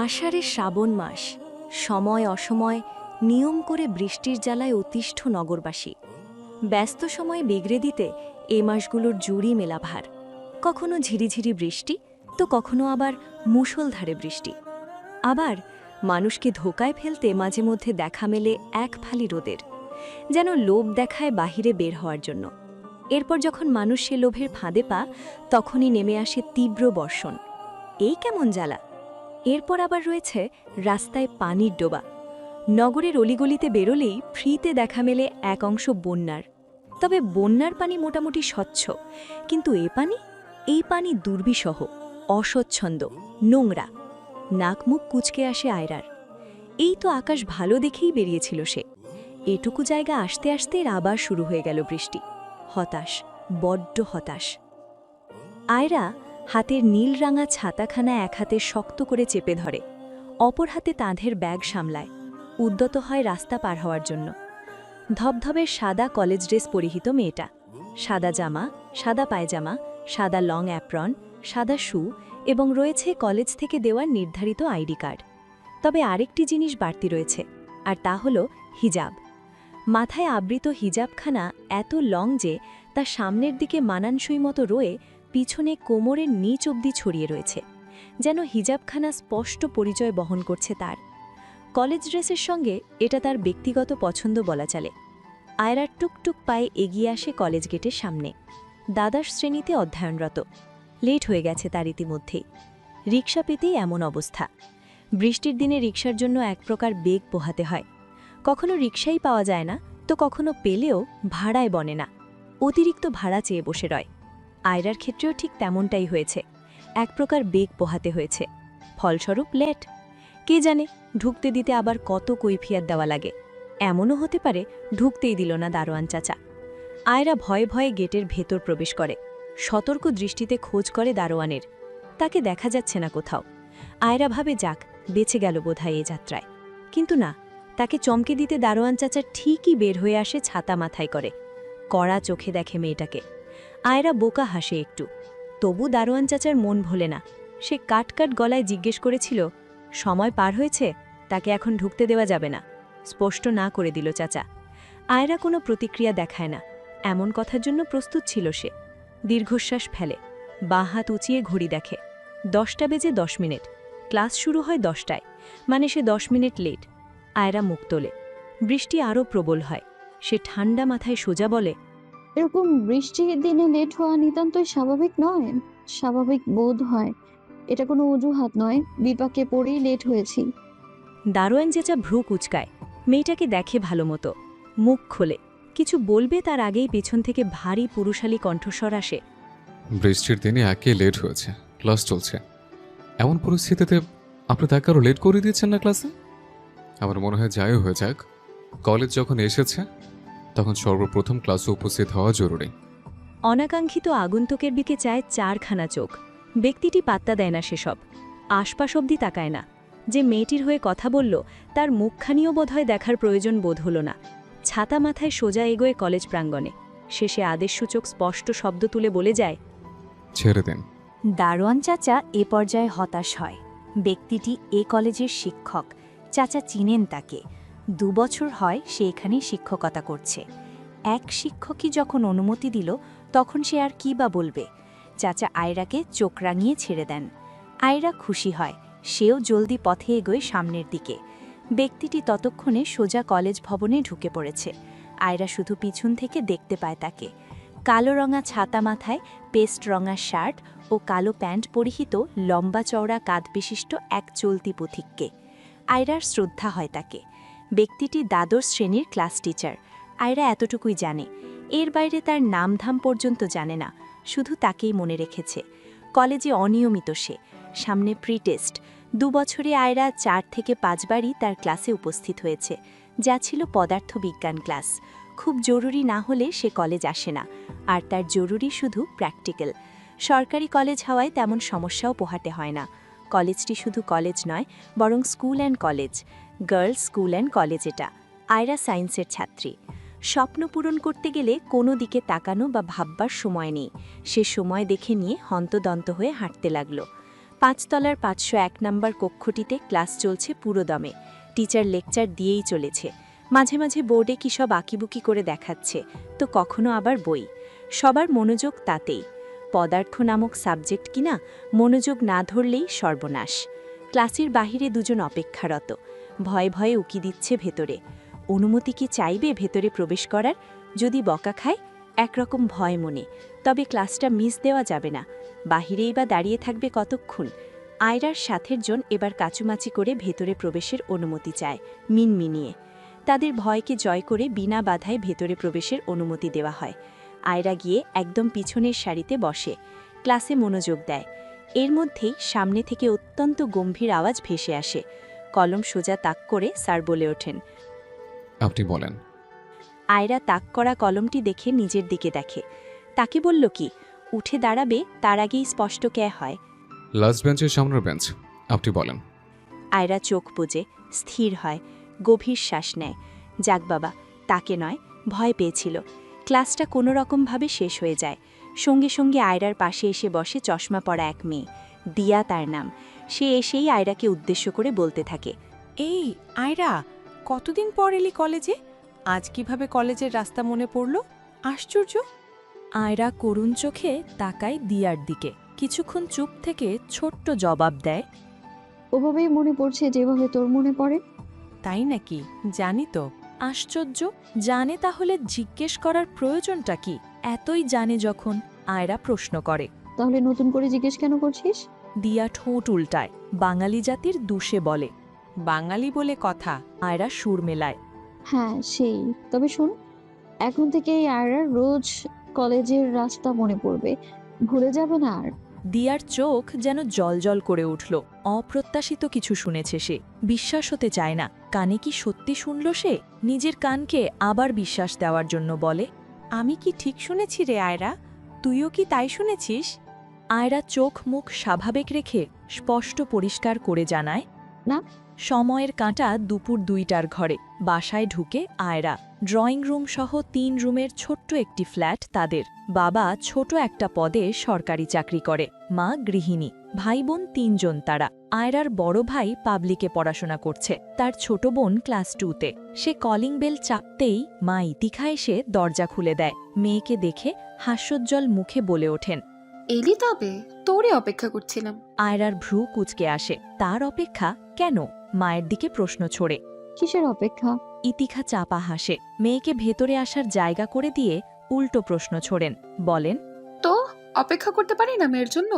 আষাঢ়ের শ্রাবণ মাস, সময় অসময় নিয়ম করে বৃষ্টির জ্বালায় অতিষ্ঠ নগরবাসী। ব্যস্ত সময়ে বিগড়ে দিতে এ মাসগুলোর জুড়ি মেলা ভার। কখনো ঝিরিঝিরি বৃষ্টি, তো কখনো আবার মুষলধারে বৃষ্টি। আবার মানুষকে ধোকায় ফেলতে মাঝে মধ্যে দেখা মেলে এক ফালি রোদের, যেন লোভ দেখায় বাহিরে বের হওয়ার জন্য। এরপর যখন মানুষ সে লোভের ফাঁদে পা, তখনই নেমে আসে তীব্র বর্ষণ। এই কেমন জ্বালা! এরপর আবার রয়েছে রাস্তায় পানির ডোবা। নগরের অলিগলিতে বেরোলেই ফ্রিতে দেখা মেলে এক অংশ বন্যার। তবে বন্যার পানি মোটামুটি স্বচ্ছ, কিন্তু এই পানি দুর্বিষহ, অস্বচ্ছন্দ, নোংরা। নাক মুখ কুচকে আসে আয়রার। এই তো আকাশ ভালো দেখেই বেরিয়েছিল সে। এটুকু জায়গা আসতে আসতে আবার শুরু হয়ে গেল বৃষ্টি। হতাশ, বড্ড হতাশ। আয়রা হাতের নীলরাঙা ছাতাখানা এক হাতে শক্ত করে চেপে ধরে, অপর হাতে তাঁদের ব্যাগ সামলায়। উদ্যত হয় রাস্তা পার হওয়ার জন্য। ধবধবের সাদা কলেজ ড্রেস পরিহিত মেয়েটা, সাদা জামা, সাদা পায়জামা, সাদা লং অ্যাপ্রন, সাদা শু এবং রয়েছে কলেজ থেকে দেওয়া নির্ধারিত আইডি কার্ড। তবে আরেকটি জিনিস বাড়তি রয়েছে, আর তা হল হিজাব। মাথায় আবৃত হিজাবখানা এত লং যে তা সামনের দিকে মানানসই মতো রয়ে পিছনে কোমরের নিচ অবধি ছড়িয়ে রয়েছে, যেন হিজাবখানা স্পষ্ট পরিচয় বহন করছে তার। কলেজ ড্রেসের সঙ্গে এটা তার ব্যক্তিগত পছন্দ বলা চলে। আয়রার টুকটুক পায়ে এগিয়ে আসে কলেজ গেটের সামনে। দ্বাদশ শ্রেণীতে অধ্যয়নরত। লেট হয়ে গেছে তার ইতিমধ্যেই। রিকশা পেতেই এমন অবস্থা। বৃষ্টির দিনে রিকশার জন্য এক প্রকার বেগ পোহাতে হয়। কখনো রিকশাই পাওয়া যায় না, তো কখনো পেলেও ভাড়ায় বনে না। অতিরিক্ত ভাড়া চেয়ে বসে রয়। আয়রার ক্ষেত্রেও ঠিক তেমনটাই হয়েছে। এক প্রকার বেগ পোহাতে হয়েছে। ফলস্বরূপ লেট। কে জানে ঢুকতে দিতে আবার কত কৈফিয়ত দেওয়া লাগে। এমনও হতে পারে ঢুকতেই দিল না দারোয়ান চাচা। আয়রা ভয়ে ভয়ে গেটের ভেতর প্রবেশ করে। সতর্ক দৃষ্টিতে খোঁজ করে দারোয়ানের। তাকে দেখা যাচ্ছে না কোথাও। আয়রা ভাবে যাক, বেঁচে গেল বোধহয় এ যাত্রায়। কিন্তু না, তাকে চমকে দিতে দারোয়ান চাচা ঠিকই বের হয়ে আসে ছাতা মাথায় করে। কড়া চোখে দেখে মেয়েটাকে। আয়রা বোকা হাসে একটু। তবু দারোয়ান চাচার মন ভোলে না। সে কাট গলায় জিজ্ঞেস করেছিল, সময় পার হয়েছে, তাকে এখন ঢুকতে দেওয়া যাবে না। স্পষ্ট না করে দিল চাচা। আয়রা কোনো প্রতিক্রিয়া দেখায় না। এমন কথার জন্য প্রস্তুত ছিল সে। দীর্ঘশ্বাস ফেলে, বাঁ হাত উঁচিয়ে ঘড়ি দেখে। 10টা বেজে 10 মিনিট। ক্লাস শুরু হয় 10টায়, মানে সে 10 মিনিট লেট। আয়রা মুখ তোলে। বৃষ্টি আরও প্রবল হয়। সে ঠান্ডা মাথায় সোজা বলে, এরকম বৃষ্টির দিনে লেট হওয়া নিতান্তই স্বাভাবিক নয়। স্বাভাবিক বোধ হয়, এটা কোনো অজুহাত নয়। বিপাকে পড়েই লেট হয়েছি। দারোয়ান চেঁচা ভ্রু কুচকায়। মেয়েটাকে দেখে ভালো মতো। মুখ খোলে। কিছু বলবে তার আগেই পেছন থেকে ভারী পুরুষালী কণ্ঠস্বর আসে। বৃষ্টির দিনে একে লেট হয়েছে, ক্লাস চলছে। এমন পরিস্থিতিতে আপনি তাকে আরও লেট করে দিয়েছেন না ক্লাসে? আমার মনে হয় যাই হয়ে যাক, কলেজ যখন এসেছে তখন সর্বপ্রথম ক্লাসে উপস্থিত হওয়া জরুরি। অনাকাঙ্ক্ষিত আগন্তুকের দিকে চায় 4খানা চোখ। ব্যক্তিটি পাত্তা দেয় না সেসব। আশপাশ অবধি তাকায় না। যে মেয়েটির হয়ে কথা বলল, তার মুখখানিও বোধহয় দেখার প্রয়োজন বোধ হল না। ছাতা মাথায় সোজা এগোয় কলেজ প্রাঙ্গণে। শেষে আদেশসূচক স্পষ্ট শব্দ তুলে বলে যায়, ছেড়ে দেন। দারোয়ান চাচা এ পর্যায়ে হতাশ হয়। ব্যক্তিটি এ কলেজের শিক্ষক। চাচা চিনেন তাকে। 2 বছর হয় সে এখানে শিক্ষকতা করছে। এক শিক্ষকই যখন অনুমতি দিল, তখন সে আর কি বা বলবে। চাচা আয়রাকে চোখ রাঙিয়ে ছেড়ে দেন। আয়রা খুশি হয়। সেও জলদি পথে এগোয় সামনের দিকে। ব্যক্তিটি ততক্ষণে সোজা কলেজ ভবনে ঢুকে পড়েছে। আয়রা শুধু পিছন থেকে দেখতে পায় তাকে। কালো রঙা ছাতা মাথায়, পেস্ট রঙা শার্ট ও কালো প্যান্ট পরিহিত লম্বা চওড়া কাঁধবিশিষ্ট এক চলতি পথিককে। আয়রার শ্রদ্ধা হয় তাকে। ব্যক্তিটি দ্বাদশ শ্রেণীর ক্লাস টিচার। আয়রা এতটুকুই জানে। এর বাইরে তার নামধাম পর্যন্ত জানে না। শুধু তাকেই মনে রেখেছে। কলেজে অনিয়মিত সে। সামনে প্রি টেস্ট। 2 বছরে আয়রা 4 থেকে 5 বারই তার ক্লাসে উপস্থিত হয়েছে, যা ছিল পদার্থবিজ্ঞান ক্লাস। খুব জরুরি না হলে সে কলেজ আসে না। আর তার জরুরি শুধু প্র্যাকটিক্যাল। সরকারি কলেজ হওয়ায় তেমন সমস্যাও পোহাতে হয় না। কলেজটি শুধু কলেজ নয়, বরং school and college. Girls school and college এটা। আয়রা সায়েন্সের ছাত্রী। স্বপ্ন পূরণ করতে গেলে কোনো দিকে তাকানো বা ভাববার সময় নেই। সে সময় দেখে নিয়ে হন্তদন্ত হয়ে হাঁটতে লাগল। 5তলার 501 নম্বর কক্ষটিতে ক্লাস চলছে পুরোদমে। টিচার লেকচার দিয়েই চলেছে। মাঝে মাঝে বোর্ডে কী সব আঁকিবুকি করে দেখাচ্ছে, তো কখনো আবার বই। সবার মনোযোগ তাতেই। পদার্থ নামক সাবজেক্ট কিনা মনোযোগ না ধরলেই সর্বনাশ। ক্লাসের বাহিরে দুজন অপেক্ষারত। ভয়ে ভয়ে উকি দিচ্ছে ভেতরে। অনুমতি কি চাইবে ভেতরে প্রবেশ করার? যদি বকা খায়, একরকম ভয় মনে। তবে ক্লাসটা মিস দেওয়া যাবে না। বাহিরেই বা দাঁড়িয়ে থাকবে কতক্ষণ? আয়রার সাথের জন এবার কাচুমাচি করে ভেতরে প্রবেশের অনুমতি চায়, মিনমিনিয়ে। তাদের ভয়কে জয় করে বিনা বাধায় ভেতরে প্রবেশের অনুমতি দেওয়া হয়। আয়রা গিয়ে একদম পিছনের সারিতে বসে। ক্লাসে মনোযোগ দেয়। এর মধ্যেই সামনে থেকে অত্যন্ত গম্ভীর আওয়াজ ভেসে আসে। কলম সোজা তাক করে স্যার বলে ওঠেন। আপনি বলেন। আয়রা তাক করা কলমটি দেখে নিজের দিকে দেখে। তাকে বলল কি উঠে দাঁড়াবে, তার আগেই স্পষ্ট কে হয়। লাস্ট বেঞ্চের সামনের বেঞ্চ। আপনি বলেন। আয়রা চোখ বুজে স্থির হয়, গভীর শ্বাস নেয়। যাক বাবা, তাকে নয়, ভয় পেয়েছিল। ক্লাসটা কোনো রকমভাবে শেষ হয়ে যায়। সঙ্গে সঙ্গে আয়রার পাশে এসে বসে চশমা পরা এক মেয়ে। দিয়া তার নাম। সে এসেই আয়রাকে উদ্দেশ্য করে বলতে থাকে। এই আয়রা, কতদিন পর এলি কলেজে? আজ কিভাবে কলেজের রাস্তা মনে পড়ল? আশ্চর্য। আয়রা করুণ চোখে তাকায় দিয়ার দিকে। কিছুক্ষণ চুপ থেকে ছোট্ট জবাব দেয়। ওভাবেই মনে পড়ছে যেভাবে তোর মনে পড়ে। তাই নাকি? জানি তো। আশ্চর্য, জানে তাহলে জিজ্ঞেস করার প্রয়োজনটা কি? এতই জানে যখন। আয়রা প্রশ্ন করে। তাহলে নতুন করে জিজ্ঞেস কেন করছিস? দিয়া ঠোঁট উল্টায়, বাঙালি জাতির দুষে বলে। বাঙালি বলে কথা। আয়রা সুর মেলায়। হ্যাঁ সেই। তবে শোন, এখন থেকে এই আয়রার রোজ কলেজের রাস্তা মনে পড়বে, ভুলে যাবে না আর। দিয়ার চোখ যেন জলজল করে উঠল। অপ্রত্যাশিত কিছু শুনেছে সে। বিশ্বাস হতে চায় না। কানে কি সত্যি শুনল সে? নিজের কানকে আবার বিশ্বাস দেওয়ার জন্য বলে। আমি কি ঠিক শুনেছি রে আয়রা? তুইও কি তাই শুনেছিস? আয়রা চোখ মুখ স্বাভাবিক রেখে স্পষ্ট পরিষ্কার করে জানায়। না। সময়ের কাঁটা দুপুর 2টার ঘরে। বাসায় ঢুকে আয়রা। ড্রয়িং রুম সহ 3 রুমের ছোট্ট একটি ফ্ল্যাট তাদের। বাবা ছোট একটা পদে সরকারি চাকরি করে, মা গৃহিণী। ভাই বোন 3 জন তারা। আয়রার বড় ভাই পাবলিকে পড়াশোনা করছে, তার ছোট বোন ক্লাস 2তে। সে কলিং বেল চাপতেই মা ইতিখা এসে দরজা খুলে দেয়। মেয়েকে দেখে হাস্যোজ্জ্বল মুখে বলে ওঠেন। এলি তবে? তোরে অপেক্ষা করছিলাম। আয়রার ভ্রু কুঁচকে আসে। তার অপেক্ষা কেন? মায়ের দিকে প্রশ্ন ছড়ে। কিসের অপেক্ষা? ইতিখা চাপা হাসে। মেয়েকে ভেতরে আসার জায়গা করে দিয়ে উল্টো প্রশ্ন ছোড়েন। বলেন, তো অপেক্ষা করতে পারি না মেয়ের জন্য?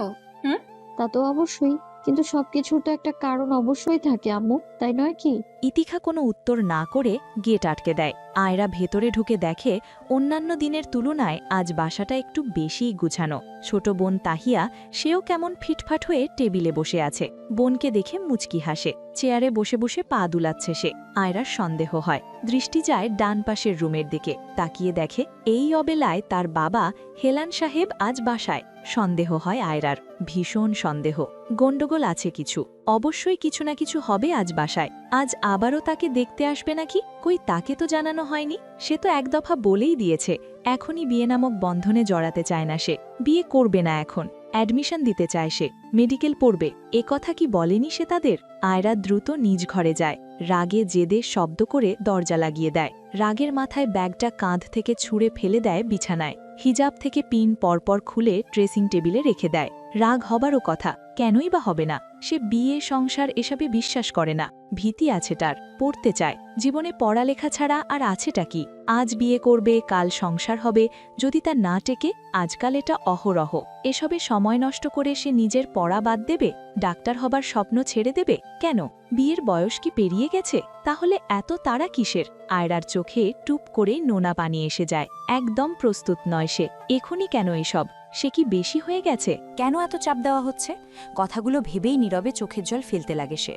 তা তো অবশ্যই, কিন্তু সবকিছুর তো একটা কারণ অবশ্যই থাকে আম্মু, তাই নয় কি? ইতিখা কোনো উত্তর না করে গেট আটকে দেয়। আয়রা ভেতরে ঢুকে দেখে অন্যান্য দিনের তুলনায় আজ বাসাটা একটু বেশিই গুছানো। ছোট বোন তাহিয়া, সেও কেমন ফিটফাট হয়ে টেবিলে বসে আছে। বোনকে দেখে মুচকি হাসে। চেয়ারে বসে বসে পা দুলাচ্ছে সে। আয়রার সন্দেহ হয়। দৃষ্টি যায় ডান পাশের রুমের দিকে। তাকিয়ে দেখে এই অবেলায় তার বাবা হেলান সাহেব আজ বাসায়। সন্দেহ হয় আয়রার, ভীষণ সন্দেহ। গন্ডগোল আছে কিছু। অবশ্যই কিছু না কিছু হবে আজ বাসায়। আজ আবারও তাকে দেখতে আসবে নাকি? কই, তাকে তো জানানো হয়নি। সে তো এক দফা বলেই দিয়েছে এখনই বিয়ে নামক বন্ধনে জড়াতে চায় না সে। বিয়ে করবে না এখন। অ্যাডমিশন দিতে চায় সে, মেডিকেল পড়বে। এ কথা কি বলেনি সে তাদের? আয়রা দ্রুত নিজ ঘরে যায়। রাগে জেদে শব্দ করে দরজা লাগিয়ে দেয়। রাগের মাথায় ব্যাগটা কাঁধ থেকে ছুঁড়ে ফেলে দেয় বিছানায়। হিজাব থেকে পিন পরপর খুলে ড্রেসিং টেবিলে রেখে দেয়। রাগ হবারও কথা, কেনই বা হবে না? সে বিয়ে সংসার এসবে বিশ্বাস করে না। ভীতি আছে তার, পড়তে চায়। জীবনে পড়ালেখা ছাড়া আর আছেটা কি? আজ বিয়ে করবে, কাল সংসার হবে। যদি তা না টেকে, আজকাল এটা অহরহ। এসবে সময় নষ্ট করে সে নিজের পড়া বাদ দেবে? ডাক্তার হবার স্বপ্ন ছেড়ে দেবে? কেন? বিয়ের বয়স কি পেরিয়ে গেছে? তাহলে এত তাড়া কিসের? আয়রার চোখে টুপ করে নোনা পানি এসে যায়। একদম প্রস্তুত নয় সে। এখনই কেন এসব? সে কি বেশি হয়ে গেছে? কেন এত চাপ দেওয়া হচ্ছে? কথাগুলো ভেবেই নীরবে চোখের জল ফেলতে লাগে সে।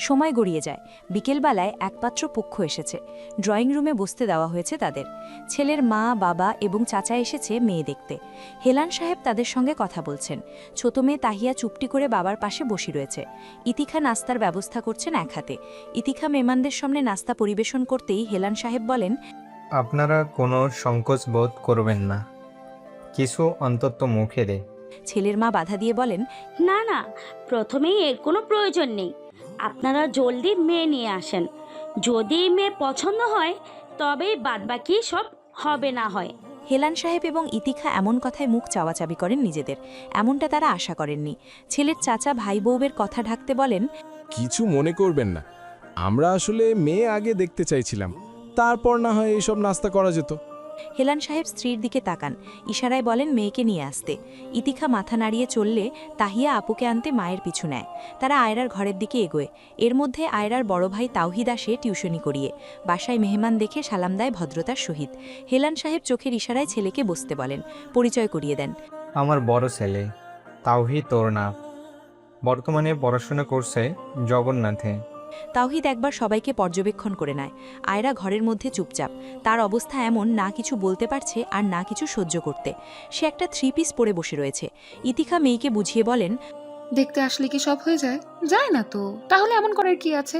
সময় গড়িয়ে যায়। বিকেলবেলায় একপাত্র পক্ষ এসেছে। ড্রয়িং রুমে বসতে দেওয়া হয়েছে তাদের। ছেলের মা, বাবা এবং চাচা এসেছে মেয়ে দেখতে। হেলান সাহেব তাদের সঙ্গে কথা বলছেন। ছোট মেয়ে তাহিয়া চুপটি করে বাবার পাশে বসে রয়েছে। ইতিখা নাস্তার ব্যবস্থা করছেন এক হাতে। ইতিখা মেহমানদের সামনে নাস্তা পরিবেশন করতেই হেলান সাহেব বলেন, আপনারা কোনো সংকোচ বোধ করবেন না। কিছু অন্তত মুখে ছেলের মা বাধা দিয়ে বলেন, না না, প্রথমেই এর কোনো প্রয়োজন নেই। আপনারা জলদি মেয়ে নিয়ে আসেন। যদি মেয়ে পছন্দ হয় তবেই বাদবাকি সব হবে না হয়। হেলান সাহেব এবং ইতিখা এমন কথায় মুখ চাওয়াচাবি করেন নিজেদের। এমনটা তারা আশা করেননি। ছেলের চাচা ভাই বউবের কথা ঢাকতে বলেন, কিছু মনে করবেন না, আমরা আসলে মেয়ে আগে দেখতে চাইছিলাম, তারপর না হয় এইসব নাস্তা করা যেত। হেলান সাহেব স্ত্রীর দিকে তাকান, ইশারায় বলেন মেয়েকে নিয়ে আসতে। ইতিখা মাথা নাড়িয়ে চললে তাহিয়া আপুকে আনতে মায়ের পিছু নেয়। তারা আয়রার ঘরের দিকে এগোয়। এর মধ্যে আয়রার বড় ভাই তাওহিদ আসে টিউশনি করিয়ে। বাসায় মেহমান দেখে সালাম দেয় ভদ্রতার সহিত। হেলান সাহেব চোখের ইশারায় ছেলেকে বসতে বলেন, পরিচয় করিয়ে দেন। আমার বড় ছেলে তাওহিদ তোর না, বর্তমানে পড়াশোনা করছে জগন্নাথে। তাওহিদ একবার সবাইকে পর্যবেক্ষণ করে নেয়। আয়রা ঘরের মধ্যে চুপচাপ। তার অবস্থা এমন, না কিছু বলতে পারছে আর না কিছু সহ্য করতে। সে একটা 3 পিস পরে বসে রয়েছে। ইতিখা মেয়েকে বুঝিয়ে বলেন, দেখতে আসলে কি সব হয়ে যায়? যায় না তো, তাহলে এমন করার কি আছে?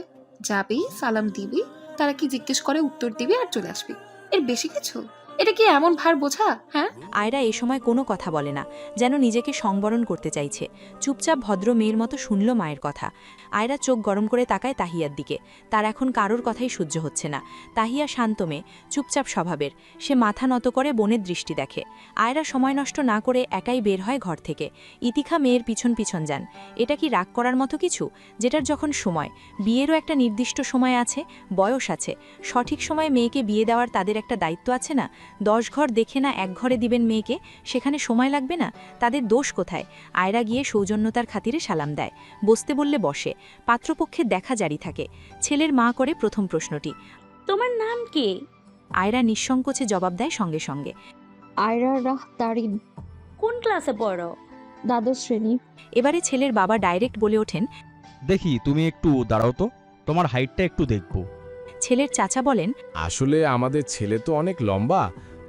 যাবি, সালাম দিবি, তারা কি জিজ্ঞেস করে উত্তর দিবি আর চলে আসবি। এর বেশি কিছু? এটা কি এমন ভার বোঝা? হ্যাঁ, আয়রা এ সময় কোনো কথা বলে না, যেন নিজেকে সংবরণ করতে চাইছে। চুপচাপ ভদ্র মেয়ের মতো শুনল মায়ের কথা। আয়রা চোখ গরম করে তাকায় তাহিয়ার দিকে। তার এখন কারোর কথাই সহ্য হচ্ছে না। তাহিয়া শান্ত মেয়ে, চুপচাপ স্বভাবের। সে মাথা নত করে বোনের দৃষ্টি দেখে। আয়রা সময় নষ্ট না করে একাই বের হয় ঘর থেকে। ইতিখা মেয়ের পিছন পিছন যান। এটা কি রাগ করার মতো কিছু, যেটার যখন সময়? বিয়েরও একটা নির্দিষ্ট সময় আছে, বয়স আছে। সঠিক সময়ে মেয়েকে বিয়ে দেওয়ার তাদের একটা দায়িত্ব আছে না? 10 ঘর দেখে না 1 ঘরে দিবেন মেয়েকে, সেখানে সময় লাগবে না? তাদের দোষ কোথায়? আয়রা গিয়ে সৌজন্যতার খাতিরে সালাম দেয়। বসতে বললে বসে। পাত্রপক্ষের দেখা জারি থাকে। ছেলের মা করে প্রথম প্রশ্নটি। তোমার নাম কি? আয়রা নিঃসংকোচে জবাব দেয় সঙ্গে সঙ্গে। আয়রা রাহ তারিন, কোন ক্লাসে পড়ো? দ্বাদশ শ্রেণী। এবারে ছেলের বাবা ডাইরেক্ট বলে ওঠেন, দেখি তুমি একটু দাঁড়াও তো, তোমার হাইটটা একটু দেখব। ছেলের চাচা বলেন, আসলে আমাদের ছেলে তো অনেক লম্বা,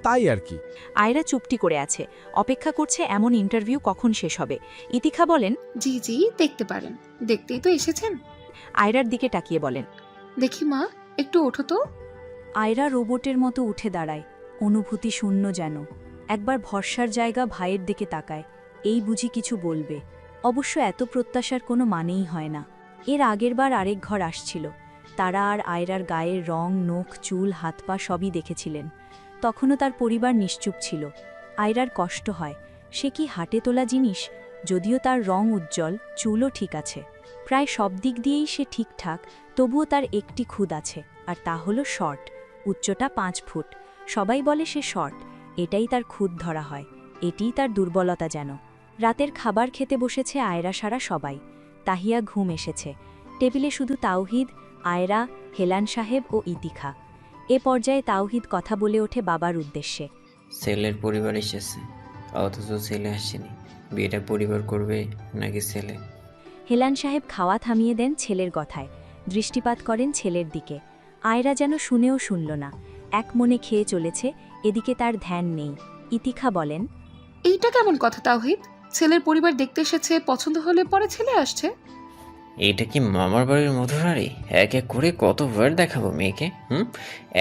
তাই আর কি। আয়রা চুপটি করে আছে, অপেক্ষা করছে এমন ইন্টারভিউ কখন শেষ হবে। ইতিখা বলেন, জি জি, দেখতে পারেন, দেখতেই তো এসেছেন। আয়রার দিকে তাকিয়ে বলেন, দেখি মা, একটু ওঠো তো। আয়রা রোবটের মতো উঠে দাঁড়ায়, অনুভূতি শূন্য যেন। একবার ভরসার জায়গা ভাইয়ের দিকে তাকায়, এই বুঝি কিছু বলবে। অবশ্য এত প্রত্যাশার কোনো মানেই হয় না। এর আগেরবার আরেক ঘর আসছিল। তারা আর আয়রার গায়ের রং, নখ, চুল, হাত পা সবই দেখেছিলেন। তখনও তার পরিবার নিশ্চুপ ছিল। আয়রার কষ্ট হয়, সে কি হাটে তোলা জিনিস? যদিও তার রং উজ্জ্বল, চুলও ঠিক আছে, প্রায় সব দিক দিয়েই সে ঠিকঠাক, তবুও তার একটি খুদ আছে, আর তা হলো শর্ট। উচ্চতা 5 ফুট। সবাই বলে সে শর্ট, এটাই তার খুদ ধরা হয়। এটিই তার দুর্বলতা যেন। রাতের খাবার খেতে বসেছে আয়রা সারা সবাই। তাহিয়া ঘুম এসেছে। টেবিলে শুধু তাওহিদ, আয়রা, হেলান সাহেব ও ইতিখা। এ পর্যায়ে তাওহিদ কথা বলে ওঠে বাবার উদ্দেশ্যে। ছেলের পরিবার এসেছে, অথচ ছেলে আসেনি। বিয়েটা পরিবার করবে নাকি ছেলে? হেলান সাহেব খাওয়া থামিয়ে দেন ছেলের কথায়, দৃষ্টিপাত করেন ছেলের দিকে। আয়রা যেন শুনেও শুনল না, এক মনে খেয়ে চলেছে, এদিকে তার ধ্যান নেই। ইতিখা বলেন, এইটা কেমন কথা তাওহিদ? ছেলের পরিবার দেখতে এসেছে, পছন্দ হলে পরে ছেলে আসছে। এইটা কি মামার বাড়ির মধুরারি? এক এক করে কতবার দেখাবো মেয়েকে?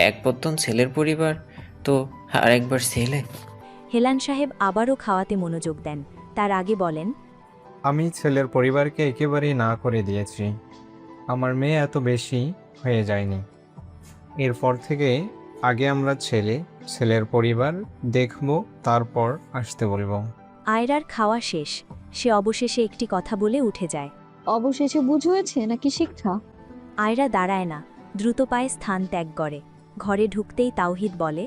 এক পত্তন ছেলের পরিবার, তো আর একবার ছেলে। হেলান সাহেব আবারও খাওয়াতে মনোযোগ দেন। তার আগে বলেন, আমি ছেলের পরিবারকে একেবারেই না করে দিয়েছি। আমার মেয়ে এত বেশি হয়ে যায়নি। এরপর থেকে আগে আমরা ছেলের পরিবার দেখব, তারপর আসতে বলবো। আয়রার খাওয়া শেষ। সে অবশেষে একটি কথা বলে উঠে যায়। অবশেষে বুঝ হয়েছে নাকি শিক্ষা? আয়রা দাঁড়ায় না, দ্রুত পায়ে স্থান ত্যাগ করে। ঘরে ঢুকতেই তাওহিদ বলে,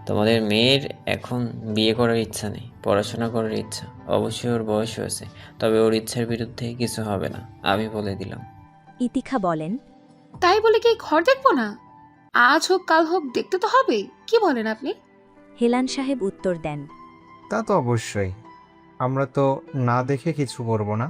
তোমাদের মেয়ের এখন বিয়ে করার ইচ্ছা নেই, পড়াশোনা করার ইচ্ছা। অবশ্যই ওর বয়স হয়েছে, তবে ওর ইচ্ছার বিরুদ্ধে কিছু হবে না, আমি বলে দিলাম। ইতিখা বলেন, তাই বলে কি ঘর দেখবো না? আজ হোক কাল হোক দেখতে তো হবে। কি বলেন আপনি? হেলান সাহেব উত্তর দেন, তা তো অবশ্যই, আমরা তো না দেখে কিছু করব না।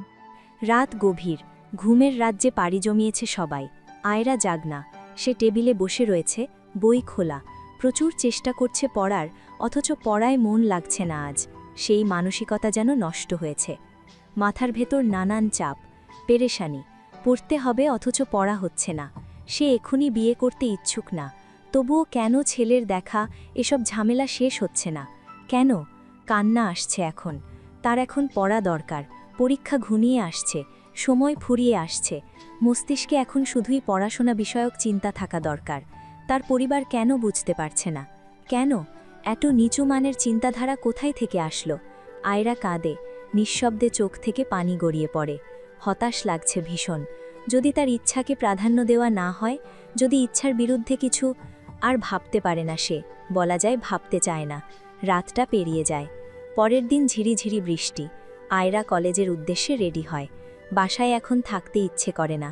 রাত গভীর, ঘুমের রাজ্যে পাড়ি জমিয়েছে সবাই। আয়রা জাগনা, সে টেবিলে বসে রয়েছে, বই খোলা। প্রচুর চেষ্টা করছে পড়ার, অথচ পড়ায় মন লাগছে না আজ। সেই মানসিকতা যেন নষ্ট হয়েছে। মাথার ভেতর নানান চাপ, পেরেশানি। পড়তে হবে অথচ পড়া হচ্ছে না। সে এখনই বিয়ে করতে ইচ্ছুক না, তবুও কেন ছেলের দেখা, এসব ঝামেলা শেষ হচ্ছে না? কেন? কান্না আসছে এখন। তার এখন পড়া দরকার, পরীক্ষা ঘনিয়ে আসছে, সময় ফুরিয়ে আসছে, মস্তিষ্কে এখন শুধুই পড়াশোনা বিষয়ক চিন্তা থাকা দরকার। তার পরিবার কেন বুঝতে পারছে না? কেন এত নিচু মানের চিন্তাধারা কোথায় থেকে আসলো? আয়রা কাঁদে, নিঃশব্দে চোখ থেকে পানি গড়িয়ে পড়ে। হতাশ লাগছে ভীষণ। যদি তার ইচ্ছাকে প্রাধান্য দেওয়া না হয়, যদি ইচ্ছার বিরুদ্ধে কিছু, আর ভাবতে পারে না সে, বলা যায় ভাবতে চায় না। রাতটা পেরিয়ে যায়। পরের দিন ঝিরিঝিরি বৃষ্টি। আয়রা কলেজের উদ্দেশ্যে রেডি হয়। বাসায় এখন থাকতে ইচ্ছে করে না।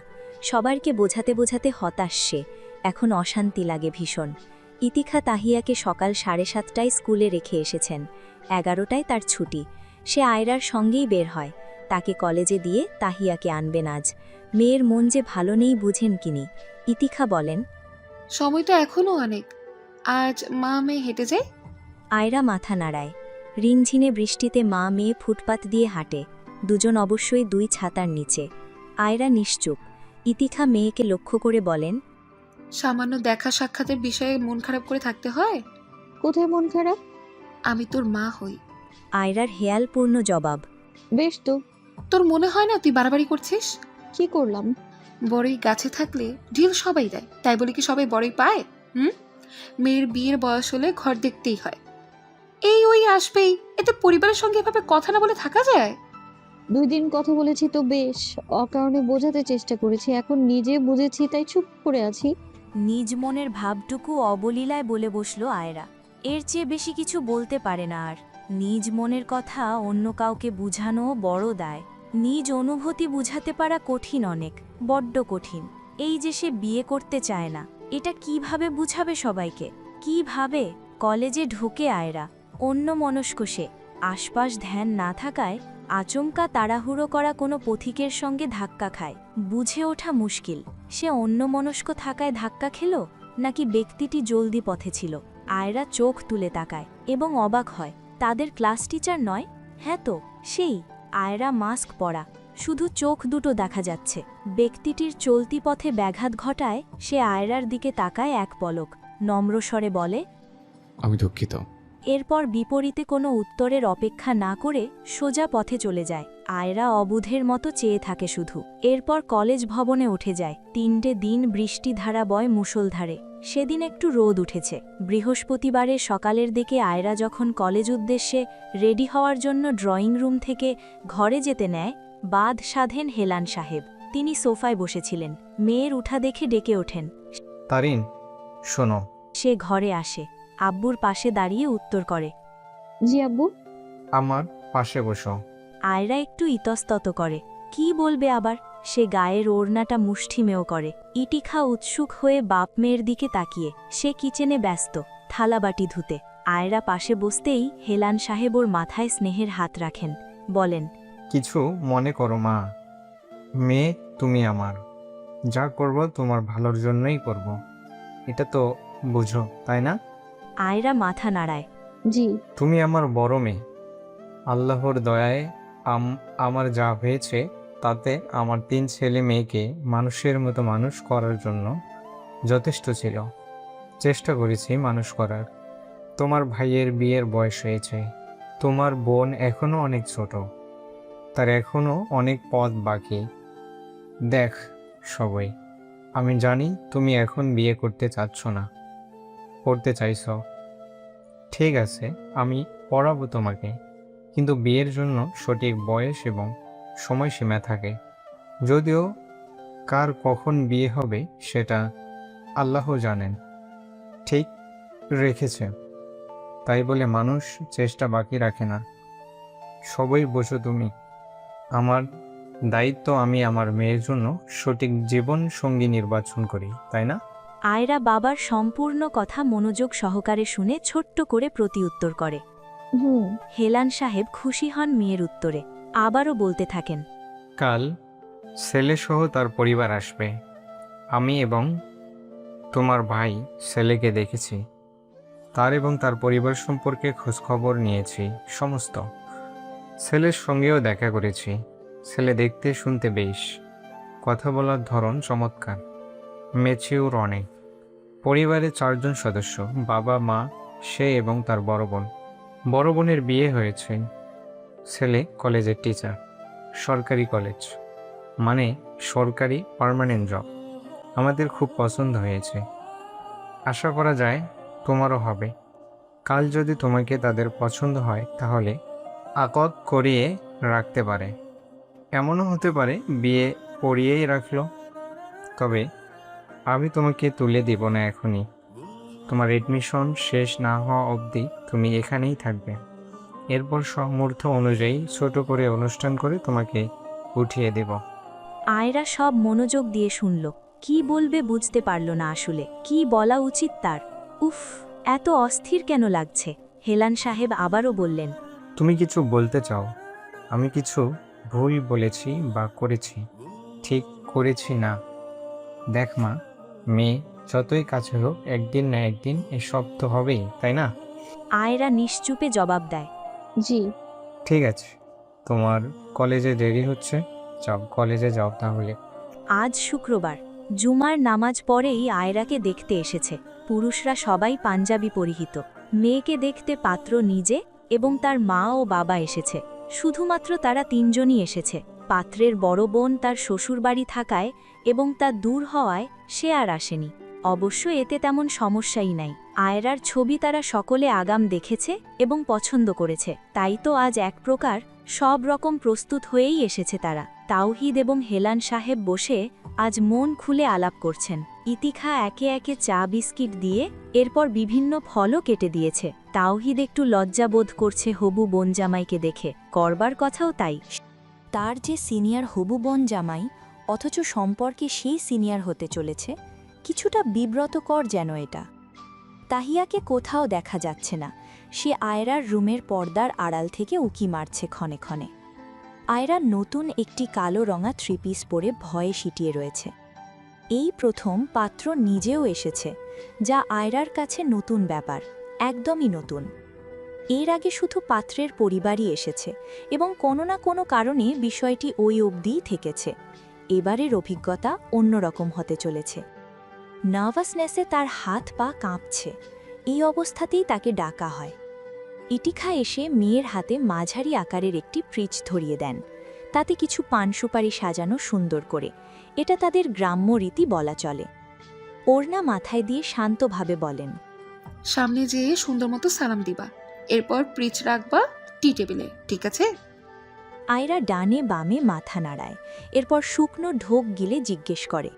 সবারকে বোঝাতে বোঝাতে হতাশ সে। এখন অশান্তি লাগে ভীষণ। ইতিখা তাহিয়াকে সকাল 7:30টায় স্কুলে রেখে এসেছেন। 11টায় তার ছুটি। সে আয়রার সঙ্গেই বের হয়। তাকে কলেজে দিয়ে তাহিয়াকে আনবেন আজ। মেয়ের মন যে ভালো নেই বুঝেন কিনি। ইতিখা বলেন, সময় তো এখনো অনেক, আজ মা মেয়ে হেঁটে যাই। আয়রা মাথা নাড়ায়। রিনঝিনে বৃষ্টিতে মা মেয়ে ফুটপাত দিয়ে হাঁটে। দুজন অবশ্যই 2 ছাতার নিচে। আয়রা নিশ্চুপ। ইতিখা মেয়েকে লক্ষ্য করে বলেন, সামান্য দেখা সাক্ষাতের বিষয়ে মন খারাপ করে থাকতে হয়? কোথায় মন খারাপ? আমি তোর মা হই। আয়রার হেয়ালপূর্ণ জবাব। বেশ তো, তোর মনে হয় না তুই বাড়াবাড়ি করছিস? কি করলাম? বড়ই গাছে থাকলে ঢিল সবাই দেয়, তাই বলে কি সবাই বড়ই পায়? মেয়ের বিয়ের বয়স হলে ঘর দেখতেই হয়। এই ওই আসবেই, এতে পরিবারের সঙ্গে এভাবে কথা না বলে থাকা যায়? 2 দিন কথা বলেছি তো বেশ, অকারণে বোঝাতে চেষ্টা করেছি, এখন নিজে বুঝেছি তাই চুপ করে আছি। নিজ মনের ভাবটুকু অবলীলায় বলে বসল আয়রা। এর চেয়ে বেশি কিছু বলতে পারে না আর। নিজ মনের কথা অন্য কাউকে বুঝানো বড় দায়। নিজ অনুভূতি বুঝাতে পারা কঠিন, অনেক বড্ড কঠিন। এই যে সে বিয়ে করতে চায় না, এটা কিভাবে বুঝাবে সবাইকে? কিভাবে? কলেজে ঢোকে আয়রা, অন্য মনস্ক সে। আশপাশ ধ্যান না থাকায় আচমকা তাড়াহুড়ো করা কোনো পথিকের সঙ্গে ধাক্কা খায়। বুঝে ওঠা মুশকিল, সে অন্য মনস্ক থাকায় ধাক্কা খেল নাকি ব্যক্তিটি জলদি পথে ছিল। আয়রা চোখ তুলে তাকায় এবং অবাক হয়। তাদের ক্লাস টিচার নয়? হ্যাঁ তো, সেই। আয়রা মাস্ক পরা, শুধু চোখ দুটো দেখা যাচ্ছে। ব্যক্তিটির চলতি পথে ব্যাঘাত ঘটায় সে আয়রার দিকে তাকায় এক পলক, নম্র স্বরে বলে, আমি দুঃখিত। এরপর বিপরীতে কোনো উত্তরের অপেক্ষা না করে সোজা পথে চলে যায়। আয়রা অবুধের মতো চেয়ে থাকে শুধু। এরপর কলেজ ভবনে উঠে যায়। 3টে দিন বৃষ্টি ধারা বয় মুষলধারে। সেদিন একটু রোদ উঠেছে। বৃহস্পতিবারের সকালের দিকে আয়রা যখন কলেজ উদ্দেশ্যে রেডি হওয়ার জন্য ড্রয়িং রুম থেকে ঘরে যেতে নেয়, বাদ সাধেন হেলান সাহেব। তিনি সোফায় বসেছিলেন। মেয়ের উঠা দেখে ডেকে ওঠেন। তারিন, শোনো। সে ঘরে আসে, আব্বুর পাশে দাঁড়িয়ে উত্তর করে, জি আব্বু। আমার পাশে বসো। আয়রা একটু ইতস্তত করে। কি বলবে আবার? সে গায়ের ওড়নাটা মুষ্টিমেয় করে। ইটিখা উৎসুক হয়ে বাপ মেয়ের দিকে তাকিয়ে। সে কিচেনে ব্যস্ত, থালাবাটি ধুতে। আয়রা পাশে বসতেই হেলান সাহেব ওর মাথায় স্নেহের হাত রাখেন, বলেন, কিছু মনে করো মা। মেয়ে তুমি আমার, যা করব তোমার ভালোর জন্যই করব, এটা তো বুঝো তাই না? আয়রা মাথা নাড়ায়। জি। তুমি আমার বড় মেয়ে। আল্লাহর দয়ায় আমার যা হয়েছে তাতে আমার 3 ছেলে মেয়েকে মানুষের মতো মানুষ করার জন্য যথেষ্ট ছিল। চেষ্টা করেছি মানুষ করার। তোমার ভাইয়ের বিয়ের বয়স হয়েছে। তোমার বোন এখনো অনেক ছোট, তার এখনো অনেক পথ বাকি। দেখ সবাই, আমি জানি তুমি এখন বিয়ে করতে চাচ্ছ না, করতে চাইছ। ঠিক আছে, আমি পড়াবো তোমাকে, কিন্তু বিয়ের জন্য সঠিক বয়স এবং সময়সীমা থাকে। যদিও কার কখন বিয়ে হবে সেটা আল্লাহ জানেন। ঠিক রেখেছে, তাই বলে মানুষ চেষ্টা বাকি রাখে না। সবই বোঝো তুমি। আমার দায়িত্ব আমি আমার মেয়ের জন্য সঠিক জীবন সঙ্গী নির্বাচন করি, তাই না? আয়রা বাবার সম্পূর্ণ কথা মনোযোগ সহকারে শুনে ছোট্ট করে প্রতিউত্তর করে। হেলান সাহেব খুশি হন মেয়ের উত্তরে। আবারও বলতে থাকেন, কাল ছেলেসহ তার পরিবার আসবে। আমি এবং তোমার ভাই ছেলেকে দেখেছি, তার এবং তার পরিবার সম্পর্কে খোঁজখবর নিয়েছি সমস্ত। ছেলের সঙ্গেও দেখা করেছি। ছেলে দেখতে শুনতে বেশ, কথা বলার ধরন চমৎকার, ম্যাচিউর অনেক। পরিবারে 4 জন সদস্য, বাবা মা, সে এবং তার বড় বোন। বড় বোনের বিয়ে হয়েছে। ছেলে কলেজের টিচার, সরকারি কলেজ, মানে সরকারি পার্মানেন্ট জব। আমাদের খুব পছন্দ হয়েছে, আশা করা যায় তোমারও হবে। কাল যদি তোমাকে তাদের পছন্দ হয় তাহলে আকদ করিয়ে রাখতে পারে, এমনও হতে পারে বিয়ে পড়িয়েই রাখলো। তবে আমি তোমাকে তুলে দিব না এখনই, তোমার এডমিশন শেষ না হওয়া অবধি তুমি এখানেই থাকবে। এরপর সামর্থ্য অনুযায়ী ছোট করে অনুষ্ঠান করে তোমাকে উঠিয়ে দেব। আয়রা সব মনোযোগ দিয়ে শুনল। কি বলবে বুঝতে পারল না আসলে কি বলা উচিত তার। উফ, এত অস্থির কেন লাগছে। হেলান সাহেব আবারও বললেন, তুমি কিছু বলতে চাও? আমি কিছু ভুল বলেছি বা করেছি? ঠিক করেছি না? দেখ মা, মেয়ে যতই কাছে হোক একদিন না একদিন এসব তো হবেই, তাই না? আয়রা নিশ্চুপে জবাব দেয়, জি। ঠিক আছে, তোমার কলেজে দেরি হচ্ছে, যাও কলেজে যাও তাহলে। আজ শুক্রবার, জুমার নামাজ পরেই আয়রাকে দেখতে এসেছে। পুরুষরা সবাই পাঞ্জাবি পরিহিত। মেয়েকে দেখতে পাত্র নিজে এবং তার মা ও বাবা এসেছে। শুধুমাত্র তারা তিনজনই এসেছে। পাত্রের বড় বোন তার শ্বশুরবাড়ি থাকায় এবং তা দূর হওয়ায় সে আর আসেনি। অবশ্য এতে তেমন সমস্যাই নাই। আয়রার ছবি তারা সকলে আগাম দেখেছে এবং পছন্দ করেছে, তাই তো আজ এক প্রকার সব রকম প্রস্তুত হয়েই এসেছে তারা। তাওহিদ এবং হেলান সাহেব বসে আজ মন খুলে আলাপ করছেন। ইতিখা একে একে চা বিস্কিট দিয়ে এরপর বিভিন্ন ফলও কেটে দিয়েছে। তাওহিদ একটু লজ্জাবোধ করছে হবু বোন জামাইকে দেখে, করবার কথাও তাই। তার যে সিনিয়র হবু বোন জামাই, অথচ সম্পর্কে সেই সিনিয়র হতে চলেছে, কিছুটা বিব্রতকর যেন এটা। তাহিয়াকে কোথাও দেখা যাচ্ছে না। সে আয়রার রুমের পর্দার আড়াল থেকে উকি মারছে ক্ষণে ক্ষণে। আয়রা নতুন একটি কালো রঙা থ্রি পিস পরে ভয়ে সিটিয়ে রয়েছে। এই প্রথম পাত্র নিজেও এসেছে, যা আয়রার কাছে নতুন ব্যাপার, একদমই নতুন। এর আগে শুধু পাত্রের পরিবারই এসেছে এবং কোনো না কোনো কারণে বিষয়টি ওই অবধিই থেকেছে। এবারের অভিজ্ঞতা অন্যরকম হতে চলেছে। নার্ভাসনেসে তার হাত পা কাঁপছে। এই অবস্থাতেই তাকে ডাকা হয়। ইতিখা এসে মেয়ের হাতে মাঝারি আকারের একটি ফ্রিজ ধরিয়ে দেন। তাতে কিছু পান সুপারি সাজানো সুন্দর করে। এটা তাদের গ্রাম্য রীতি বলা চলে। ওড়না মাথায় দিয়ে শান্তভাবে বলেন, সামনে যেয়ে সুন্দর মতো সালাম দিবা, এরপর প্রিচ রাখবা টি টেবিলে, ঠিক আছে? আয়রা ডানে বামে মাথা নাড়ায়, এরপর শুকনো ঢোক গিলে জিজ্ঞেস করে,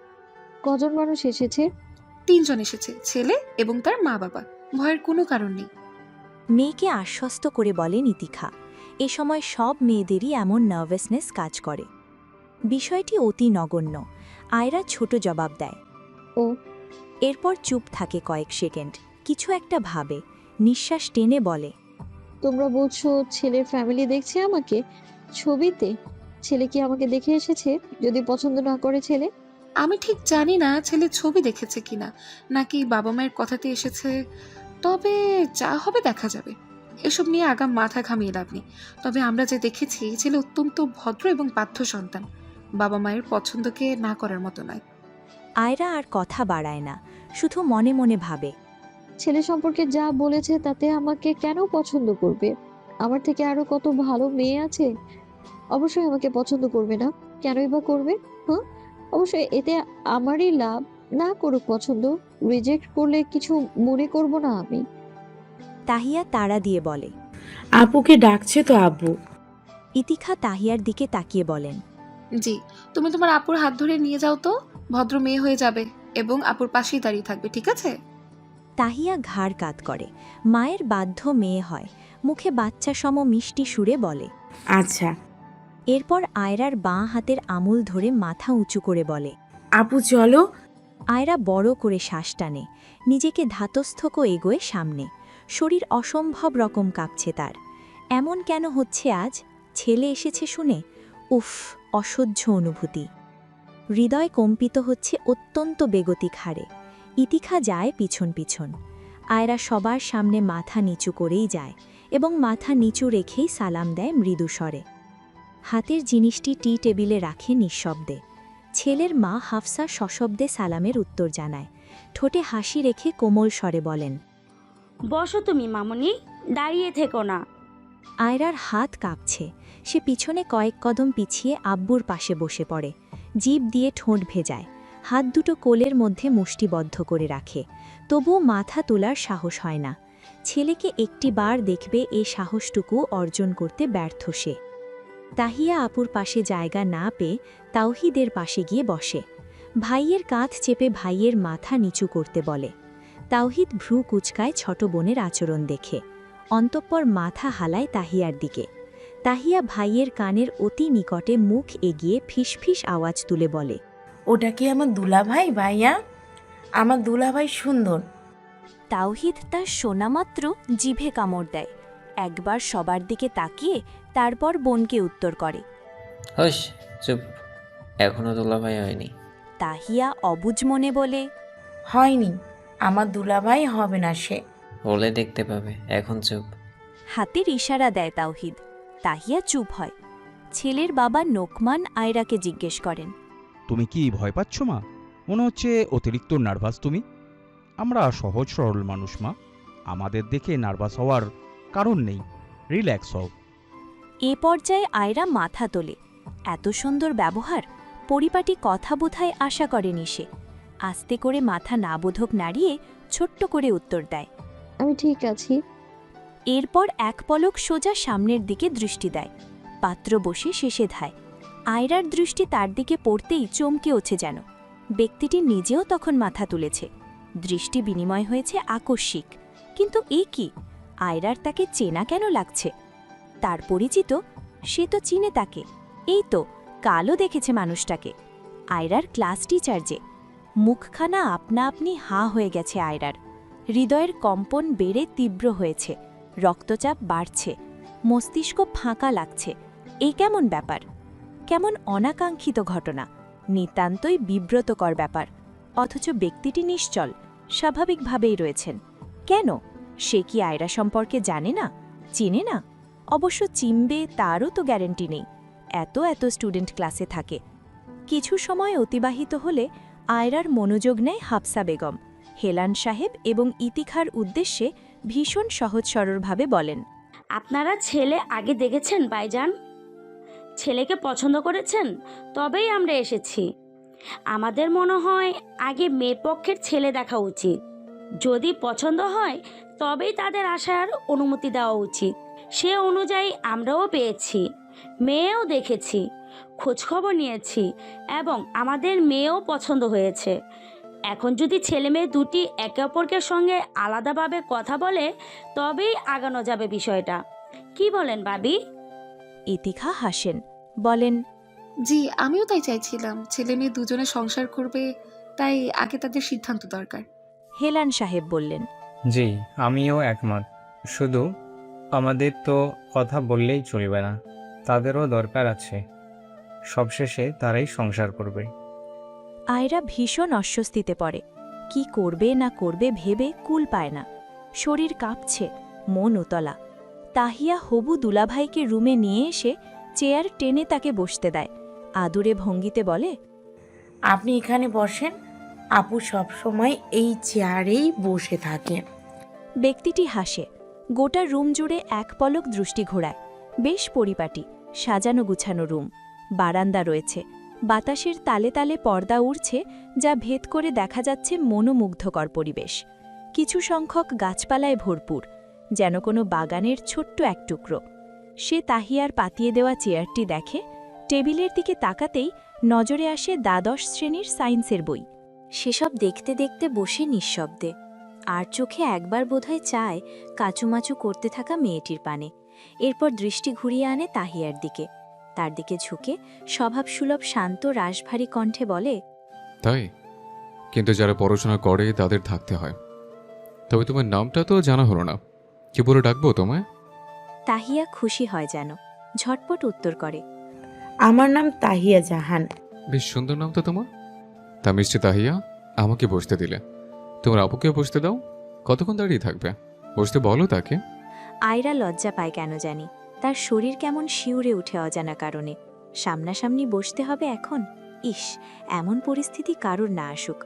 কজন মানুষ এসেছে? 3 জন এসেছে, ছেলে এবং তার মা বাবা। ভয়ের কোনো কারণ নেই। মেয়েকে আশ্বস্ত করে বলেন ইতিখা। এ সময় সব মেয়েদেরই এমন নার্ভাসনেস কাজ করে। বিষয়টি অতি নগণ্য। আয়রা ছোট জবাব দেয়, ও। এরপর চুপ থাকে কয়েক সেকেন্ড, কিছু একটা ভাবে, নিঃশ্বাস টেনে বলে, তোমরা বলছো ছেলের ফ্যামিলি দেখছে আমাকে ছবিতে? ছেলে কি আমাকে দেখে এসেছে? যদি পছন্দ না করে ছেলে? আমি ঠিক জানি না ছেলে ছবি দেখেছে কিনা, নাকি বাবা মায়ের কথাতে এসেছে। তবে যা হবে দেখা যাবে, এসব নিয়ে আগাম মাথা ঘামিয়ে লাভ নেই। তবে আমরা যে দেখেছি ছেলে অত্যন্ত ভদ্র এবং বাধ্য সন্তান, বাবা মায়ের পছন্দকে না করার মতো নয়। আয়রা আর কথা বাড়ায় না, শুধু মনে মনে ভাবে, ছেলে সম্পর্কে যা বলেছে তাতে আমাকে কেন পছন্দ করবে? আমার থেকে আরো কত ভালো মেয়ে আছে, অবশ্যই আমাকে পছন্দ করবে না। কেনই বা করবে? হ্যাঁ, অবশ্যই এতে আমারই লাভ। না করুক পছন্দ, রিজেক্ট করলে কিছু মনে করব না আমি। তাহিয়া তাড়া দিয়ে বলে, আপুকে ডাকছে তো আব্বু। ইতিখা তাহিয়ার দিকে তাকিয়ে বলেন, জি, তুমি তোমার আপুর হাত ধরে নিয়ে যাও তো, ভদ্র মেয়ে হয়ে যাবে এবং আপুর পাশেই দাঁড়িয়ে থাকবে, ঠিক আছে? তাহিয়া ঘাড় কাত করে। মায়ের বাধ্য মেয়ে হয়, মুখে বাচ্চা সম মিষ্টি সুরে বলে, আচ্ছা। এরপর আয়রার বাঁ হাতের আঙুল ধরে মাথা উঁচু করে বলে, আপু চলো। আয়রা বড় করে শ্বাস টানে, নিজেকে ধাতস্থক এগোয় সামনে। শরীর অসম্ভব রকম কাঁপছে তার। এমন কেন হচ্ছে আজ? ছেলে এসেছে শুনে উফ, অসহ্য অনুভূতি। হৃদয় কম্পিত হচ্ছে অত্যন্ত বেগতিক হারে। ইতিখা যায় পিছন পিছন। আয়রা সবার সামনে মাথা নিচু করেই যায় এবং মাথা নিচু রেখেই সালাম দেয় মৃদু স্বরে। হাতের জিনিসটি টি টেবিলে রাখে নিঃশব্দে। ছেলের মা হাফসা সশব্দে সালামের উত্তর জানায়, ঠোঁটে হাসি রেখে কোমল স্বরে বলেন, বসো তুমি মামুনি, দাঁড়িয়ে থেকো না। আয়রার হাত কাঁপছে, সে পিছনে কয়েক কদম পিছিয়ে আব্বুর পাশে বসে পড়ে, জিভ দিয়ে ঠোঁট ভেজায়, হাত দুটো কোলের মধ্যে মুষ্টিবদ্ধ করে রাখে। তবুও মাথা তোলার সাহস হয় না। ছেলেকে একটি বার দেখবে এই সাহসটুকু অর্জন করতে ব্যর্থ সে। তাহিয়া আপুর পাশে জায়গা না পেয়ে তাওহিদের পাশে গিয়ে বসে। ভাইয়ের কাঁধ চেপে ভাইয়ের মাথা নিচু করতে বলে। তাওহিদ ভ্রু কুচকায় ছোট বোনের আচরণ দেখে। অন্তঃপর মাথা হালায় তাহিয়ার দিকে। তাহিয়া ভাইয়ের কানের অতি নিকটে মুখ এগিয়ে ফিসফিস আওয়াজ তুলে বলে, ওটা কি আমার দুলাভাই ভাইয়া? আমার দুলাভাই সুন্দর। তাওহিদ তার শোনামাত্র জিভে কামড় দেয়, একবার সবার দিকে তাকিয়ে তারপর বোনকে উত্তর করে। হস, চুপ, এখনো দুলাভাই হয়নি। তাহিয়া অবুঝ মনে বলে, হয়নি, আমার দুলাভাই হবে না সে। হলে দেখতে পাবে, এখন চুপ। হাতের ইশারা দেয় তাওহিদ। তাহিয়া চুপ হয়। ছেলের বাবা নোকমান আয়রাকে জিজ্ঞেস করেন, তুমি কি ভয় পাচ্ছ মা? মনে হচ্ছে অতিরিক্ত নার্ভাস তুমি। আমরা সহজ সরল মানুষ মা, আমাদের দেখে নার্ভাস হওয়ার কারণ নেই, রিল্যাক্স হও। এ পর্যায়ে আয়রা মাথা তোলে। এত সুন্দর ব্যবহার, পরিপাটি কথা বোধহয় আশা করেনি সে। আস্তে করে মাথা না বোধক নাড়িয়ে ছোট্ট করে উত্তর দেয়, আমি ঠিক আছি। এরপর এক পলক সোজা সামনের দিকে দৃষ্টি দেয়। পাত্র বসে শেষে ধায়। আয়রার দৃষ্টি তার দিকে পড়তেই চমকে ওঠে যেন। ব্যক্তিটি নিজেও তখন মাথা তুলেছে। দৃষ্টি বিনিময় হয়েছে আকস্মিক। কিন্তু এ কি? আয়রার তাকে চেনা কেন লাগছে? তার পরিচিত, সে তো চিনে তাকে। এই তো কালও দেখেছে মানুষটাকে। আয়রার ক্লাস টিচার যে। মুখখানা আপনা আপনি হাঁ হয়ে গেছে আয়রার। হৃদয়ের কম্পন বেড়ে তীব্র হয়েছে, রক্তচাপ বাড়ছে, মস্তিষ্ক ফাঁকা লাগছে। এই কেমন ব্যাপার? কেমন অনাকাঙ্ক্ষিত ঘটনা, নিতান্তই বিব্রতকর ব্যাপার। অথচ ব্যক্তিটি নিশ্চল, স্বাভাবিকভাবেই রয়েছেন। কেন? সে কি আয়রা সম্পর্কে জানে না, চিনে না? অবশ্য চিনবে তারও তো গ্যারেন্টি নেই। এত এত স্টুডেন্ট ক্লাসে থাকে। কিছু সময় অতিবাহিত হলে আয়রার মনোযোগ নেয় হাফসা বেগম। হেলান সাহেব এবং ইতিখার উদ্দেশ্যে ভীষণ সহজ সরলভাবে বলেন, আপনারা ছেলে আগে দেখেছেন ভাইজান? ছেলেকে পছন্দ করেছেন? তবেই আমরা এসেছি। আমাদের মনে হয় আগে মেয়ে পক্ষের ছেলে দেখা উচিত। যদি পছন্দ হয় তবেই তাদের আসার অনুমতি দেওয়া উচিত। সে অনুযায়ী আমরাও পেয়েছি, মেয়েও দেখেছি, খোঁজখবর নিয়েছি এবং আমাদের মেয়েও পছন্দ হয়েছে। এখন যদি ছেলে মেয়ে দুটি একে অপরকে সঙ্গে আলাদাভাবে কথা বলে তবেই আগানো যাবে বিষয়টা। কি বলেন ভাবি? ইতিখা হাসেন, বলেন, জি, আমিও তাই চাইছিলাম। ছেলে মেয়ে দুজনে সংসার করবে, তাই আগে তাদের সিদ্ধান্ত দরকার। হেলান সাহেব বললেন, জি, আমিও একমত। শুধু আমাদের তো কথা বললেই চলবে না, তাদেরও দরকার আছে। সবশেষে তারাই সংসার করবে। আয়রা ভীষণ অস্বস্তিতে পড়ে। কি করবে না করবে ভেবে কুল পায় না। শরীর কাঁপছে, মন উতলা। তাহিয়া হবু দুলাভাইকে রুমে নিয়ে এসে চেয়ার টেনে তাকে বসতে দেয়। আদুরে ভঙ্গিতে বলে, আপনি এখানে বসেন, আপু সব সময় এই চেয়ারেই বসে থাকে। ব্যক্তিটি হাসে। গোটা রুম জুড়ে এক পলক দৃষ্টি ঘোরায়। বেশ পরিপাটি, সাজানো গুছানো রুম। বারান্দা রয়েছে, বাতাসের তালে তালে পর্দা উড়ছে, যা ভেদ করে দেখা যাচ্ছে মনোমুগ্ধকর পরিবেশ। কিছু সংখ্যক গাছপালায় ভরপুর, যেন কোনো বাগানের ছোট্ট এক টুকরো। সে তাহিয়ার পাতিয়ে দেওয়া চেয়ারটি দেখে। টেবিলের দিকে তাকাতেই নজরে আসে দ্বাদশ শ্রেণীর সায়েন্সের বই। সেসব দেখতে দেখতে বসে নিঃশব্দে। আর চোখে একবার বোধহয় চায় কাচুমাচু করতে থাকা মেয়েটির পানে। এরপর দৃষ্টি ঘুরিয়ে আনে তাহিয়ার দিকে। তার দিকে ঝুঁকে স্বভাবসুলভ শান্ত রাশভারী কণ্ঠে বলে, তাই? কিন্তু যারা পড়াশোনা করে তাদের থাকতে হয়। তবে তোমার নামটা তো জানা হলো না, কি বলে ডাকবো তোমায়? তাহিয়া খুশি হয় যেন, ঝটপট উত্তর করে, আমার নাম তাহিয়া জাহান। বেশ সুন্দর নাম তো তোমার। তা মিষ্টি তাহিয়া, আমাকে বসতে দিলে, তোমার আপুকে বসতে দাও। কতক্ষণ দাঁড়িয়ে থাকবে? বসতে বলো তাকে। আয়রা লজ্জা পায় কেন জানি। তার শরীর কেমন শিউরে উঠে অজানা কারণে। সামনাসামনি বসতে হবে এখন? ইস, এমন পরিস্থিতি কারুর না আসুক।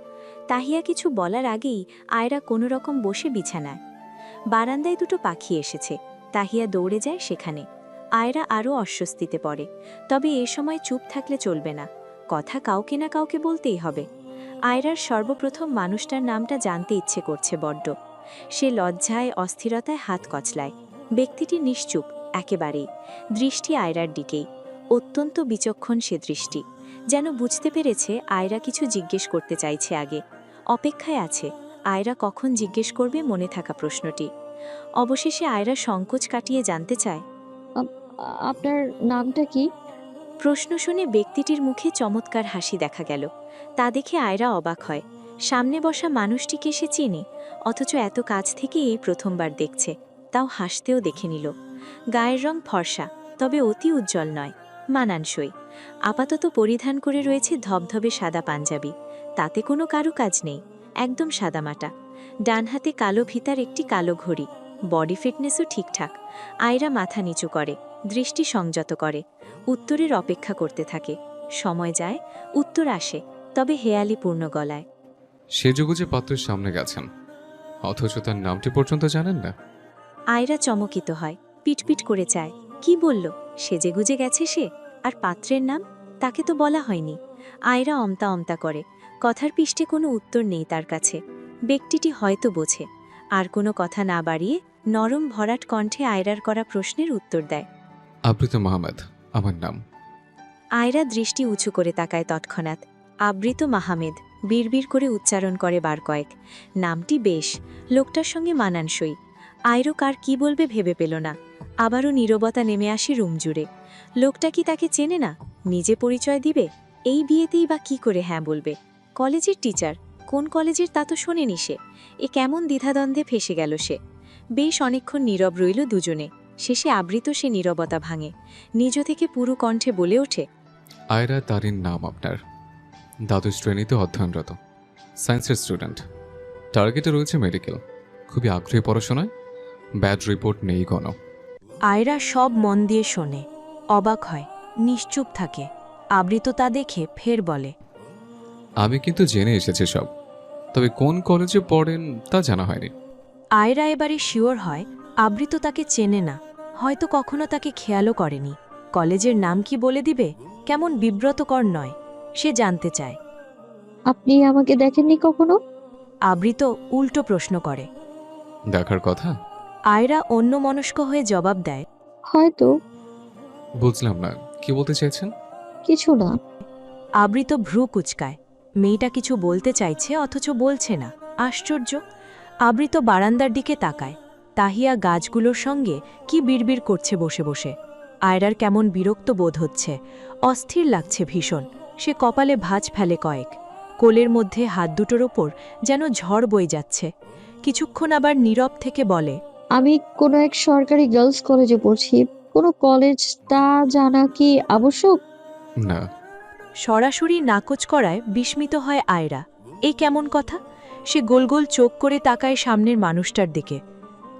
তাহিয়া কিছু বলার আগেই আয়রা কোনো রকম বসে বিছানায়। বারান্দায় দুটো পাখি এসেছে। তাহিয়া দৌড়ে যায় সেখানে। আয়রা আরও অস্বস্তিতে পড়ে। তবে এ সময় চুপ থাকলে চলবে না, কথা কাউকে না কাউকে বলতেই হবে। আয়রার সর্বপ্রথম মানুষটার নামটা জানতে ইচ্ছে করছে বড্ড। সে লজ্জায় অস্থিরতায় হাত কচলায়। ব্যক্তিটি নিশ্চুপ একেবারেই, দৃষ্টি আয়রার দিকেই। অত্যন্ত বিচক্ষণ সে দৃষ্টি, যেন বুঝতে পেরেছে আয়রা কিছু জিজ্ঞেস করতে চাইছে আগে। অপেক্ষায় আছে আয়রা কখন জিজ্ঞেস করবে মনে থাকা প্রশ্নটি। অবশেষে আয়রা সংকোচ কাটিয়ে জানতে চায়, আপনার নামটা কি? প্রশ্ন শুনে ব্যক্তিটির মুখে চমৎকার হাসি দেখা গেল। তা দেখে আয়রা অবাক হয়। সামনে বসা মানুষটিকে সে চেনে, অথচ এত কাছ থেকে এই প্রথমবার দেখছে, তাও হাসতেও দেখে নিল। গায়ের রং ফর্সা, তবে অতি উজ্জ্বল নয়, মানানসই। আপাতত পরিধান করে রয়েছে ধবধবে সাদা পাঞ্জাবি, তাতে কোনো কারুকাজ নেই, একদম সাদামাটা। ডান হাতে কালো ফিতার একটি কালো ঘড়ি, বডি ফিটনেসও ঠিকঠাক। আয়রা মাথা নিচু করে, দৃষ্টি সংযত করে, উত্তরের অপেক্ষা করতে থাকে। সময় যায়, উত্তর আসে, তবে হেয়ালি পূর্ণ গলায়। সেজগুজে পাত্রের সামনে গেছেন, অথচ তার নামটি পর্যন্ত জানেন না। আয়রা চমকিত হয়, পিটপিট করে চায়। কি বলল? সেজেগুজে গেছে সে? আর পাত্রের নাম? তাকে তো বলা হয়নি। আয়রা অমতা অমতা করে, কথার পিষ্টে কোনো উত্তর নেই তার কাছে। ব্যক্তিটি হয়তো বোঝে, আর কোনো কথা না বাড়িয়ে নরম ভরাট কণ্ঠে আয়রার করা প্রশ্নের উত্তর দেয়। আবৃত মাহমেদ আমার নাম। আয়রা দৃষ্টি উঁচু করে তাকায় তৎক্ষণাৎ। আবৃত মাহমেদ বিড়বিড় করে উচ্চারণ করে বার কয়েক। নামটি বেশ, লোকটার সঙ্গে মানানসই। আয়রো কার কি বলবে ভেবে পেল না। আবারও নীরবতা নেমে আসে রুম জুড়ে। লোকটা কি তাকে চেনে না? নিজে পরিচয় দিবে? এই বিয়েতেই বা কি করে হ্যাঁ বলবে? কলেজের টিচার, কোন কলেজের তা তো শোনেনি সে। এ কেমন দ্বিধাদ্বন্দ্বে ফেসে গেল সে। বেশ অনেকক্ষণ নীরব রইল দুজনে। শেষে আবৃত সে নীরবতা ভাঙে, নিজ থেকে পুরো কণ্ঠে বলে ওঠে, আয়রা তারিন নাম আপনার। দ্বাদশ শ্রেণীতে অধ্যয়নরত, সায়েন্সের স্টুডেন্ট। টার্গেটে রয়েছে মেডিকেল। খুবই আগ্রহী পড়াশোনায়, ব্যাড রিপোর্ট নেই কোনো। আয়রা সব মন দিয়ে শোনে, অবাক হয়, নিশ্চুপ থাকে। আবৃত তা দেখে ফের বলে, আমি কিন্তু জেনে এসেছি সব, তবে কোন কলেজে পড়েন তা জানা হয়নি। আয়রা এবারে শিওর হয় আবৃত তাকে চেনে না, হয়তো কখনো তাকে খেয়ালও করেনি। কলেজের নাম কি বলে দিবে? কেমন বিব্রতকর নয়? সে জানতে চায়। আপনি আমাকে দেখেননি কখনো? আবৃত উল্টো প্রশ্ন করে। দেখার কথা। আয়রা অন্যমনস্ক হয়ে জবাব দেয়, হয়তো। বুঝলাম না, কি বলতে চাইছেন? কিছু না। আবৃত ভ্রু কুচকায়। মেয়েটা কিছু বলতে চাইছে অথচ বলছে না, আশ্চর্য। আবৃত বারান্দার দিকে তাকায়। তাহিয়া গাছগুলোর সঙ্গে কি বিড়বিড় করছে বসে বসে। আয়রার কেমন বিরক্ত বোধ হচ্ছে, অস্থির লাগছে ভীষণ। সে কপালে ভাঁজ ফেলে কয়েক। কোলের মধ্যে হাত দুটোর ওপর যেন ঝড় বয়ে যাচ্ছে। কিছুক্ষণ আবার নীরব থেকে বলে, আমি কোনো এক সরকারি গার্লস কলেজে পড়ছি। কোনো কলেজ তা জানা কি আবশ্যক? না। সরাসরি নাকচ করায় বিস্মিত হয় আয়রা। এই কেমন কথা? সে গোল গোল চোখ করে তাকায় সামনের মানুষটার দিকে।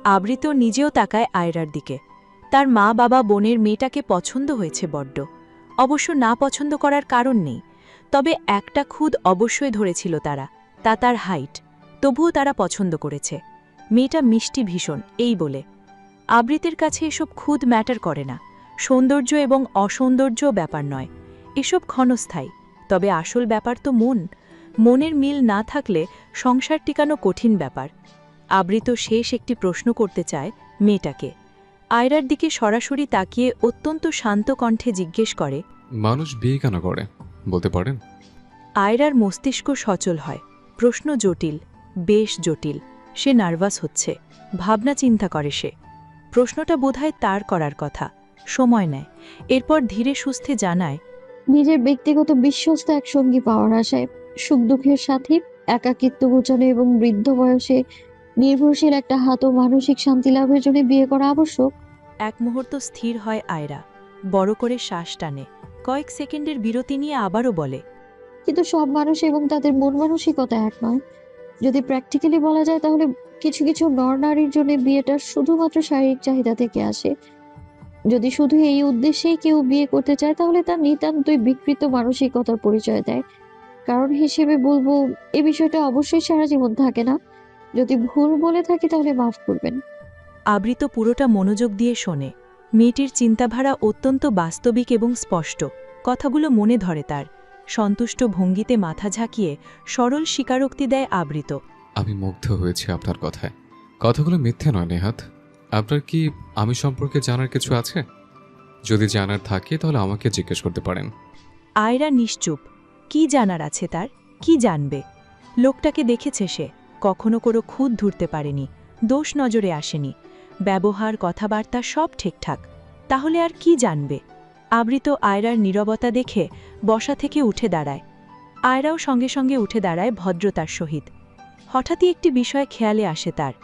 আবৃত নিজেও তাকায় আয়রার দিকে। তার মা বাবা বোনের মেয়েটাকে পছন্দ হয়েছে বড্ড। অবশ্য না পছন্দ করার কারণ নেই, তবে একটা খুদ অবশ্যই ধরেছিল তারা, তা তার হাইট। তবুও তারা পছন্দ করেছে। মেয়েটা মিষ্টি ভীষণ, এই বলে। আবৃতের কাছে এসব খুদ ম্যাটার করে না। সৌন্দর্য এবং অসৌন্দর্যও ব্যাপার নয়, এসব ক্ষণস্থায়ী। তবে আসল ব্যাপার তো মন। মনের মিল না থাকলে সংসার টিকানো কঠিন ব্যাপার। আবৃত শেষ একটি প্রশ্ন করতে চায় মেয়েটাকে। আয়রার দিকে সরাসরি তাকিয়ে অত্যন্ত শান্ত কণ্ঠে জিজ্ঞেস করে, মানুষ বিয়ে কেন করে বলতে পারেন? আয়রার মস্তিষ্ক সচল হয়। প্রশ্ন জটিল, বেশ জটিল। সে নার্ভাস হচ্ছে, ভাবনা চিন্তা করে সে। প্রশ্নটা বোধহয় তার করার কথা। সময় নেয়, এরপর ধীরে সুস্থে জানায়, নিজের ব্যক্তিগত বিশ্বস্ত এক সঙ্গী পাওয়ার আশায়, সুখ দুঃখের সাথে, একাকিত্ব ঘোচানো এবং বৃদ্ধ বয়সে নির্ভরশীল একটা হাত ও মানসিক শান্তি লাভের জন্য বিয়ে করা আবশ্যক। এক মুহূর্ত স্থির হয় আয়রা, বড় করে শ্বাস টানে। কয়েক সেকেন্ডের বিরতি নিয়ে আবারও বলে, কিন্তু সব মানুষ এবং তাদের মন মানসিকতা এক নয়। যদি প্র্যাকটিক্যালি বলা যায় তাহলে কিছু কিছু নর-নারীর জন্য বিয়েটা শুধুমাত্র শারীরিক চাহিদা থেকে আসে। যদি শুধু এই উদ্দেশ্যেই কেউ বিয়ে করতে চায় তাহলে তার নিতান্তই বিকৃত মানসিকতার পরিচয় দেয়। কারণ হিসেবে বলবো, এই বিষয়টা অবশ্যই সারা জীবন থাকে না। যদি ভুল বলে থাকি তাহলে মাফ করবেন। আবৃত পুরোটা মনোযোগ দিয়ে শোনে। মেয়েটির চিন্তাধারা অত্যন্ত বাস্তবিক এবং স্পষ্ট, কথাগুলো মনে ধরে তার। সন্তুষ্ট ভঙ্গিতে মাথা ঝাঁকিয়ে সরল স্বীকারোক্তি দেয় আবৃত। আমি মুগ্ধ হয়েছি আপনার কথায়। কথাগুলো মিথ্যে নয় নেহাত। আপনার কি আমি সম্পর্কে জানার কিছু আছে? যদি জানার থাকে তাহলে আমাকে জিজ্ঞেস করতে পারেন। আয়রা নিশ্চুপ। কি জানার আছে তার? কি জানবে? লোকটাকে দেখেছে সে, কখনো কোনো খুঁত ধরতে পারেনি, দোষ নজরে আসেনি। ব্যবহার, কথাবার্তা সব ঠিকঠাক। তাহলে আর কি জানবে? আবৃত আয়রার নীরবতা দেখে বসা থেকে উঠে দাঁড়ায়। আয়রাও সঙ্গে সঙ্গে উঠে দাঁড়ায় ভদ্রতার সহিত। হঠাৎই একটি বিষয় খেয়ালে আসে তার।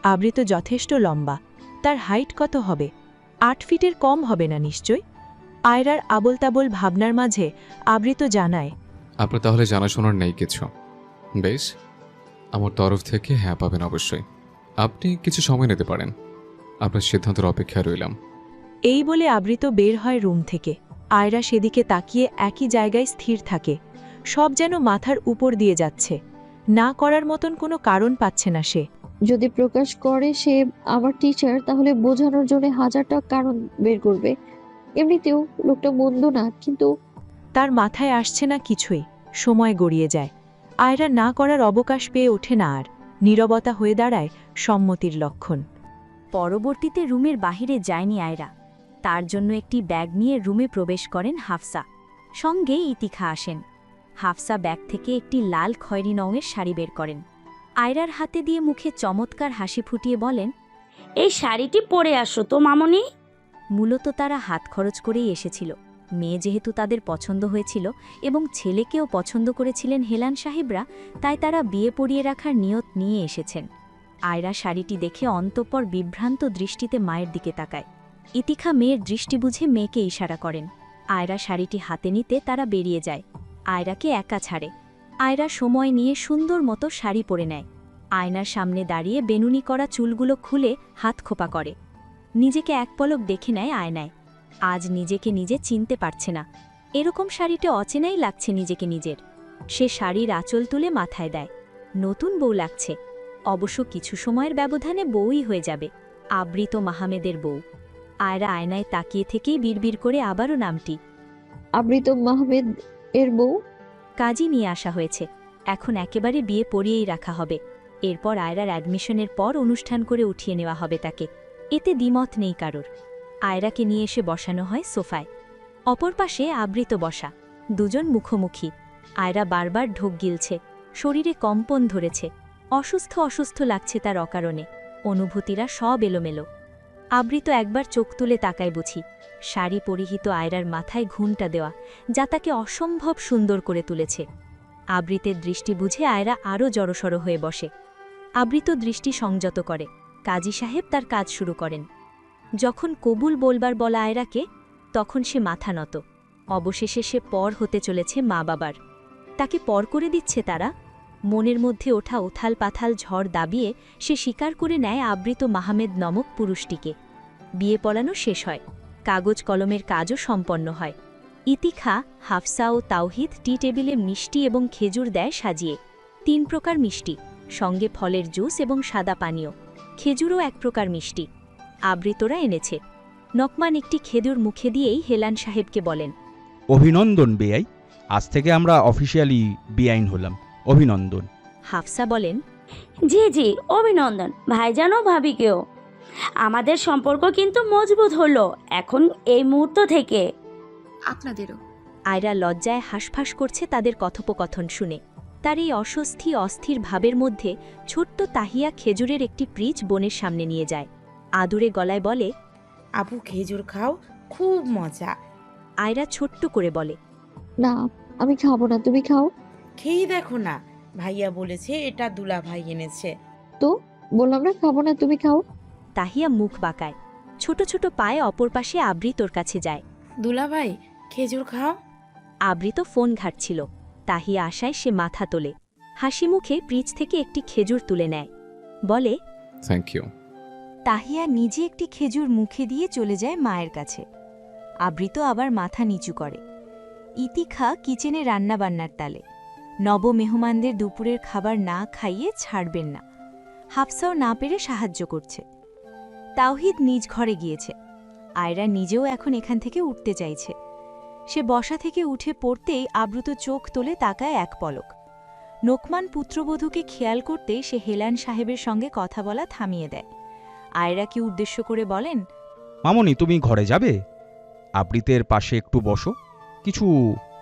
আবৃত যথেষ্ট লম্বা। তার হাইট কত হবে? 8 ফিটের কম হবে না নিশ্চয়। আয়রার আবল তাবল ভাবনার মাঝে আবৃত জানায়, আপনার তাহলে জানাশোনার নেই কিছু? বেশ, আমার তরফ থেকে হ্যাঁ পাবেন অবশ্যই। আপনি কিছু সময় নিতে পারেন। আপনার সিদ্ধান্তের অপেক্ষায় রইলাম। এই বলে আবৃত বের হয় রুম থেকে। আয়রা সেদিকে তাকিয়ে একই জায়গায় স্থির থাকে। সব যেন মাথার উপর দিয়ে যাচ্ছে। না করার মতন কোনো কারণ পাচ্ছে না সে। যদি প্রকাশ করে সে আমার টিচার, তাহলে বোঝানোর জন্য হাজারটা কারণ বের করবে। এমনিতেও লোকটা মন্দ না, কিন্তু তার মাথায় আসছে না কিছুই। সময় গড়িয়ে যায়। আয়রা না করার অবকাশ পেয়ে ওঠে না আর। নীরবতা হয়ে দাঁড়ায় সম্মতির লক্ষণ। পরবর্তীতে রুমের বাহিরে যায়নি আয়রা। তার জন্য একটি ব্যাগ নিয়ে রুমে প্রবেশ করেন হাফসা। সঙ্গে ইতিখা আসেন। হাফসা ব্যাগ থেকে একটি লাল খয়েরি রঙের শাড়ি বের করেন। আয়রার হাতে দিয়ে মুখে চমৎকার হাসি ফুটিয়ে বলেন, এই শাড়িটি পরে আসো তো মামনি। মূলত তারা হাত খরচ করেই এসেছিল। মেয়ে যেহেতু তাদের পছন্দ হয়েছিল এবং ছেলেকেও পছন্দ করেছিলেন হেলান সাহেবরা, তাই তারা বিয়ে পড়িয়ে রাখার নিয়ত নিয়ে এসেছেন। আয়রা শাড়িটি দেখে অন্তঃপর বিভ্রান্ত দৃষ্টিতে মায়ের দিকে তাকায়। ইতিখা মেয়ের দৃষ্টি বুঝে মেয়েকে ইশারা করেন। আয়রা শাড়িটি হাতে নিতে তারা বেরিয়ে যায়। আয়রাকে একা ছাড়ে। আয়রা সময় নিয়ে সুন্দর মতো শাড়ি পরে নেয়। আয়নার সামনে দাঁড়িয়ে বেনুনি করা চুলগুলো খুলে হাত খোপা করে। নিজেকে এক পলক দেখে নেয় আয়নায়। আজ নিজেকে নিজে চিনতে পারছে না। এরকম শাড়িতে অচেনাই লাগছে নিজেকে নিজের। সে শাড়ির আঁচল তুলে মাথায় দেয়। নতুন বউ লাগছে। অবশ্য কিছু সময়ের ব্যবধানে বউই হয়ে যাবে, আবৃত মাহমেদের বউ। আয়রা আয়নায় তাকিয়ে থেকেই বিড়বিড় করে আবারও নামটি। আবৃত মাহমেদ এর বউ? কাজই নিয়ে আসা হয়েছে। এখন একেবারে বিয়ে পড়িয়েই রাখা হবে। এরপর আয়রার অ্যাডমিশনের পর অনুষ্ঠান করে উঠিয়ে নেওয়া হবে তাকে। এতে দ্বিমত নেই কারোর। আয়রাকে নিয়ে এসে বসানো হয় সোফায়। অপর পাশে আবৃত বসা। দুজন মুখোমুখি। আয়রা বারবার ঢোক গিলছে। শরীরে কম্পন ধরেছে। অসুস্থ অসুস্থ লাগছে তার অকারণে। অনুভূতিরা সব এলোমেলো। আবৃত একবার চোখ তুলে তাকায় বুঝি। শাড়ি পরিহিত আয়রার মাথায় ঘুমটা দেওয়া, যা তাকে অসম্ভব সুন্দর করে তুলেছে। আবৃতের দৃষ্টি বুঝে আয়রা আরও জড়সড় হয়ে বসে। আবৃত দৃষ্টি সংযত করে। কাজী সাহেব তার কাজ শুরু করেন। যখন কবুল বলবার বলা আয়রাকে, তখন সে মাথা নত। অবশেষে সে পর হতে চলেছে মা বাবার। তাকে পর করে দিচ্ছে তারা। মনের মধ্যে ওঠা উথাল পাথাল ঝড় দাবিয়ে সে স্বীকার করে নেয় আবৃত মাহমেদ নামক পুরুষটিকে। বিয়ে পড়ানো শেষ হয়। কাগজ কলমের কাজও সম্পন্ন হয়। ইতিখা, হাফসা ও তাওহিদ টি টেবিলে মিষ্টি এবং খেজুর দেয় সাজিয়ে। 3 প্রকার মিষ্টি, সঙ্গে ফলের জুস এবং সাদা পানীয়। খেজুরও এক প্রকার মিষ্টি। আবৃতরা এনেছে। নকমান একটি খেজুর মুখে দিয়েই হেলান সাহেবকে বলেন, অভিনন্দন বেআই, আজ থেকে আমরা অফিসিয়ালি বেআইন হলাম। অভিনন্দন। হাফসা বলেন, জি জি, অভিনন্দন ভাইজান ও ভাবিকেও। আমাদের সম্পর্ক কিন্তু মজবুত হলো এখন এই মুহূর্ত থেকে। আপনাদেরও। আয়রা লজ্জায় হাঁসফাঁস করছে তাদের কথোপকথন শুনে। তার এই অস্বস্তি অস্থির ভাবের মধ্যে ছোট্ট তাহিয়া খেজুরের একটি পিচ বোনের সামনে নিয়ে যায়। আদুরে গলায় বলে, আপু খেজুর খাও, খুব মজা। আয়রা ছোট্ট করে বলে, না, আমি খাবো না, তুমি খাও। খেয়ে দেখো না, ভাইয়া বলেছে এটা দুলা ভাই এনেছে। তো বললাম না খাবো না, তুমি খাও। তাহিয়া মুখ বাঁকায়। ছোট ছোট পায়ে অপর পাশে আবৃতর কাছে যায়। দুলা ভাই খেজুর খাও। আবৃত ফোন ঘাটছিল। তাহিয়া আশায় সে মাথা তোলে। হাসি মুখে পিচ থেকে একটি খেজুর তুলে নেয়। বলে, থ্যাংক ইউ। তাহিয়া নিজে একটি খেজুর মুখে দিয়ে চলে যায় মায়ের কাছে। আবৃত আবার মাথা নিচু করে। ইতিখা কিচেনে রান্নাবান্নার তালে। নব মেহমানদের দুপুরের খাবার না খাইয়ে ছাড়বেন না। হাফসাও না পেরে সাহায্য করছে। তাওহিদ নিজ ঘরে গিয়েছে। আয়রা নিজেও এখন এখান থেকে উঠতে চাইছে। সে বসা থেকে উঠে পড়তেই আব্রুত চোখ তোলে তাকায় এক পলক। নোকমান পুত্রবধূকে খেয়াল করতেই সে হেলান সাহেবের সঙ্গে কথা বলা থামিয়ে দেয়। আয়রাকে উদ্দেশ্য করে বলেন, মামনি তুমি ঘরে যাবে? আবৃতের পাশে একটু বসো, কিছু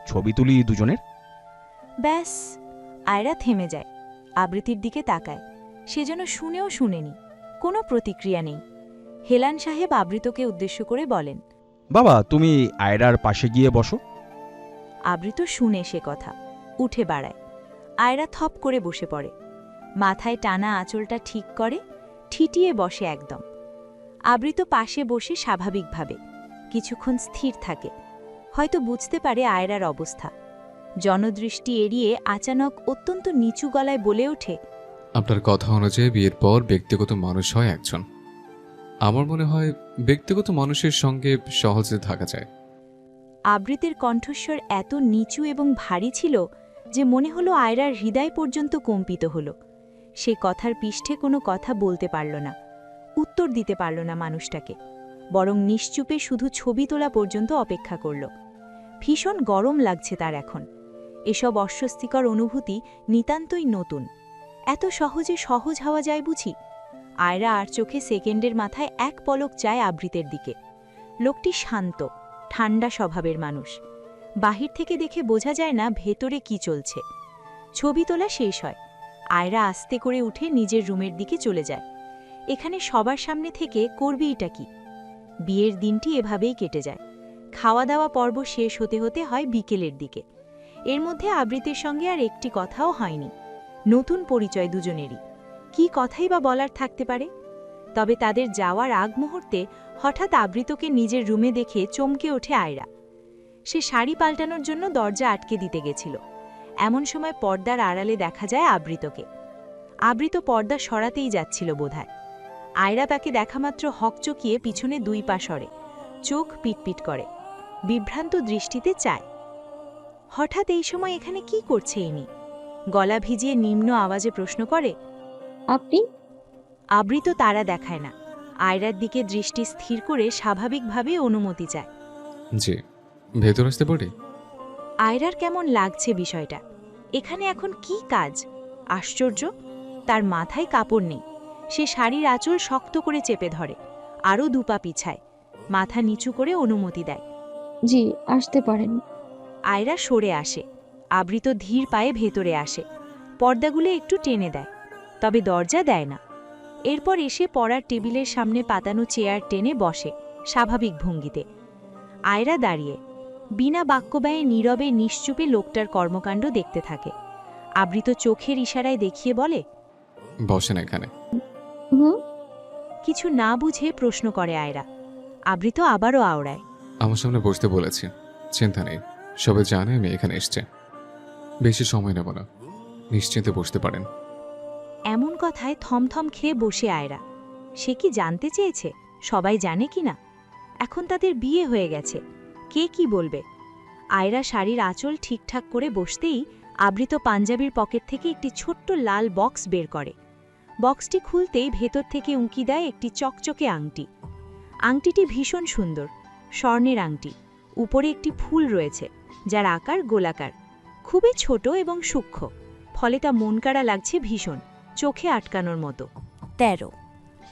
ছবি তুলি দুজনের। ব্যাস। আয়রা থেমে যায়, আবৃতির দিকে তাকায়। সে যেন শুনেও শুনেনি, কোনো প্রতিক্রিয়া নেই। হেলান সাহেব আবৃতকে উদ্দেশ্য করে বলেন, বাবা তুমি আয়রার পাশে গিয়ে বসো। আবৃত শুনে সে কথা, উঠে বাড়ায়। আয়রা থপ করে বসে পড়ে, মাথায় টানা আঁচলটা ঠিক করে, ঠিটিয়ে বসে একদম। আবৃত পাশে বসে স্বাভাবিকভাবে কিছুক্ষণ স্থির থাকে, হয়তো বুঝতে পারে আয়রার অবস্থা। জনদৃষ্টি এড়িয়ে আচানক অত্যন্ত নিচু গলায় বলে ওঠে, আপনার কথা অনুযায়ী বিয়ের পর ব্যক্তিগত মানুষ হয় একজন। আমার মনে হয় ব্যক্তিগত মানুষের সঙ্গে সহজে থাকা যায়। আবৃতের কণ্ঠস্বর এত নিচু এবং ভারী ছিল যে মনে হলো আয়রার হৃদয় পর্যন্ত কম্পিত হল। সে কথার পৃষ্ঠে কোনো কথা বলতে পারল না, উত্তর দিতে পারল না মানুষটাকে, বরং নিশ্চুপে শুধু ছবি তোলা পর্যন্ত অপেক্ষা করল। ভীষণ গরম লাগছে তার এখন। এসব অস্বস্তিকর অনুভূতি নিতান্তই নতুন। এত সহজে সহজ হওয়া যায় বুঝি? আয়রা আর চোখে সেকেন্ডের মাথায় এক পলক চায় আবৃতের দিকে। লোকটি শান্ত, ঠান্ডা স্বভাবের মানুষ। বাহির থেকে দেখে বোঝা যায় না ভেতরে কি চলছে। ছবি তোলা শেষ হয়, আয়রা আস্তে করে উঠে নিজের রুমের দিকে চলে যায়। এখানে সবার সামনে থেকে করবি এটা কি? বিয়ের দিনটি এভাবেই কেটে যায়। খাওয়া দাওয়া পর্ব শেষ হতে হতে হয় বিকেলের দিকে। এর মধ্যে আবৃতের সঙ্গে আর একটি কথাও হয়নি। নতুন পরিচয় দুজনেরই, কি কথাই বা বলার থাকতে পারে? তবে তাদের যাওয়ার আগ মুহূর্তে হঠাৎ আবৃতকে নিজের রুমে দেখে চমকে ওঠে আয়রা। সে শাড়ি পাল্টানোর জন্য দরজা আটকে দিতে গেছিল। এমন সময় পর্দার আড়ালে দেখা যায় আবৃতকে। আবৃত পর্দা সরাতেই যাচ্ছিল বোধহয়। আয়রা তাকে দেখামাত্র হকচকিয়ে পিছনে দুই পা সরে, চোখ পিটপিট করে, বিভ্রান্ত দৃষ্টিতে চায়। হঠাৎ এই সময় এখানে কি করছে ইনি? গলা ভিজিয়ে নিম্ন আওয়াজে প্রশ্ন করে, আপনি? আবৃত তারা দেখায় না, আয়রার দিকে দৃষ্টি স্থির করে স্বাভাবিকভাবে অনুমতি চায়। জি, ভেতর আসতে পারি? আয়রার কেমন লাগছে বিষয়টা। এখানে এখন কি কাজ? আশ্চর্য, তার মাথায় কাপড় নেই। সে শাড়ির আঁচল শক্ত করে চেপে ধরে, আরও দুপা পিছায়, মাথা নিচু করে অনুমতি দেয়। জি, আসতে পারেন। আয়রা সরে আসে, আবৃত ধীর পায়ে ভেতরে আসে, পর্দাগুলো একটু টেনে দেয়, তবে দরজা দেয় না। এরপর এসে পড়ার টেবিলের সামনে পাতানো চেয়ার টেনে বসে স্বাভাবিক ভঙ্গিতে। আয়রা দাঁড়িয়ে বিনা বাক্যব্যয়ে নীরবে নিশ্চুপে লোকটার কর্মকাণ্ড দেখতে থাকে। আবৃত চোখের ইশারায় দেখিয়ে বলে, বসেন এখানে। হুম। কিছু না বুঝে প্রশ্ন করে আয়রা। আবৃত আবারও আওড়ায়, আমার সামনে বসতে বলেছি, চিন্তা নেই, সবাই জানে আমি এখানে এসছে। বেশি সময় নেব না, নিশ্চিন্তে বসতে পারেন। এমন কথায় থমথম খেয়ে বসে আয়রা। সে কি জানতে চেয়েছে সবাই জানে কি না? এখন তাদের বিয়ে হয়ে গেছে, কে কি বলবে? আয়রা শাড়ির আঁচল ঠিকঠাক করে বসতেই আবৃত পাঞ্জাবির পকেট থেকে একটি ছোট্ট লাল বক্স বের করে। বক্সটি খুলতেই ভেতর থেকে উঁকি দেয় একটি চকচকে আংটি। আংটিটি ভীষণ সুন্দর, স্বর্ণের আংটি। উপরে একটি ফুল রয়েছে, যার আকার গোলাকার, খুবই ছোট এবং সূক্ষ্ম, ফলে তা মনকাড়া লাগছে ভীষণ, চোখে আটকানোর মতো। 13।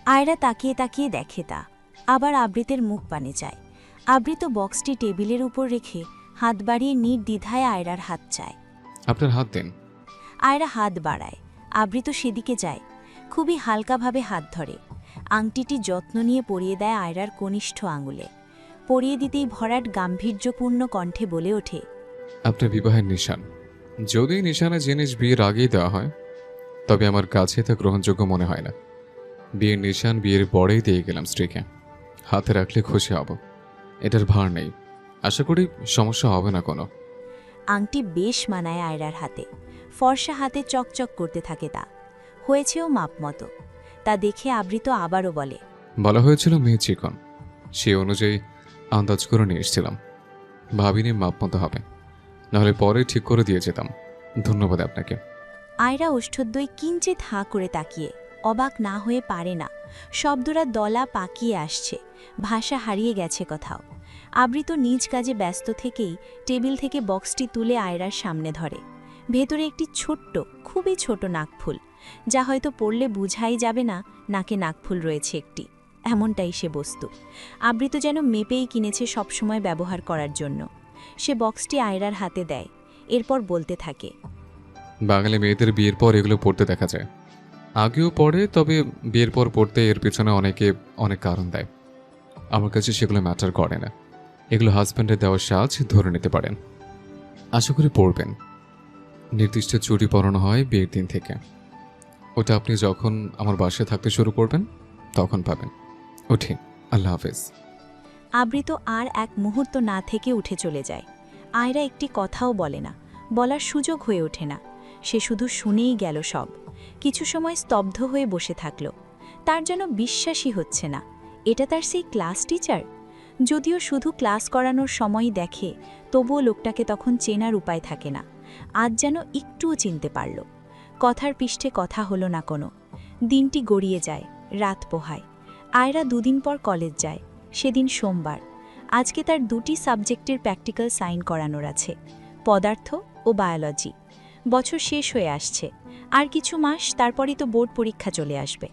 আয়রা তাকিয়ে তাকিয়ে দেখে তা, আবার আবৃতের মুখ পানে চায়। আবৃত বক্সটি টেবিলের উপর রেখে হাত বাড়িয়ে নির্দ্বিধায় আয়রার হাত চায়। আপনার হাত দেন। আয়রা হাত বাড়ায়, আবৃত সেদিকে যায়, খুবই হালকাভাবে হাত ধরে। আংটিটি যত্ন নিয়ে পরিয়ে দেয় আয়রার কনিষ্ঠ আঙুলে। পরিয়ে দিতেই ভরাট গাম্ভীর্যপূর্ণ কণ্ঠে বলে ওঠে, আপনার বিবাহের নিশান। যদি নিশানা জিনিস বিয়ের আগেই দেওয়া হয়, তবে আমার কাছে তা গ্রহণযোগ্য মনে হয় না। বিয়ের নিশান বিয়ের পরেই দিয়ে গেলাম স্ত্রীকে, হাতে রাখলে খুশি হব। এটার ভার নেই, আশা করি সমস্যা হবে না কোনো। আংটি বেশ মানায় আয়রার হাতে, ফর্সা হাতে চকচক করতে থাকে তা, হয়েছেও মাপ মতো। তা দেখে আবৃত আবারও বলে, বলা হয়েছিল মেয়ে চিকন, সে অনুযায়ী আন্দাজ করে নিয়ে এসেছিলাম। ভাবিনি মাপ মতো হবে, নাহলে পরে ঠিক করে দিয়ে যেতাম। ধন্যবাদ আপনাকে। আয়রা ওষ্ঠদ্বয় কিঞ্চিত হাঁ করে তাকিয়ে অবাক না হয়ে পারে না। শব্দরা দলা পাকিয়ে আসছে, ভাষা হারিয়ে গেছে কোথাও। আবৃত নিজ কাজে ব্যস্ত থেকেই টেবিল থেকে বক্সটি তুলে আয়রার সামনে ধরে। ভেতরে একটি ছোট্ট, খুবই ছোট নাকফুল, যা হয়তো পড়লে বুঝাই যাবে না নাকে নাকফুল রয়েছে একটি। এমনটাই সে বস্তু। আবৃত যেন মেপেই কিনেছে সবসময় ব্যবহার করার জন্য। সে বক্সটি আয়রার হাতে দেয়, এরপর বলতে থাকে, বাঙালি মেয়েদের বিয়ের পর এগুলো পড়তে দেখা যায়। আগেও পড়ে, তবে বিয়ের পর পড়তে এর পেছনে অনেকে অনেক কারণ দেয়। আমার কাছে সেগুলো ম্যাটার করে না। এগুলো হাজব্যান্ডের দেওয়ার সাজ ধরে নিতে পারেন। আশা করি পড়বেন। নির্দিষ্ট চুড়ি পরানো হয় বিয়ের দিন থেকে। ওটা আপনি যখন আমার বাসায় থাকতে শুরু করবেন তখন পাবেন। উঠি, আল্লাহ হাফেজ। আবৃত আর এক মুহূর্ত না থেকে উঠে চলে যায়। আয়রা একটি কথাও বলে না, বলার সুযোগ হয়ে ওঠে না। সে শুধু শুনেই গেল সব। কিছু সময় স্তব্ধ হয়ে বসে থাকল। তার যেন বিশ্বাসই হচ্ছে না এটা তার সেই ক্লাস টিচার। যদিও শুধু ক্লাস করানোর সময় দেখে, তবুও লোকটাকে তখন চেনার উপায় থাকে না। আজ যেন একটুও চিনতে পারল। কথার পৃষ্ঠে কথা হলো না কোনো। দিনটি গড়িয়ে যায়, রাত পোহায়। আয়রা দুদিন পর কলেজ যায়। সেদিন সোমবার। আজকে তার দুটি সাবজেক্টের প্র্যাকটিক্যাল সাইন করানোর আছে, পদার্থ ও বায়োলজি। বছর শেষ হয়ে আসছে, আর কিছু মাস তারপরই তো বোর্ড পরীক্ষা চলে আসবে।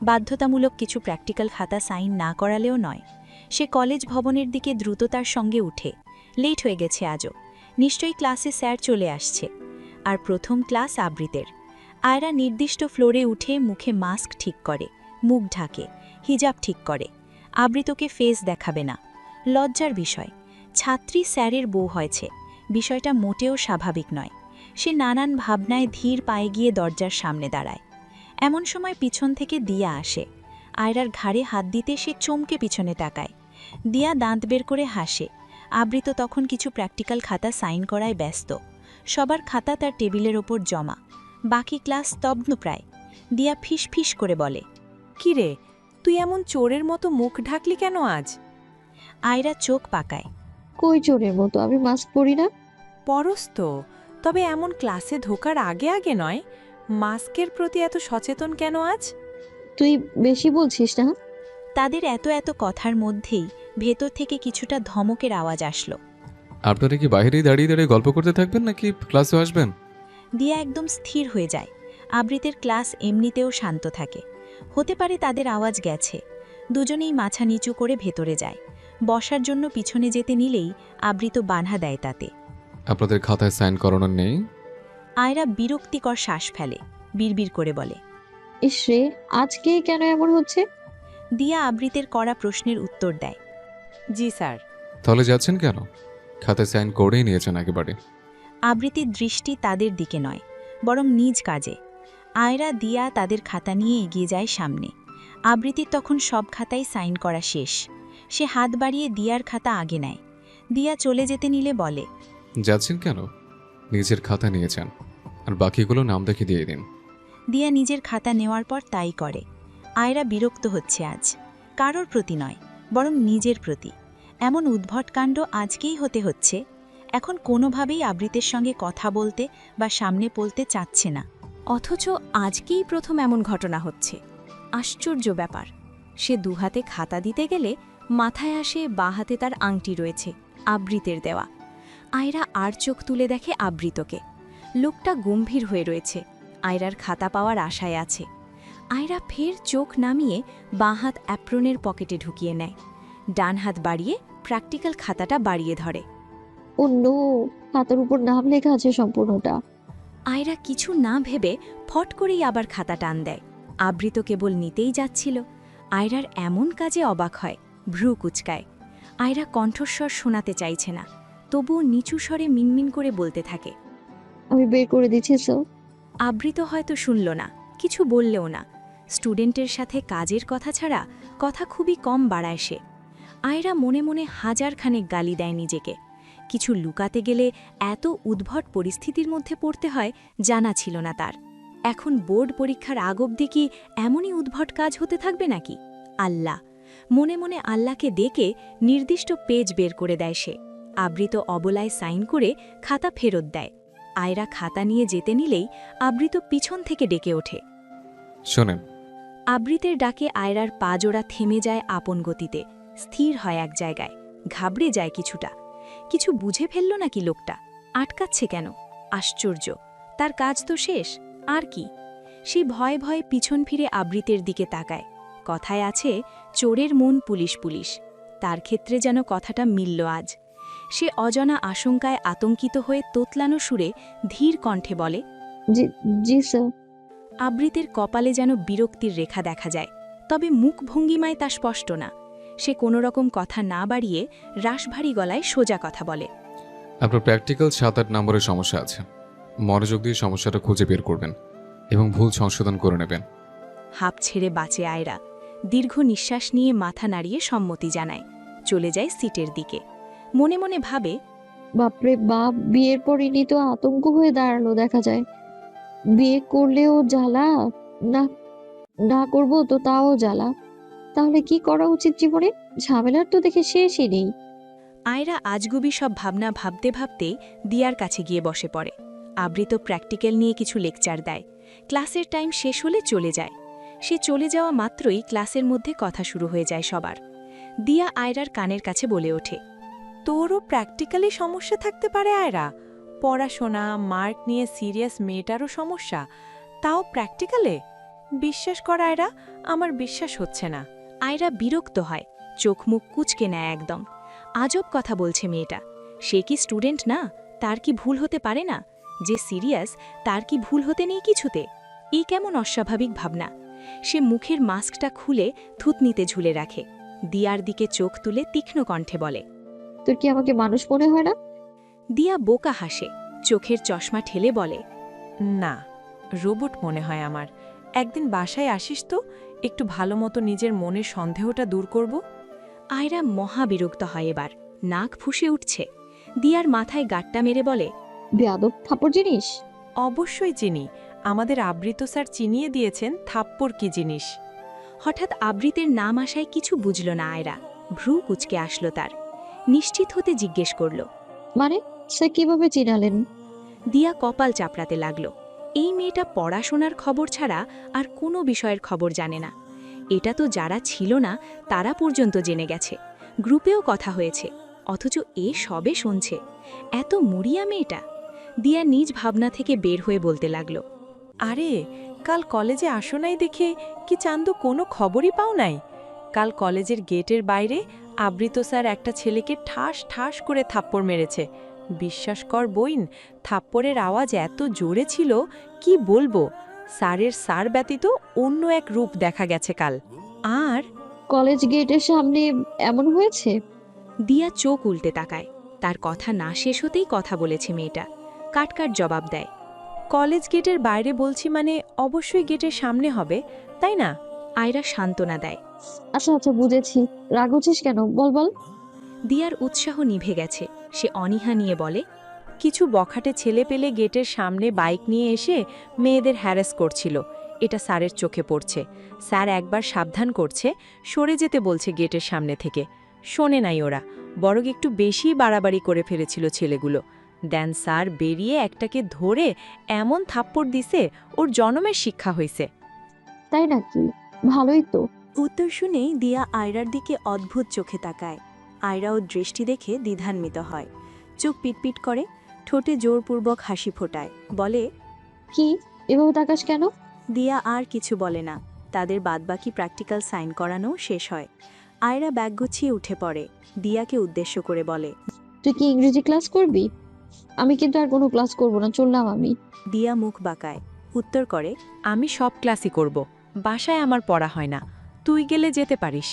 বাধ্যতামূলক কিছু প্র্যাকটিক্যাল খাতা সাইন না করালেও নয়। সে কলেজ ভবনের দিকে দ্রুততার সঙ্গে উঠে। লেট হয়ে গেছে আজও। নিশ্চয়ই ক্লাসে স্যার চলে আসছে। আর প্রথম ক্লাস আবৃতের। আয়রা নির্দিষ্ট ফ্লোরে উঠে মুখে মাস্ক ঠিক করে, মুখ ঢাকে, হিজাব ঠিক করে। আবৃতকে ফেস দেখাবে না, লজ্জার বিষয়। ছাত্রী স্যারের বউ হয়েছে, বিষয়টা মোটেও স্বাভাবিক নয়। সে নানান ভাবনায় ধীর পায়ে গিয়ে দরজার সামনে দাঁড়ায়। এমন সময় পিছন থেকে দিয়া আসে। আয়রার ঘাড়ে হাত দিতে সে চমকে পিছনে তাকায়। দিয়া দাঁত বের করে হাসে। আবৃত তখন কিছু প্র্যাকটিক্যাল খাতা সাইন করায় ব্যস্ত। সবার খাতা তার টেবিলের ওপর জমা। বাকি ক্লাস স্তব্ধ প্রায়। দিয়া ফিস ফিস করে বলে, কি রে, তুই এমন চোরের মতো মুখ ঢাকলি কেন আজ? আয়রা চোখ পাকায়। কই চোরের মতো, আমি মাস্ক পরি না। পরস তো, তবে এমন ক্লাসে ঢোকার আগে আগে নয়। মাস্কের প্রতি এত সচেতন কেন আজ? তুই বেশি বলছিস না? তাদের এত এত কথার মধ্যেই ভেতর থেকে কিছুটা ধমকের আওয়াজ আসলো। আপনারা কি বাইরেই দাঁড়িয়ে দাঁড়িয়ে গল্প করতে থাকবেন নাকি ক্লাসে আসবেন? দিয়া একদম স্থির হয়ে যায়। আবৃতের ক্লাস এমনিতেও শান্ত থাকে। হতে পারে তাদের আওয়াজ গেছে। দুজনেই মাথা নিচু করে ভেতরে যায়। বসার জন্য পিছনে যেতে নিলেই আবৃত বাধা দেয় তাতে। আপনাদের খাতায় সাইন করানোর নেই? আয়রা বিরক্তিকর শ্বাস ফেলে, বিড়বিড় করে বলে। ইসরে, আজকে কেন এমন হচ্ছে? দিয়া আবৃতের করা প্রশ্নের উত্তর দেয়। জি স্যার। তাহলে যাচ্ছেন কেন? খাতায় সাইন করেই নিয়েছেন একেবারে। আবৃতির দৃষ্টি তাদের দিকে নয়, বরং নিজ কাজে। আয়রা দিয়া তাদের খাতা নিয়ে এগিয়ে যায় সামনে। আবৃতির তখন সব খাতায় সাইন করা শেষ। সে হাত বাড়িয়ে দিয়ার খাতা আগে নেয়। দিয়া চলে যেতে নিলে বলে, যাচ্ছেন কেন? নিজের খাতা নিয়েছেন, আর বাকিগুলো নাম দেখে দিয়ে দিন। দিয়া নিজের খাতা নেওয়ার পর তাই করে। আয়রা বিরক্ত হচ্ছে আজ, কারোর প্রতি নয়, বরং নিজের প্রতি। এমন উদ্ভট কাণ্ড আজকেই হতে হচ্ছে। এখন কোনোভাবেই আবৃতের সঙ্গে কথা বলতে বা সামনে পড়তে চাচ্ছে না। অথচ আজকেই প্রথম এমন ঘটনা হচ্ছে। আশ্চর্য ব্যাপার। সে দুহাতে খাতা দিতে গেলে মাথায় আসে বাঁ হাতে তার আংটি রয়েছে, আবৃতের দেওয়া। আয়রা আর চোখ তুলে দেখে আবৃতকে। লোকটা গম্ভীর হয়ে রয়েছে, আয়রার খাতা পাওয়ার আশায় আছে। আয়রা ফের চোখ নামিয়ে বাঁ হাত অ্যাপ্রনের পকেটে ঢুকিয়ে নেয়। ডান হাত বাড়িয়ে প্র্যাকটিক্যাল খাতাটা বাড়িয়ে ধরে। ও নো, খাতার উপর নাম লেখা আছে সম্পূর্ণটা। আয়রা কিছু না ভেবে ফট করেই আবার খাতা টান দেয়। আবৃত কেবল নিতেই যাচ্ছিল। আয়রার এমন কাজে অবাক হয়, ভ্রু কুচকায়। আয়রা কণ্ঠস্বর শোনাতে চাইছে না, তবুও নিচু স্বরে মিনমিন করে বলতে থাকে, আমি বের করে দিচ্ছি স্যার। আবৃত হয়তো শুনল না, কিছু বললেও না। স্টুডেন্টের সাথে কাজের কথা ছাড়া কথা খুবই কম বাড়ায় সে। আয়রা মনে মনে হাজারখানেক গালি দেয় নিজেকে। কিছু লুকাতে গেলে এত উদ্ভট পরিস্থিতির মধ্যে পড়তে হয় জানা ছিল না তার। এখন বোর্ড পরীক্ষার আগ অবধি কি এমনই উদ্ভট কাজ হতে থাকবে নাকি? আল্লাহ! মনে মনে আল্লাহকে ডেকে নির্দিষ্ট পেজ বের করে দেয় সে। আবৃত অবলায় সাইন করে খাতা ফেরত দেয়। আয়রা খাতা নিয়ে যেতে নিলেই আবৃত পিছন থেকে ডেকে ওঠে, শোনেন, আবৃতের ডাকে আয়রার পা জোড়া থেমে যায় আপন গতিতে, স্থির হয় এক জায়গায়, ঘাবড়ে যায় কিছুটা। কিছু বুঝে ফেলল নাকি লোকটা? আটকাচ্ছে কেন? আশ্চর্য, তার কাজ তো শেষ, আর কি? সে ভয়ে ভয়ে পিছন ফিরে আবৃতের দিকে তাকায়। কথায় আছে, চোরের মন পুলিশ পুলিশ। তার ক্ষেত্রে যেন কথাটা মিলল আজ। সে অজানা আশঙ্কায় আতঙ্কিত হয়ে তোতলানো সুরে ধীর কণ্ঠে বলে, জি জি স্যার। আবৃতের কপালে যেন বিরক্তির রেখা দেখা যায়, তবে মুখভঙ্গিমায় তা স্পষ্ট না। সে কোনোরকম কথা না বাড়িয়ে রাশভারী গলায় সোজা কথা বলে, আপনার প্র্যাকটিক্যাল 7-8 নম্বরের সমস্যা আছে। মনোযোগ দিয়ে সমস্যাটা খুঁজে বের করবেন এবং ভুল সংশোধন করে নেবেন। হাঁপ ছেড়ে বাঁচে আয়রা। দীর্ঘ নিঃশ্বাস নিয়ে মাথা নাড়িয়ে সম্মতি জানায়। চলে যায় সিটের দিকে। মনে মনে ভাবে, বাপরে বাপ, বিয়ের পর ইনি তো আতঙ্ক হয়ে দাঁড়ালো দেখা যায়। বিয়ে করলেও জ্বালা, না না করবো তো তাও জ্বালা। তাহলে কি করা উচিত জীবনে? ঝামেলার তো দেখে শেষই নেই। আয়রা আজগুবি সব ভাবনা ভাবতে ভাবতে দিয়ার কাছে গিয়ে বসে পড়ে। আবৃত প্র্যাকটিক্যাল নিয়ে কিছু লেকচার দেয়। ক্লাসের টাইম শেষ হলে চলে যায়। সে চলে যাওয়া মাত্রই ক্লাসের মধ্যে কথা শুরু হয়ে যায় সবার। দিয়া আয়রার কানের কাছে বলে ওঠে, তোরও প্র্যাকটিক্যালি সমস্যা থাকতে পারে আয়রা। পড়াশোনা, মার্ক নিয়ে সিরিয়াস মেয়েটারও সমস্যা, তাও প্র্যাকটিক্যালে? বিশ্বাস কর আয়রা, আমার বিশ্বাস হচ্ছে না। আয়রা বিরক্ত হয়, চোখ মুখ কুঁচকে নেয় একদম। আজব কথা বলছে মেয়েটা। সে কি স্টুডেন্ট না? তার কি ভুল হতে পারে না? যে সিরিয়াস, তার কি ভুল হতে নেই কিছুতে? এই কেমন অস্বাভাবিক ভাবনা। সে মুখের মাস্কটা খুলে থুতনিতে ঝুলে রাখে। দিয়ার দিকে চোখ তুলে তীক্ষ্ণ কণ্ঠে বলে, তোর কি আমাকে মানুষ মনে হয় না? দিয়া বোকা হাসে, চোখের চশমা ঠেলে বলে, না, রোবট মনে হয় আমার। একদিন বাসায় আসিস তো, একটু ভালো মতো নিজের মনের সন্দেহটা দূর করব। আয়রা মহা বিরক্ত হয় এবার, নাক ফুঁসে উঠছে। দিয়ার মাথায় গাট্টা মেরে বলে, বেয়াদব থাপড় জিনিস। অবশ্যই চিনি, আমাদের আবৃত স্যার চিনিয়ে দিয়েছেন থাপ্পড় কি জিনিস। হঠাৎ আবৃতের নাম আসায় কিছু বুঝল না আয়রা। ভ্রু কুচকে আসলো তার। নিশ্চিত হতে জিজ্ঞেস করল, মানে সে কিভাবে চিনালেন? দিয়া কপাল চাপড়াতে লাগল। এই মেয়েটা পড়াশোনার খবর ছাড়া আর কোনো বিষয়ের খবর জানে না। এটা তো যারা ছিল না তারা পর্যন্ত জেনে গেছে, গ্রুপেও কথা হয়েছে, অথচ এ সবে শুনছে। এত মরিয়া মেয়েটা। দিয়া নিজ ভাবনা থেকে বের হয়ে বলতে লাগল, আরে, কাল কলেজে আসো নাই দেখে কি চান্দু কোনো খবরই পাও নাই? কাল কলেজের গেটের বাইরে আবৃত স্যার একটা ছেলেকে ঠাস ঠাস করে থাপ্পড় মেরেছে। বিশ্বাস কর বইন, থাপ্পড়ের আওয়াজ এত জোরে ছিল কি বলবো। স্যারের স্যার ব্যতীত অন্য এক রূপ দেখা গেছে কাল। আর কলেজ গেটের সামনে এমন হয়েছে? দিয়া চোখ উল্টে তাকায়। তার কথা না শেষ হতেই কথা বলেছে মেয়েটা। কাটকাট জবাব দেয়, কলেজ গেটের বাইরে বলছি মানে অবশ্যই গেটের সামনে হবে, তাই না? আয়রা সান্ত্বনা দেয়, আচ্ছা আচ্ছা বুঝেছি। রাগ হচ্ছিস কেন? বল বল। দিয়ার উৎসাহ নিভে গেছে। সে অনীহা নিয়ে বলে, কিছু বখাটে ছেলে পেলে গেটের সামনে বাইক নিয়ে এসে মেয়েদের হ্যারাস করছিল। এটা স্যারের চোখে পড়ছে। স্যার একবার সাবধান করছে, সরে যেতে বলছে গেটের সামনে থেকে। শোনে নাই ওরা, বরং একটু বেশি বাড়াবাড়ি করে ফেলেছিল ছেলেগুলো। দেন স্যার বেরিয়ে একটাকে ধরে এমন থাপ্পড় দিছে, ওর জনমের শিক্ষা হয়েছে। তাই নাকি? ভালোই তো। উত্তর শুনেই দিয়া আয়রার দিকে অদ্ভুত চোখে তাকায়। আয়রা ওর দৃষ্টি দেখে দ্বিধান্বিত হয়, চোখ পিটপিট করে, ঠোঁটে জোরপূর্বক হাসি ফোটায়, বলে, কি এভাবে তাকাস কেন? দিয়া আর কিছু বলে না। তাদের বাদবাকি প্র্যাকটিক্যাল সাইন করানো শেষ হয়। আয়রা ব্যাগ গুছিয়ে উঠে পড়ে, দিয়াকে উদ্দেশ্য করে বলে, তুই কি ইংরেজি ক্লাস করবি? আমি কিন্তু আর কোনো ক্লাস করব না, চললাম আমি। দিয়া মুখ বাঁকায়, উত্তর করে, আমি সব ক্লাসই করব, বাসায় আমার পড়া হয় না, তুই গেলে যেতে পারিস।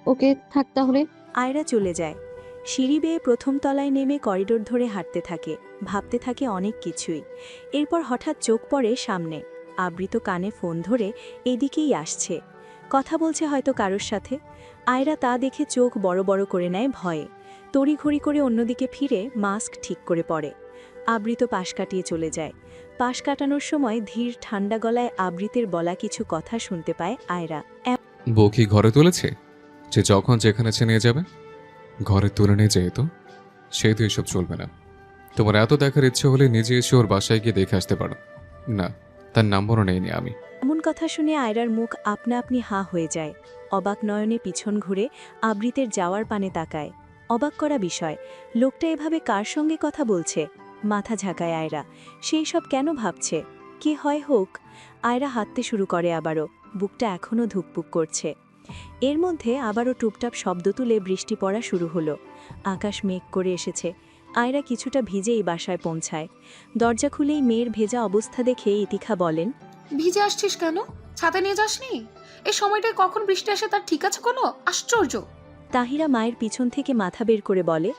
ওকে থাক তাহলে। আয়রা চলে যায়। সিঁড়ি বেয়ে প্রথম তলায় নেমে করিডোর ধরে হাঁটতে থাকে, ভাবতে থাকে অনেক কিছুই। এরপর হঠাৎ চোখ পড়ে সামনে। আবৃত কানে ফোন ধরে এদিকেই আসছে, কথা বলছে হয়তো কারোর সাথে। আয়রা তা দেখে চোখ বড় বড় করে নেয় ভয়ে। তড়িঘড়ি করে অন্যদিকে ফিরে মাস্ক ঠিক করে পড়ে। আবৃত পাশ কাটিয়ে চলে যায়। পাশ কাটানোর সময় ধীর ঠান্ডা গলায় আবৃতের বলা কিছু কথা শুনতে পায় আয়রা। বউ কি ঘরে তুলেছে যে যখন যেখানে নিয়ে যাবে? ঘরে তুলে নিয়ে যেহেতু সেই তো এসব চলবে না। তোমার এত দেখার ইচ্ছে হলে নিজে এসে ওর বাসায় গিয়ে দেখে আসতে পারো। না, তার নাম্বারও নেইনি আমি। এমন কথা শুনে আয়রার মুখ আপনা আপনি হাঁ হয়ে যায়। অবাক নয়নে পিছন ঘুরে আবৃতের যাওয়ার পানে তাকায়। অবাক করা বিষয়, লোকটা এভাবে কার সঙ্গে কথা বলছে? মাথা ঝাঁকায় আয়রা। সেই সব কেন ভাবছে? কি হয় হোক। আয়রা হাঁটতে শুরু করে আবারও, বুকটা এখনও ধুকপুক করছে। এর মধ্যে আবারও টুপটাপ শব্দ তুলে বৃষ্টি পড়া শুরু হলো। আকাশ মেঘ করে এসেছে। আয়রা কিছুটা ভিজেই বাসায় পৌঁছায়। দরজা খুলেই মেয়ের ভেজা অবস্থা দেখে ইতিখা বলেন, ভিজে আসছিস কেন? ছাতা নিয়ে যাসনি? এই সময়টায় কখন বৃষ্টি আসে তার ঠিক আছে কোনো? আশ্চর্য। তাহিরা মায়ের পিছন থেকে মাথা বের করে বলে,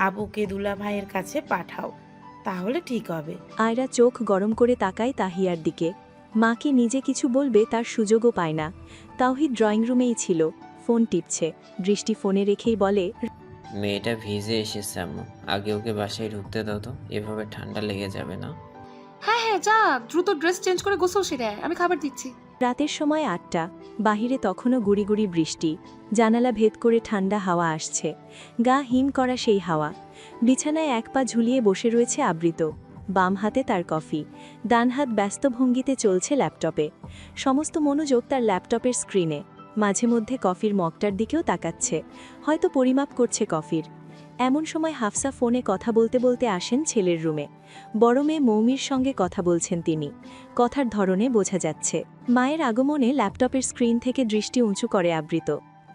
আবুকে দুলা ভাইয়ের কাছে পাঠাও, তাহলে ঠিক হবে। আয়রা চোখ গরম করে তাকায় তাহিয়ার দিকে। মাকে নিজে কিছু বলবে তার সুযোগও পায় না। তাওহিদ ড্রয়িং রুমেই ছিল, ফোন টিপছে। দৃষ্টি ফোনে রেখেই বলে, মেয়েটা ভিজে এসেছে আম্মু, আগে ওকে বাসায় ঢুকতে দাও তো, এভাবে ঠান্ডা লেগে যাবে না? হ্যাঁ হ্যাঁ, যা দ্রুত ড্রেস চেঞ্জ করে গোসল সেরে আয়, আমি খাবার দিচ্ছি। রাতের সময় 8টা, বাহিরে তখনও গুড়ি গুড়ি বৃষ্টি। জানালা ভেদ করে ঠান্ডা হাওয়া আসছে, গা হিম করা সেই হাওয়া। বিছানায় এক পা ঝুলিয়ে বসে রয়েছে আবৃত। বাম হাতে তার কফি, ডান হাত ব্যস্ত ভঙ্গিতে চলছে ল্যাপটপে। সমস্ত মনোযোগ তার ল্যাপটপের স্ক্রিনে। মাঝে মধ্যে কফির মগটার দিকেও তাকাচ্ছে, হয়তো পরিমাপ করছে কফির। এমন সময় হাফসা ফোনে কথা বলতে বলতে আসেন ছেলের রুমে। বড় মেয়ে মৌমির সঙ্গে কথা বলছেন তিনি। কথার ধরনে বোঝা যাচ্ছে। মায়ের আগমনে ল্যাপটপের স্ক্রিন থেকে দৃষ্টি উঁচু করে আবৃত।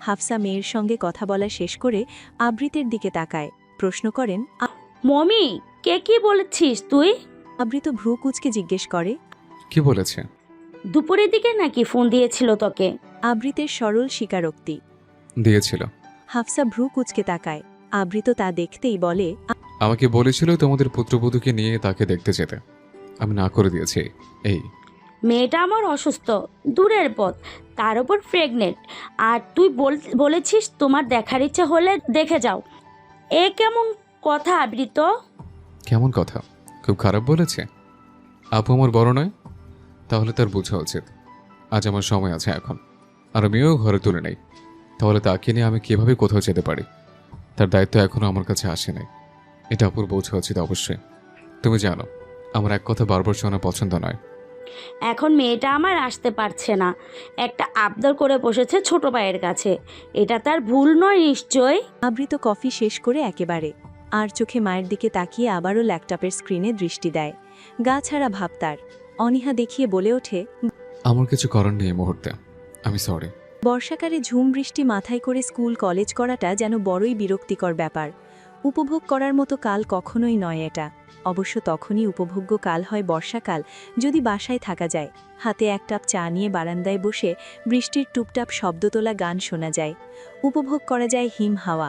হাফসা মেয়ের সঙ্গে কথা বলা শেষ করে আবৃতের দিকে তাকায়, প্রশ্ন করেন, মমি, কে কি বলেছিস তুই? আবৃত ভ্রু কুঁচকে জিজ্ঞেস করে, কি বলেছে? দুপুরের দিকে নাকি ফোন দিয়েছিল তোকে? আবৃতের সরল স্বীকারোক্তি। দিয়েছিল। হাফসা ভ্রু কুঁচকে তাকায়। আবৃত তা দেখতেই বলে, আমাকে বলেছিল তোমাদের পুত্রবধূকে নিয়ে তাকে দেখতে যেতে, আমি না করে দিয়েছি। এই মেয়েটা আমার অসুস্থ, দূরের পথ, তার উপর প্রেগনেন্ট, আর তুই বলেছিস তোমার দেখার ইচ্ছা হলে দেখে যাও। এ কেমন কথা আবৃত? কেমন কথা? খুব খারাপ বলেছে? আপু আমার বড় নয়? তাহলে তার বোঝা উচিত আজ আমার সময় আছে এখন, আর আমিও ঘরে তুলে নেই। তাহলে তাকে নিয়ে আমি কিভাবে কোথাও যেতে পারি? তার দায়িত্ব এখনো আমার কাছে আসে নাই। এটা আপুর বোঝা উচিত অবশ্যই। তুমি জানো আমার এক কথা বারবার শোনা পছন্দ নয়। এখন মেয়েটা আমার আসতে পারছে না, একটা আবদার করে বসেছে ছোট ভাইয়ের কাছে। এটা তার ভুল নয় নিশ্চয়? আবৃত কফি শেষ করে একেবারে আর চোখে মায়ের দিকে তাকিয়ে আবারও ল্যাপটপের স্ক্রিনে দৃষ্টি দেয়। গা ছাড়া ভাব তার। অনীহা দেখিয়ে বলে ওঠে, আমার কিছু করার নেই এই মুহূর্তে, আমি সরি। বর্ষাকালে ঝুম বৃষ্টি মাথায় করে স্কুল কলেজ করাটা যেন বড়ই বিরক্তিকর ব্যাপার। উপভোগ করার মতো কাল কখনোই নয় এটা। অবশ্য তখনই উপভোগ্য কাল হয় বর্ষাকাল, যদি বাসায় থাকা যায়। হাতে এক কাপ চা নিয়ে বারান্দায় বসে বৃষ্টির টুপটাপ শব্দ তোলা গান শোনা যায়। উপভোগ করা যায় হিম হাওয়া।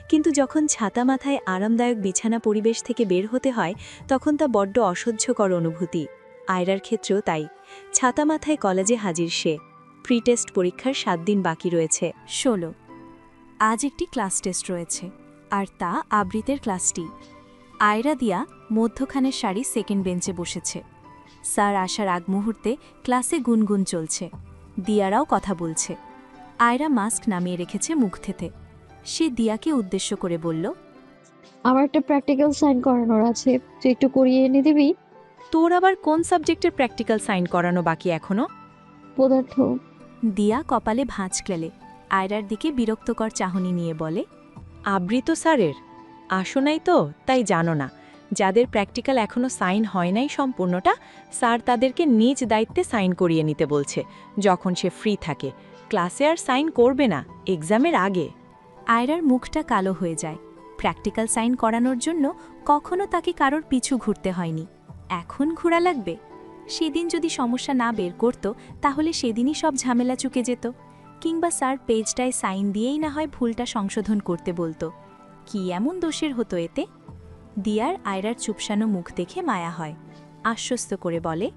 কিন্তু যখন ছাতা মাথায় আরামদায়ক বিছানা পরিবেশ থেকে বের হতে হয়, তখন তা বড্ড অসহ্যকর অনুভূতি। আয়রার ক্ষেত্রেও তাই। ছাতা মাথায় কলেজে হাজির সে। প্রি টেস্ট পরীক্ষার 7 দিন বাকি রয়েছে। 16 আজ একটি ক্লাস টেস্ট রয়েছে, আর তা আবৃতের ক্লাসটি। আয়রা দিয়া মধ্যখানের সারি সেকেন্ড বেঞ্চে বসেছে। স্যার আসার আগ মুহূর্তে ক্লাসে গুনগুন চলছে। দিয়ারাও কথা বলছে। আয়রা মাস্ক নামিয়ে রেখেছে মুখ থেকে। সে দিয়াকে উদ্দেশ্য করে বলল, আমার একটা প্র্যাকটিক্যাল সাইন করানোর আছে, তুই একটু করিয়ে এনে দিবি? তোর আবার কোন সাবজেক্টের প্র্যাকটিক্যাল সাইন করানো বাকি এখনো? পদার্থ। দিয়া কপালে ভাঁজ ক্লেলে আয়রার দিকে বিরক্তকর চাহনি নিয়ে বলে, আবৃত স্যারের আসো নাই তো, তাই জানো না। যাদের প্র্যাকটিক্যাল এখনো সাইন হয় নাই সম্পূর্ণটা, স্যার তাদেরকে নিজ দায়িত্বে সাইন করিয়ে নিতে বলছে যখন সে ফ্রি থাকে। ক্লাসে আর সাইন করবে না, এক্সামের আগে। আয়রার মুখটা কালো হয়ে যায়। প্র্যাকটিক্যাল সাইন করানোর জন্য কখনো তাকে কারোর পিছু ঘুরতে হয়নি, এখন ঘোরা লাগবে। সেদিন যদি সমস্যা না বের করত, তাহলে সেদিনই সব ঝামেলা চুকে যেত। কিংবা স্যার পেজটায় সাইন দিয়েই না হয় ভুলটা সংশোধন করতে বলতো। কি এমন দোষের হতো এতে? দিয়ার আয়রার চুপসানো মুখ দেখে মায়া হয়। আশ্বস্ত করে বলে,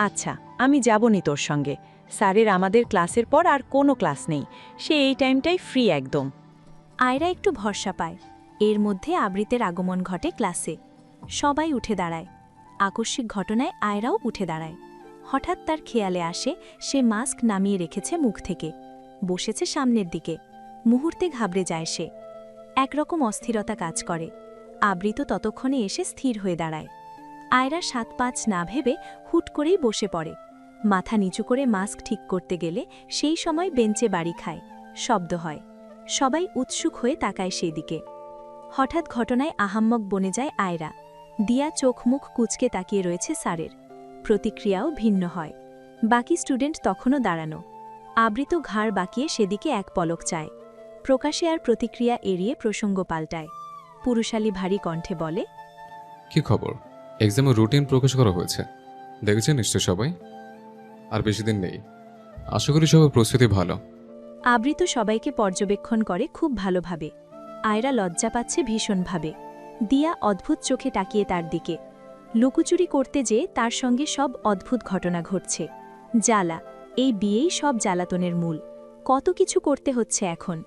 আচ্ছা, আমি যাবনি তোর সঙ্গে। স্যারের আমাদের ক্লাসের পর আর কোনো ক্লাস নেই, সে এই টাইমটাই ফ্রি একদম। আয়রা একটু ভরসা পায়। এর মধ্যে আবৃতের আগমন ঘটে ক্লাসে। সবাই উঠে দাঁড়ায়। আকস্মিক ঘটনায় আয়রাও উঠে দাঁড়ায়। হঠাৎ তার খেয়ালে আসে সে মাস্ক নামিয়ে রেখেছে মুখ থেকে, বসেছে সামনের দিকে। মুহূর্তে ঘাবড়ে যায় সে। একরকম অস্থিরতা কাজ করে। আবৃত ততক্ষণে এসে স্থির হয়ে দাঁড়ায়। আয়রা 7-5 না ভেবে হুট করেই বসে পড়ে। মাথা নিচু করে মাস্ক ঠিক করতে গেলে সেই সময় বেঞ্চে বাড়ি খায়, শব্দ হয়। সবাই উৎসুক হয়ে তাকায় সেই দিকে। হঠাৎ ঘটনায় আহাম্মক বনে যায় আয়রা। দিয়া চোখ মুখ কুঁচকে তাকিয়ে রয়েছে স্যারের। প্রতিক্রিয়াও ভিন্ন হয়। বাকি স্টুডেন্ট তখনও দাঁড়ানো। আবৃত ঘাড় বাঁকিয়ে সেদিকে এক পলক চায়। প্রকাশে আর প্রতিক্রিয়া এড়িয়ে প্রসঙ্গ পাল্টায়। পুরুষালী ভারী কণ্ঠে বলে, কি খবর? এক্সামের রুটিন প্রকাশ করা হয়েছে, দেখেছেন নিশ্চয় সবাই? আর বেশি দিন নেই, আশা করি সবার প্রস্তুতি ভালো। আবৃত সবাইকে পর্যবেক্ষণ করে খুব ভালোভাবে। আয়রা লজ্জা পাচ্ছে ভীষণভাবে। দিয়া অদ্ভুত চোখে তাকিয়ে তার দিকে। লুকোচুরি করতে যেয়ে তার সঙ্গে সব অদ্ভুত ঘটনা ঘটছে। জ্বালা, এই বিয়েই সব জ্বালাতনের মূল। কত কিছু করতে হচ্ছে এখন।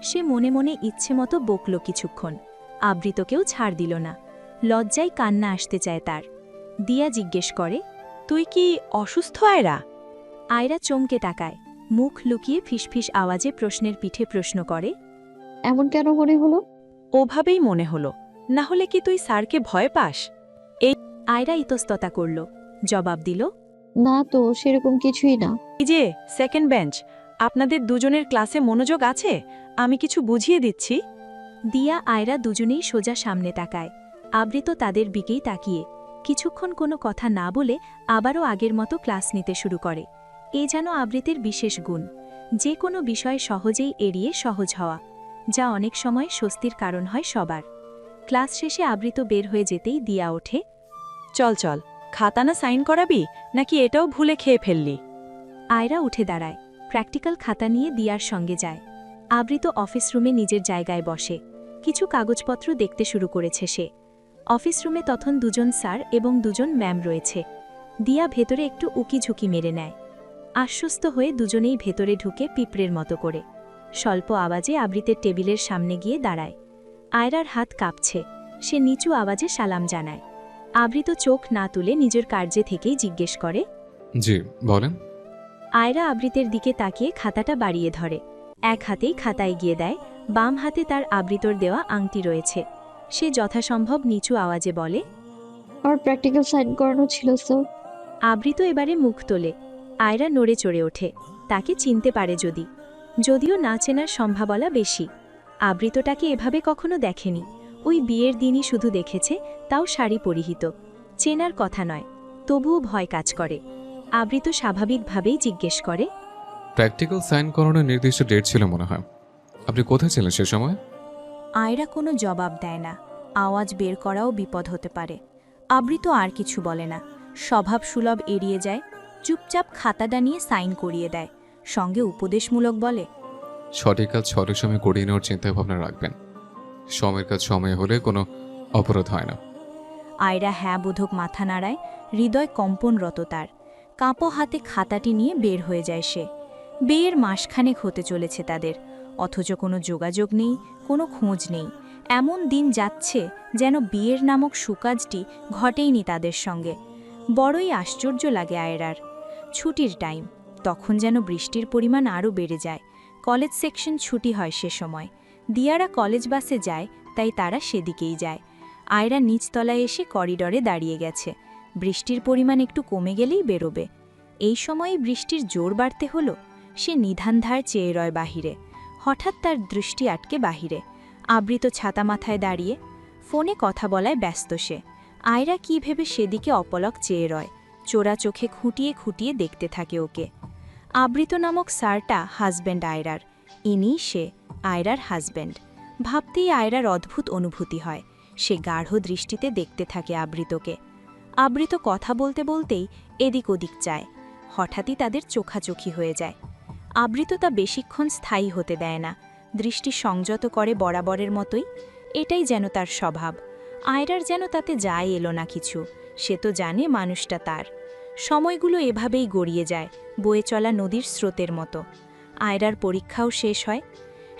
সে মনে মনে ইচ্ছে মতো বকল কিছুক্ষণ। আবৃতকেও ছাড় দিল না। লজ্জায় কান্না আসতে চায় তার। দিয়া জিজ্ঞেস করে, তুই কি অসুস্থ আয়রা? আয়রা চমকে তাকায়। মুখ লুকিয়ে ফিসফিস আওয়াজে প্রশ্নের পিঠে প্রশ্ন করে, এমন কেন মনে হলো? ওভাবেই মনে হলো। না হলে কি তুই স্যারকে ভয় পাস? আয়রা ইতস্ততা করল। জবাব দিল, না তো, সেরকম কিছুই না। এই যে সেকেন্ড বেঞ্চ, আপনাদের দুজনের ক্লাসে মনোযোগ আছে? আমি কিছু বুঝিয়ে দিচ্ছি। দিয়া আয়রা দুজনেই সোজা সামনে তাকায়। আবৃত তাদের দিকেই তাকিয়ে কিছুক্ষণ কোনো কথা না বলে আবারও আগের মতো ক্লাস নিতে শুরু করে। এ যেন আবৃতের বিশেষ গুণ, যে কোনো বিষয় সহজেই এড়িয়ে সহজ হওয়া, যা অনেক সময় স্বস্তির কারণ হয় সবার। ক্লাস শেষে আবৃত বের হয়ে যেতেই দিয়া ওঠে, চল চল, খাতা না সাইন করাবি, নাকি এটাও ভুলে খেয়ে ফেললি? আয়রা উঠে দাঁড়ায়। প্র্যাকটিক্যাল খাতা নিয়ে দিয়ার সঙ্গে যায়। আবৃত অফিস রুমে নিজের জায়গায় বসে। কিছু কাগজপত্র দেখতে শুরু করেছে সে। অফিস রুমে তখন দুজন স্যার এবং দুজন ম্যাম রয়েছে। দিয়া ভেতরে একটু উকিঝুঁকি মেরে নেয়। আশ্বস্ত হয়ে দুজনেই ভেতরে ঢুকে পিঁপড়ের মতো করে স্বল্প আওয়াজে আবৃতের টেবিলের সামনে গিয়ে দাঁড়ায়। আয়রার হাত কাঁপছে। সে নিচু আওয়াজে সালাম জানায়। আবৃত চোখ না তুলে নিজের কার্যে থেকেই জিজ্ঞেস করে, জি বলেন। আয়রা আবৃতের দিকে তাকিয়ে খাতাটা বাড়িয়ে ধরে। এক হাতেই খাতা এগিয়ে দেয়, বাম হাতে তার আবৃতর দেওয়া আংটি রয়েছে। সে যথাসম্ভব নিচু আওয়াজে বলে, আমার প্র্যাকটিক্যাল সাইন করানো ছিল স্যার। আবৃত এবারে মুখ তোলে। আয়রা নড়ে চড়ে ওঠে। তাকে চিনতে পারে যদিও না চেনার সম্ভাবনা বেশি। আবৃতটাকে এভাবে কখনো দেখেনি। ওই বিয়ের দিনই শুধু দেখেছে, তাও শাড়ি পরিহিত। চেনার কথা নয়, তবুও ভয় কাজ করে। আবৃত স্বাভাবিকভাবেই জিজ্ঞেস করে, প্র্যাকটিক্যাল সাইন করানোর নির্দিষ্ট ডেট ছিল মনে হয়, আপনি কোথায় ছিলেন সে সময়? আয়রা কোনো জবাব দেয় না। আওয়াজ বের করাও বিপদ হতে পারে। আবৃত আর কিছু বলে না, স্বভাবসুলভ এড়িয়ে যায়। চুপচাপ খাতাটা নিয়ে সাইন করিয়ে দেয়। সঙ্গে উপদেশমূলক বলে, সঠিক কাজ সঠিক সময় করিয়ে নেওয়ার চিন্তা ভাবনা রাখবেন। সময়ের কাজ সময় হলে কোনো অপরাধ হয় না। আয়রা হ্যাঁ বোধক মাথা নাড়ায়। হৃদয় কম্পনরত তার। কাঁপো হাতে খাতাটি নিয়ে বের হয়ে যায় সে। বিয়ের মাসখানেক হতে চলেছে তাদের, অথচ কোনো যোগাযোগ নেই, কোনো খোঁজ নেই। এমন দিন যাচ্ছে যেন বিয়ের নামক সুকাজটি ঘটেইনি তাদের সঙ্গে। বড়ই আশ্চর্য লাগে আয়রার। ছুটির টাইম, তখন যেন বৃষ্টির পরিমাণ আরও বেড়ে যায়। কলেজ সেকশন ছুটি হয় সে সময়। দিয়ারা কলেজ বাসে যায়, তাই তারা সেদিকেই যায়। আয়রা নিচতলায় এসে করিডরে দাঁড়িয়ে গেছে। বৃষ্টির পরিমাণ একটু কমে গেলেই বেরোবে। এই সময়ে বৃষ্টির জোর বাড়তে হলো। সে নিধানধার চেয়ে রয় বাহিরে। হঠাৎ তার দৃষ্টি আটকে বাহিরে। আবৃত ছাতা মাথায় দাঁড়িয়ে ফোনে কথা বলায় ব্যস্ত সে। আয়রা কী ভেবে সেদিকে অপলক চেয়ে রয়। চোরা চোখে খুঁটিয়ে খুঁটিয়ে দেখতে থাকে ওকে। আবৃত নামক স্যারটা হাজব্যান্ড আয়রার। ইনি সে, আয়রার হাজব্যান্ড। ভাবতেই আয়রার অদ্ভুত অনুভূতি হয়। সে গাঢ় দৃষ্টিতে দেখতে থাকে আবৃতকে। আবৃত কথা বলতে বলতেই এদিক ওদিক চায়। হঠাৎই তাদের চোখাচোখি হয়ে যায়। আবৃত তা বেশিক্ষণ স্থায়ী হতে দেয় না। দৃষ্টি সংযত করে বরাবরের মতোই। এটাই যেন তার স্বভাব। আয়রার যেন তাতে যায় এলো না কিছু। সে তো জানে মানুষটা তার। সময়গুলো এভাবেই গড়িয়ে যায়, বয়ে চলা নদীর স্রোতের মতো। আয়রার পরীক্ষাও শেষ হয়।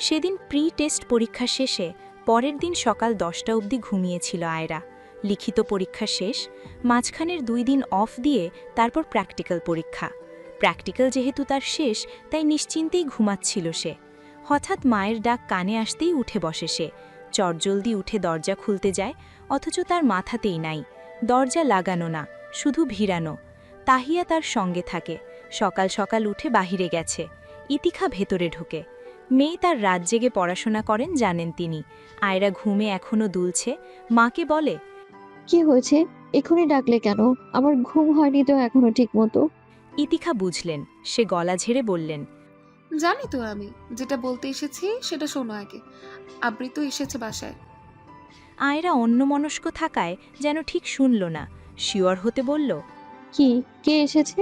সেদিন প্রি টেস্ট পরীক্ষা শেষে পরের দিন সকাল 10টা অবধি ঘুমিয়েছিল আয়রা। লিখিত পরীক্ষা শেষ, মাঝখানের 2 দিন অফ দিয়ে তারপর প্র্যাকটিক্যাল পরীক্ষা। প্র্যাকটিক্যাল যেহেতু তার শেষ, তাই নিশ্চিন্তেই ঘুমাচ্ছিল সে। হঠাৎ মায়ের ডাক কানে আসতেই উঠে বসে সে। চটজলদি উঠে দরজা খুলতে যায়, অথচ তার মাথাতেই নাই। দরজা লাগানো না, শুধু ভিড়ানো। তাহিয়া তার সঙ্গে থাকে। সকাল সকাল উঠে বাহিরে গেছে। ইতিখা ভেতরে ঢোকে। মেয়ে তার রাত জেগে পড়াশোনা করেন জানেন তিনি। আয়রা ঘুমে এখনো দুলছে। মাকে বলে, কি হয়েছে? এখনই ডাকলে কেন? আমার ঘুম হয়নি তো এখনো ঠিক মতো। ইতিখা বুঝলেন। সে গলা ঝেড়ে বললেন, জানি তো আমি যেটা বলতে এসেছি সেটা শোনো আগে। আবৃ তো এসেছে বাসায়। আয়রা অন্যমনস্ক থাকায় যেন ঠিক শুনল না। শিওর হতে বলল, কি? কে এসেছে?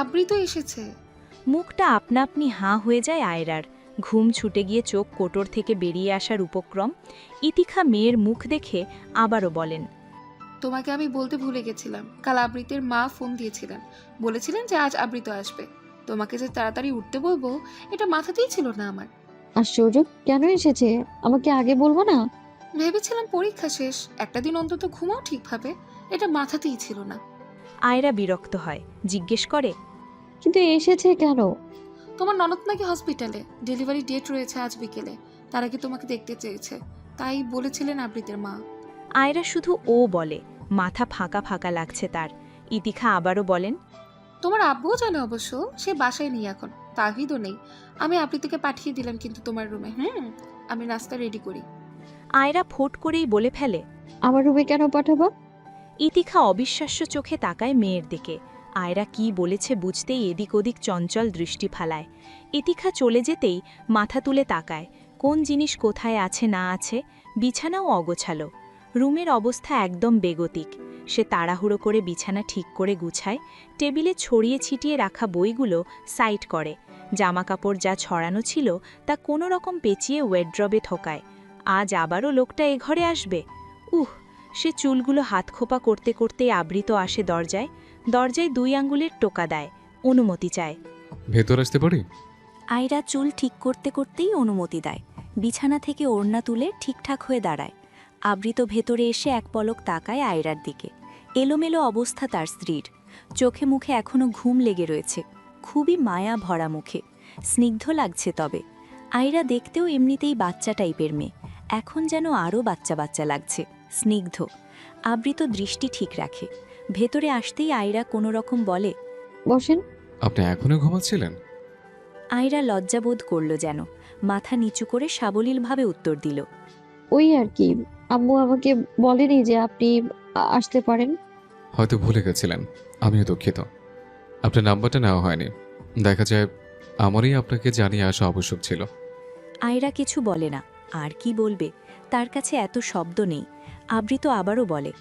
আবৃ তো এসেছে। মুখটা আপনা আপনি হাঁ হয়ে যায় আয়রার। ঘুম ছুটে গিয়ে চোখ কোটর থেকে বেরিয়ে আসার উপক্রম। ইতিখা মেয়ের মুখ দেখে আবারও বলেন, তোমাকে আমি বলতে ভুলে গেছিলাম, কাল আবৃতের মা ফোন দিয়েছিলেন, বলেছিলেন যে আজ আবৃত আসবে। তোমাকে যে তাড়াতাড়ি উঠতে বলবো এটা মাথাতেই ছিল না আমার। আশ্চর্য, কেন এসেছে? আমাকে আগে বলবো না? ভেবেছিলাম পরীক্ষা শেষ, একটা দিন অন্তত ঘুমাও ঠিকভাবে, এটা মাথাতেই ছিল না। আয়রা বিরক্ত হয়, জিজ্ঞেস করে, কিন্তু এসেছে কেন? তোমার ননদ নাকি হসপিটালে, ডেলিভারি ডেট রয়েছে আজ বিকেলে, তার আগে তোমাকে দেখতে চেয়েছে, তাই বলেছিলেন আবৃতের মা। আয়রা শুধু ও বলে। মাথা ফাঁকা ফাঁকা লাগছে তার। ইতিখা আবারও বলেন, তোমার আব্বুও জানে অবশ্য, সে বাসায় নেই এখন, তাহিদও নেই। আমি আবৃতিকে পাঠিয়ে দিলাম কিন্তু তোমার রুমে। আমি নাস্তা রেডি করি। আয়রা ফোট করেই বলে ফেলে, আমার রুমে কেন পাঠাবা? ইতিখা অবিশ্বাস্য চোখে তাকায় মেয়ের দিকে। আয়রা কি বলেছে বুঝতেই এদিক ওদিক চঞ্চল দৃষ্টি ফালায়। ইতিখা চলে যেতেই মাথা তুলে তাকায়, কোন জিনিস কোথায় আছে না আছে। বিছানাও অগোছালো। রুমের অবস্থা একদম বেগতিক। সে তাড়াহুড়ো করে বিছানা ঠিক করে গুছায়। টেবিলে ছড়িয়ে ছিটিয়ে রাখা বইগুলো সাইড করে। জামাকাপড় যা ছড়ানো ছিল তা কোনো রকম পেঁচিয়ে ওয়েড্রবে ঠোকায়। আজ আবারও লোকটা এ ঘরে আসবে। সে চুলগুলো হাতখোপা করতে করতেই আবৃত আসে দরজায়। দরজায় 2 আঙ্গুলের টোকা দেয়, অনুমতি চায়। ভেতর আসতে পারি? আয়রা চুল ঠিক করতে করতেই অনুমতি দেয়। বিছানা থেকে ওড়না তুলে ঠিকঠাক হয়ে দাঁড়ায়। আবৃত ভেতরে এসে এক পলক তাকায় আয়রার দিকে। এলোমেলো অবস্থা তার স্ত্রীর। চোখে মুখে এখনো ঘুম লেগে রয়েছে। খুবই মায়া ভরা মুখে। স্নিগ্ধ লাগছে তবে। আয়রা দেখতেও এমনিতেই বাচ্চা টাইপের মেয়ে। এখন যেন আরও বাচ্চা বাচ্চা লাগছে, স্নিগ্ধ। আবৃত দৃষ্টি ঠিক রাখে। ভেতরে আসতেই আয়রা কোনো রকম বলে, বসেন। আপনি এখনো ঘুমাচ্ছিলেন? আয়রা লজ্জাবোধ করল যেন। মাথা নিচু করে সাবলীলভাবে উত্তর দিল, ওই আর কি, আম্মু আমাকে বলেনি যে আপনি আসতে পারেন। হয়তো ভুলে গেছিলেন, আমিও দুঃখিত। আপনার নাম্বারটা নেওয়া হয়নি। দেখা যায় আমারই আপনাকে জানিয়ে আসা আবশ্যক ছিল। আয়রা কিছু বলে না। আর কি বলবে, তার কাছে এত শব্দ নেই। আবৃত আবারও বলে,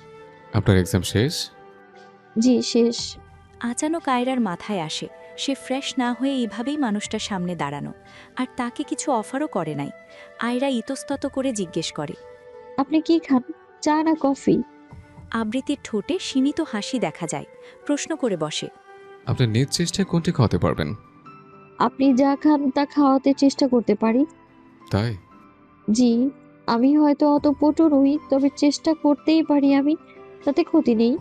আপনার এক্সাম শেষ? জি শেষ। আচানক আয়রার মাথায় আসে সে ফ্রেশ না হয়ে এইভাবেই মানুষটার সামনে দাঁড়ানো, আর তাকে কিছু অফারও করে নাই। আয়রা ইতস্তত করে জিজ্ঞেস করে, আপনি কি খান? চা না কফি? আবৃতির ঠোঁটে সীমিত হাসি দেখা যায়। প্রশ্ন করে বসে, আপনি নিজ চেষ্টায় কোনটি খাওয়াতে পারবেন? আপনি যা খান তা খাওয়াতে চেষ্টা করতে পারি। তাই? জি, আমি হয়তো অত পটু নই, তবে চেষ্টা করতেই পারি আমি, তাতে ক্ষতি নেই।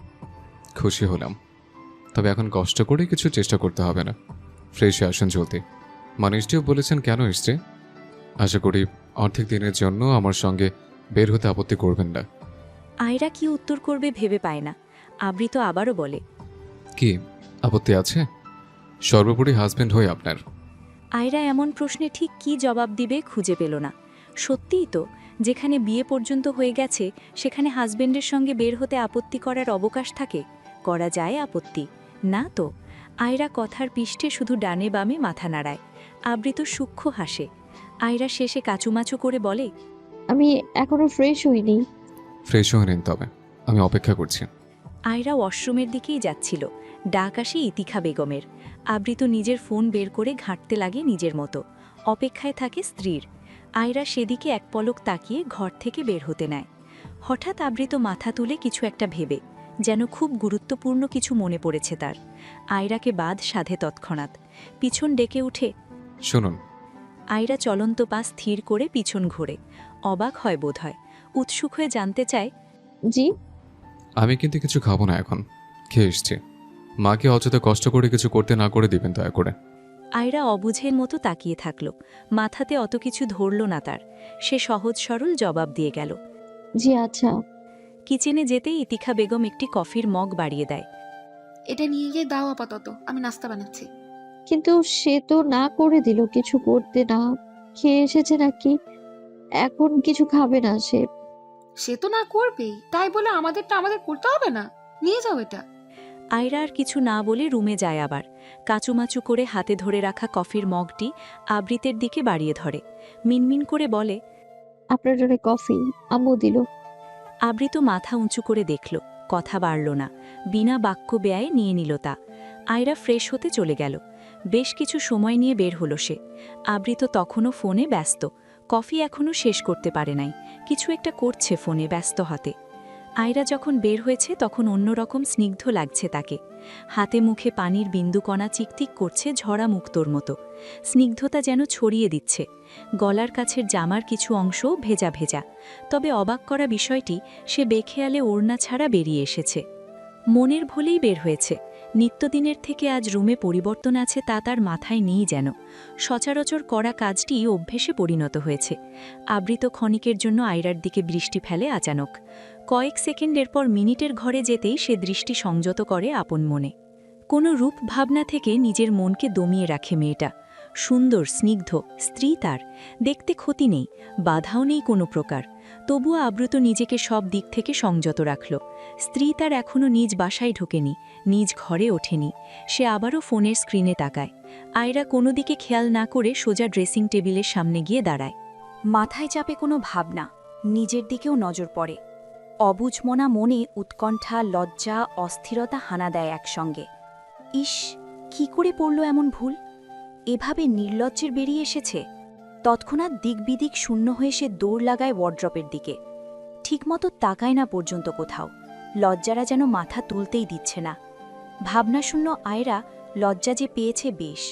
খুশি হলাম। তবে এখন কষ্ট করে কিছু চেষ্টা করতে হবে না। ফ্রেশে আসেন জলদি। মানুষটিও বলেছেন কেন এসছে। আশা করি অর্ধেক দিনের জন্য আমার সঙ্গে বের হতে আপত্তি করবেন না। আয়রা কি উত্তর করবে ভেবে পায় না। আবৃত আবারও বলে, কি আপত্তি আছে? সর্বোপরি হাজবেন্ড হই আপনার। আয়রা এমন প্রশ্নে ঠিক কী জবাব দিবে খুঁজে পেল না। সত্যিই তো, যেখানে বিয়ে পর্যন্ত হয়ে গেছে সেখানে হাজবেন্ডের সঙ্গে বের হতে আপত্তি করার অবকাশ থাকে? করা যায় আপত্তি? না তো। আয়রা কথার পিষ্টে শুধু ডানে বামে মাথা নাড়ায়। আবৃত সূক্ষ্ম হাসে। আয়রা শেষে কাচুমাচু করে বলে, আমি এখনো ফ্রেশ হইনি। ফ্রেশ হয়ে নিন, তবে আমি অপেক্ষা করছি। আয়রা ওয়াশরুমের দিকেই যাচ্ছিল। ডাক আসে ইতিখা বেগমের। আবৃত নিজের ফোন বের করে ঘাঁটতে লাগে নিজের মতো। অপেক্ষায় থাকে স্ত্রীর। আয়রা সেদিকে এক পলক তাকিয়ে ঘর থেকে বের হতে নেয়। হঠাৎ আবৃত মাথা তুলে কিছু একটা ভেবে, যেন খুব গুরুত্বপূর্ণ কিছু মনে পড়েছে তার। আয়রাকে বাদ সাধে তৎক্ষণাৎ। পিছন ডেকে উঠে, শুনুন। আয়রা চলন্ত পা স্থির করে পিছন ঘোরে। অবাক হয় বোধহয়। উৎসুক হয়ে জানতে চায়, জি? আমি কিন্তু কিছু খাবো না এখন, খেয়ে এসছি। মাকে অযথা কষ্ট করে কিছু করতে না করে দিবেন দয়া করে। আয়রা অবুঝের মতো তাকিয়ে থাকল। মাথাতে অত কিছু ধরল না তার। সে সহজ সরল জবাব দিয়ে গেল, জি আচ্ছা। কিচেনে যেতেই ইতিখা বেগম একটি কফির মগ বাড়িয়ে দেয়। এটা নিয়ে গিয়ে দাও আপাতত, আমি নাস্তা বানাচ্ছি। কিন্তু সে তো না করে দিল কিছু করতে না। খেয়ে এসেছে নাকি, এখন কিছু খাবে না সে। সে তো না করবেই, তাই বলে আমাদেরটা আমাদের করতে হবে না? নিয়ে যাও এটা। আয়রা আর কিছু না বলে রুমে যায় আবার। কাচুমাচু করে হাতে ধরে রাখা কফির মগটি আবৃতের দিকে বাড়িয়ে ধরে। মিনমিন করে বলে, আপনার জন্য কফি আম্মু দিল। আবৃত মাথা উঁচু করে দেখল, কথা বাড়ল না। বিনা বাক্য ব্যয়ে নিয়ে নিল তা। আয়রা ফ্রেশ হতে চলে গেল। বেশ কিছু সময় নিয়ে বের হলো সে। আবৃত তখনও ফোনে ব্যস্ত। কফি এখনও শেষ করতে পারে নাই। কিছু একটা করছে ফোনে ব্যস্ত হাতে। আয়রা যখন বের হয়েছে তখন অন্যরকম স্নিগ্ধ লাগছে তাকে। হাতে মুখে পানির বিন্দুকণা চিকটিক করছে ঝরা মুক্তোর মতো। স্নিগ্ধতা যেন ছড়িয়ে দিচ্ছে। গলার কাছের জামার কিছু অংশও ভেজা ভেজা। তবে অবাক করা বিষয়টি, সে বেখেয়ালে ওড়না ছাড়া বেরিয়ে এসেছে। মনের ভুলেই বের হয়েছে। নিত্যদিনের থেকে আজ রুমে পরিবর্তন আছে তা তার মাথায় নেই যেন। সচরাচর করা কাজটি অভ্যেসে পরিণত হয়েছে। আবৃত ক্ষণিকের জন্য আয়রার দিকে দৃষ্টি ফেলে আচানক। কয়েক সেকেন্ডের পর মিনিটের ঘরে যেতেই সে দৃষ্টি সংযত করে আপন মনে। কোনো রূপ ভাবনা থেকে নিজের মনকে দমিয়ে রাখে মেয়েটা। সুন্দর, স্নিগ্ধ, স্ত্রী তার। দেখতে ক্ষতি নেই, বাধাও নেই কোনো প্রকার। তবুও আবৃত নিজেকে সব দিক থেকে সংযত রাখল। স্ত্রী তার এখনও নিজ বাসায় ঢোকেনি, নিজ ঘরে ওঠেনি। সে আবারও ফোনের স্ক্রিনে তাকায়। আয়রা কোনো দিকে খেয়াল না করে সোজা ড্রেসিং টেবিলের সামনে গিয়ে দাঁড়ায়। মাথায় চাপে কোনো ভাবনা, নিজের দিকেও নজর পড়ে। অবুঝমনা মনে উৎকণ্ঠা, লজ্জা, অস্থিরতা হানা দেয় একসঙ্গে। ইস, কি করে পড়ল এমন ভুল? এভাবে নির্লজ্জের বেরিয়ে এসেছে। তৎক্ষণাৎ দিকবিদিক শূন্য হয়ে সে দৌড় লাগায় ওয়ার্ড্রপের দিকে। ঠিকমতো তাকায় না পর্যন্ত কোথাও। লজ্জারা যেন মাথা তুলতেই দিচ্ছে না। ভাবনাশূন্য আয়রা লজ্জা যে পেয়েছে বেশ।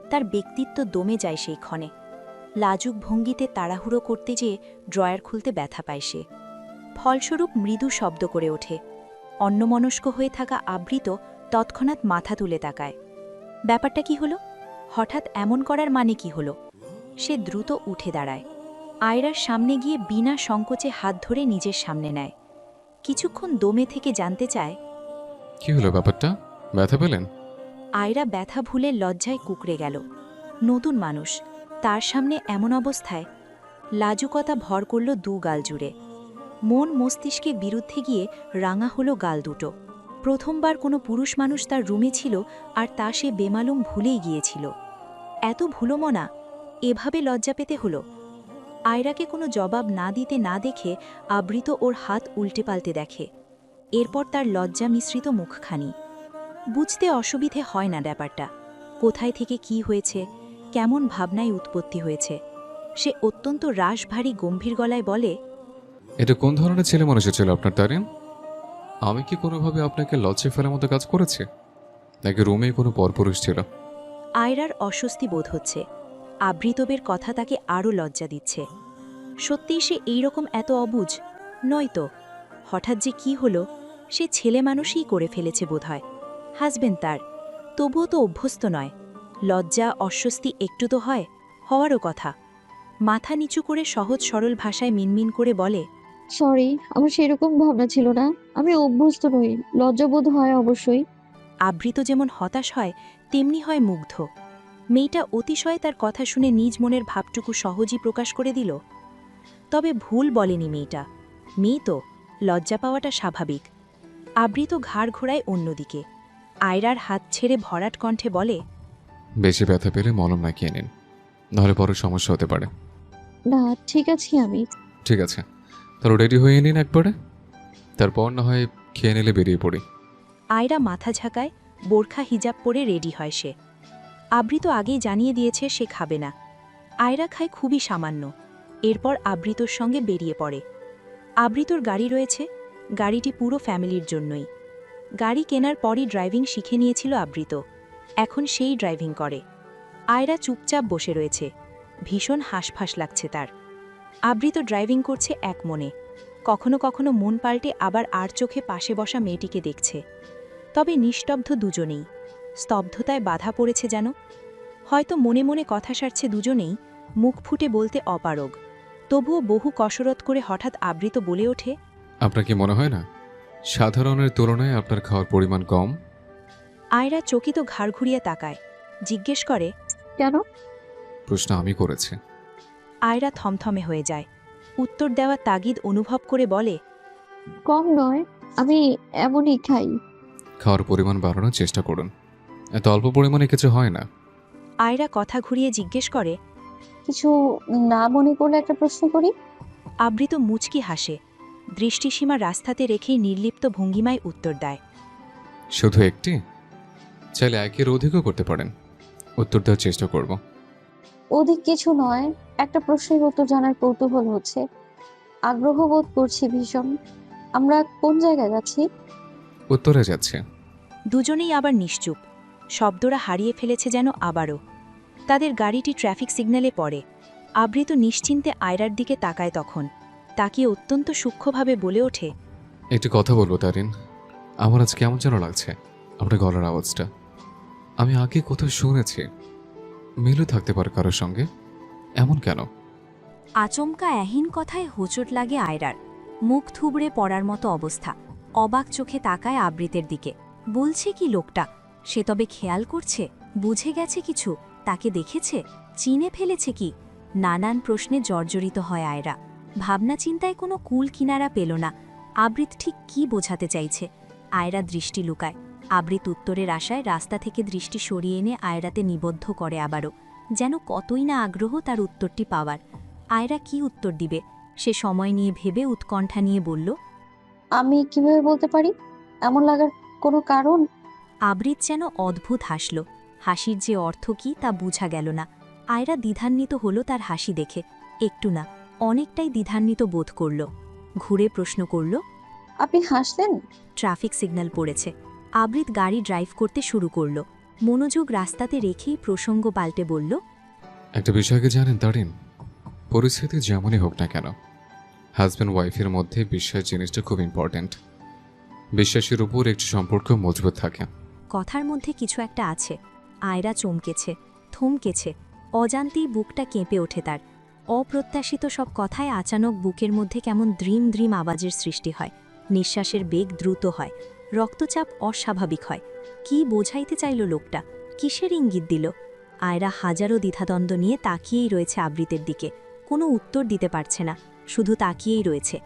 তার ব্যক্তিত্ব দমে যায় সেই ক্ষণে। লাজুক ভঙ্গিতে তাড়াহুড়ো করতে যেয়ে ড্রয়ার খুলতে ব্যথা পায় সে। ফলস্বরূপ মৃদু শব্দ করে ওঠে। অন্যমনস্ক হয়ে থাকা আবৃত তৎক্ষণাৎ মাথা তুলে তাকায়। ব্যাপারটা কি হলো? হঠাৎ এমন করার মানে কি হলো? সে দ্রুত উঠে দাঁড়ায়। আয়রার সামনে গিয়ে বিনা সংকোচে হাত ধরে নিজের সামনে নেয়। কিছুক্ষণ দমে থেকে জানতে চায়, কি হলো ব্যাপারটা? ব্যথা পেলেন? আয়রা ব্যথা ভুলে লজ্জায় কুকড়ে গেল। নতুন মানুষ, তার সামনে এমন অবস্থায়। লাজুকতা ভর করল দু গাল জুড়ে। মন মস্তিষ্কে বিরুদ্ধে গিয়ে রাঙা হলো গাল দুটো। প্রথমবার কোনো পুরুষ মানুষ তার রুমে ছিল, আর তা সে বেমালুম ভুলেই গিয়েছিল। এত ভুলোমনা, এভাবে লজ্জা পেতে হলো। আয়রাকে কোনো জবাব না দিতে না দেখে আবৃত ওর হাত উল্টে পাল্টে দেখে। এরপর তার লজ্জা মিশ্রিত মুখখানি। বুঝতে অসুবিধে হয় না ব্যাপারটা। কোথায় থেকে কি হয়েছে, কেমন ভাবনায় উৎপত্তি হয়েছে। সে অত্যন্ত রাশভারী গম্ভীর গলায় বলে, এটা কোন ধরনের ছেলে মানুষের ছিল আপনার তারিন? আমি কি কোনোভাবে আপনাকে লজ্জায় ফেলার মতো কাজ করেছি, নাকি রুমে কোনো পরপুরুষ ছিল? আয়রার অস্বস্তি বোধ হচ্ছে। আবৃতবের কথা তাকে আরও লজ্জা দিচ্ছে। সত্যিই সে এইরকম এত অবুঝ নয়তো। হঠাৎ যে কি হলো, সে ছেলে মানুষই করে ফেলেছে বোধহয়। হাসবেন তার, তবুও তো অভ্যস্ত নয়। লজ্জা, অস্বস্তি একটু তো হয়, হওয়ারও কথা। মাথা নিচু করে সহজ সরল ভাষায় মিনমিন করে বলে, সরি, আমার সেরকম ভাবনা ছিল না। আমি অভ্যস্ত নই, লজ্জাবোধ হয় অবশ্যই। আবৃত যেমন হতাশ হয়, তেমনি হয় মুগ্ধ। মেয়েটা অতিশয় তার কথা শুনে নিজ মনের ভাবটুকু সহজই প্রকাশ করে দিল। তবে ভুল বলেনি মেয়েটা। মেয়ে তো, লজ্জা পাওয়াটা স্বাভাবিক। আবৃত ঘাড় ঘোরায় অন্যদিকে। আয়রার হাত ছেড়ে ভরাট কণ্ঠে বলে, বেশি ব্যথা পেলে মলম লাগিয়ে নিন, নাহলে বড় সমস্যা হতে পারে। না, ঠিক আছি আমি। ঠিক আছে, তাহলে রেডি হয়ে নিন একবারে, তারপর না হয় খেয়ে নিলে বেরিয়ে পড়ি। আয়রা মাথা ঝাঁকায়, বোরখা হিজাব পরে রেডি হয় সে। আবৃত আগেই জানিয়ে দিয়েছে সে খাবে না। আয়রা খায় খুবই সামান্য। এরপর আবৃতর সঙ্গে বেরিয়ে পড়ে। আবৃতর গাড়ি রয়েছে, গাড়িটি পুরো ফ্যামিলির জন্যই। গাড়ি কেনার পরই ড্রাইভিং শিখে নিয়েছিল আবৃত। এখন সেই ড্রাইভিং করে। আয়রা চুপচাপ বসে রয়েছে। ভীষণ হাঁসফাঁস লাগছে তার। আবৃত ড্রাইভিং করছে এক মনে। কখনো কখনো মন পাল্টে আবার আর চোখে পাশে বসা মেয়েটিকে দেখছে। তবে নিস্তব্ধ দুজনেই। স্তব্ধতায় বাধা পড়েছে যেন। হয়তো মনে মনে কথা সারছে দুজনেই, মুখ ফুটে বলতে অপারগ। তবুও বহু কসরত করে হঠাৎ আবৃত বলে ওঠে, আপনার কি মনে হয় না সাধারণের তুলনায় আপনার খাওয়ার পরিমাণ কম? আয়রা চকিত ঘাড় ঘুরিয়ে তাকায়। জিজ্ঞেস করে, কেন? প্রশ্ন আমি করেছি। আয়রা থমথমে হয়ে যায়। উত্তর দেওয়া তাগিদ অনুভব করে বলে, কম নয়, আমি এমনই খাই। খাওয়ার পরিমাণ বাড়ানোর চেষ্টা করুন, এত অল্প পরিমাণে কিছু হয় না। আয়রা কথা ঘুরিয়ে জিজ্ঞেস করে, কিছু না মনে করলে একটা প্রশ্ন করি। আবৃত মুচকি হাসে। দৃষ্টিসীমা রাস্তাতে রেখেই নির্লিপ্ত ভঙ্গিমায় উত্তর দেয়, শুধু একটি? চাইলে একের অধিকও করতে পারেন, উত্তর দেওয়ার চেষ্টা করব। অধিক কিছু নয়, একটা প্রশ্নের উত্তর জানার কৌতূহল হচ্ছে, আগ্রহ বোধ করছি ভীষণ। আমরা কোন জায়গায় যাচ্ছি? উত্তরে যাচ্ছে। দুজনেই আবার নিশ্চুপ। শব্দরা হারিয়ে ফেলেছে যেন আবারও। তাদের গাড়িটি ট্রাফিক সিগন্যালে পড়ে। আবৃত নিশ্চিন্তে আয়রার দিকে তাকায় তখন। তাকিয়ে অত্যন্ত সূক্ষ্মভাবে বলে ওঠে, একটি কথা বলবো তারিন, আমার আজ কেমন যেন লাগছে। আপনার গলার আওয়াজটা আমি আগে কোথাও শুনেছি। মিলে থাকতে পারে কারোর সঙ্গে, এমন কেন? আচমকা এহীন কথায় হোঁচট লাগে আয়রার। মুখ থুবড়ে পড়ার মতো অবস্থা। অবাক চোখে তাকায় আবৃতের দিকে। বলছে কি লোকটা? সে তবে খেয়াল করছে? বুঝে গেছে কিছু? তাকে দেখেছে? চিনে ফেলেছে কি? নানান প্রশ্নে জর্জরিত হয় আয়রা। ভাবনা চিন্তায় কোনো কুল কিনারা পেল না। আবৃত ঠিক কি বোঝাতে চাইছে? আয়রা দৃষ্টি লুকায়। আবৃত উত্তরের আশায় রাস্তা থেকে দৃষ্টি সরিয়ে এনে আয়রাতে নিবদ্ধ করে আবারও, যেন কতই না আগ্রহ তার উত্তরটি পাওয়ার। আয়রা কি উত্তর দিবে সে সময় নিয়ে ভেবে উৎকণ্ঠা নিয়ে বলল, আমি কিভাবে বলতে পারি? এমন লাগার কোনো কারণ? আবৃত যেন অদ্ভুত হাসল। হাসির যে অর্থ কি তা বুঝা গেল না। আয়রা দ্বিধান্বিত হল তার হাসি দেখে। একটু না, অনেকটাই দ্বিধান্বিত বোধ করল। ঘুরে প্রশ্ন করল, আপনি হাসলেন? ট্রাফিক সিগন্যাল পড়েছে। আবৃত গাড়ি ড্রাইভ করতে শুরু করল। মনোযোগ রাস্তাতে রেখেই প্রসঙ্গ পাল্টে বলল, একটা বিষয়কে জানেন তারিন, পরিস্থিতি যেমনই হোক না কেন, হাজব্যান্ড ওয়াইফের মধ্যে বিশ্বাস জিনিসটা খুব ইম্পর্ট্যান্ট। বিশ্বাসের উপর একটি সম্পর্ক মজবুত থাকে। কথার মধ্যে কিছু একটা আছে। আয়রা চমকেছে, থমকেছে। অজান্তেই বুকটা কেঁপে ওঠে তার। অপ্রত্যাশিত সব কথায় আচানক বুকের মধ্যে কেমন দ্রিম দ্রিম আওয়াজের সৃষ্টি হয়। নিঃশ্বাসের বেগ দ্রুত হয়। রক্তচাপ অস্বাভাবিক হয়। কি বোঝাইতে চাইল লোকটা? কিসের ইঙ্গিত দিল? আয়রা হাজারো দ্বিধাদ্বন্দ্ব নিয়ে তাকিয়েই রয়েছে আবৃতের দিকে। কোনো উত্তর দিতে পারছে না, শুধু তাকিয়েই রয়েছে।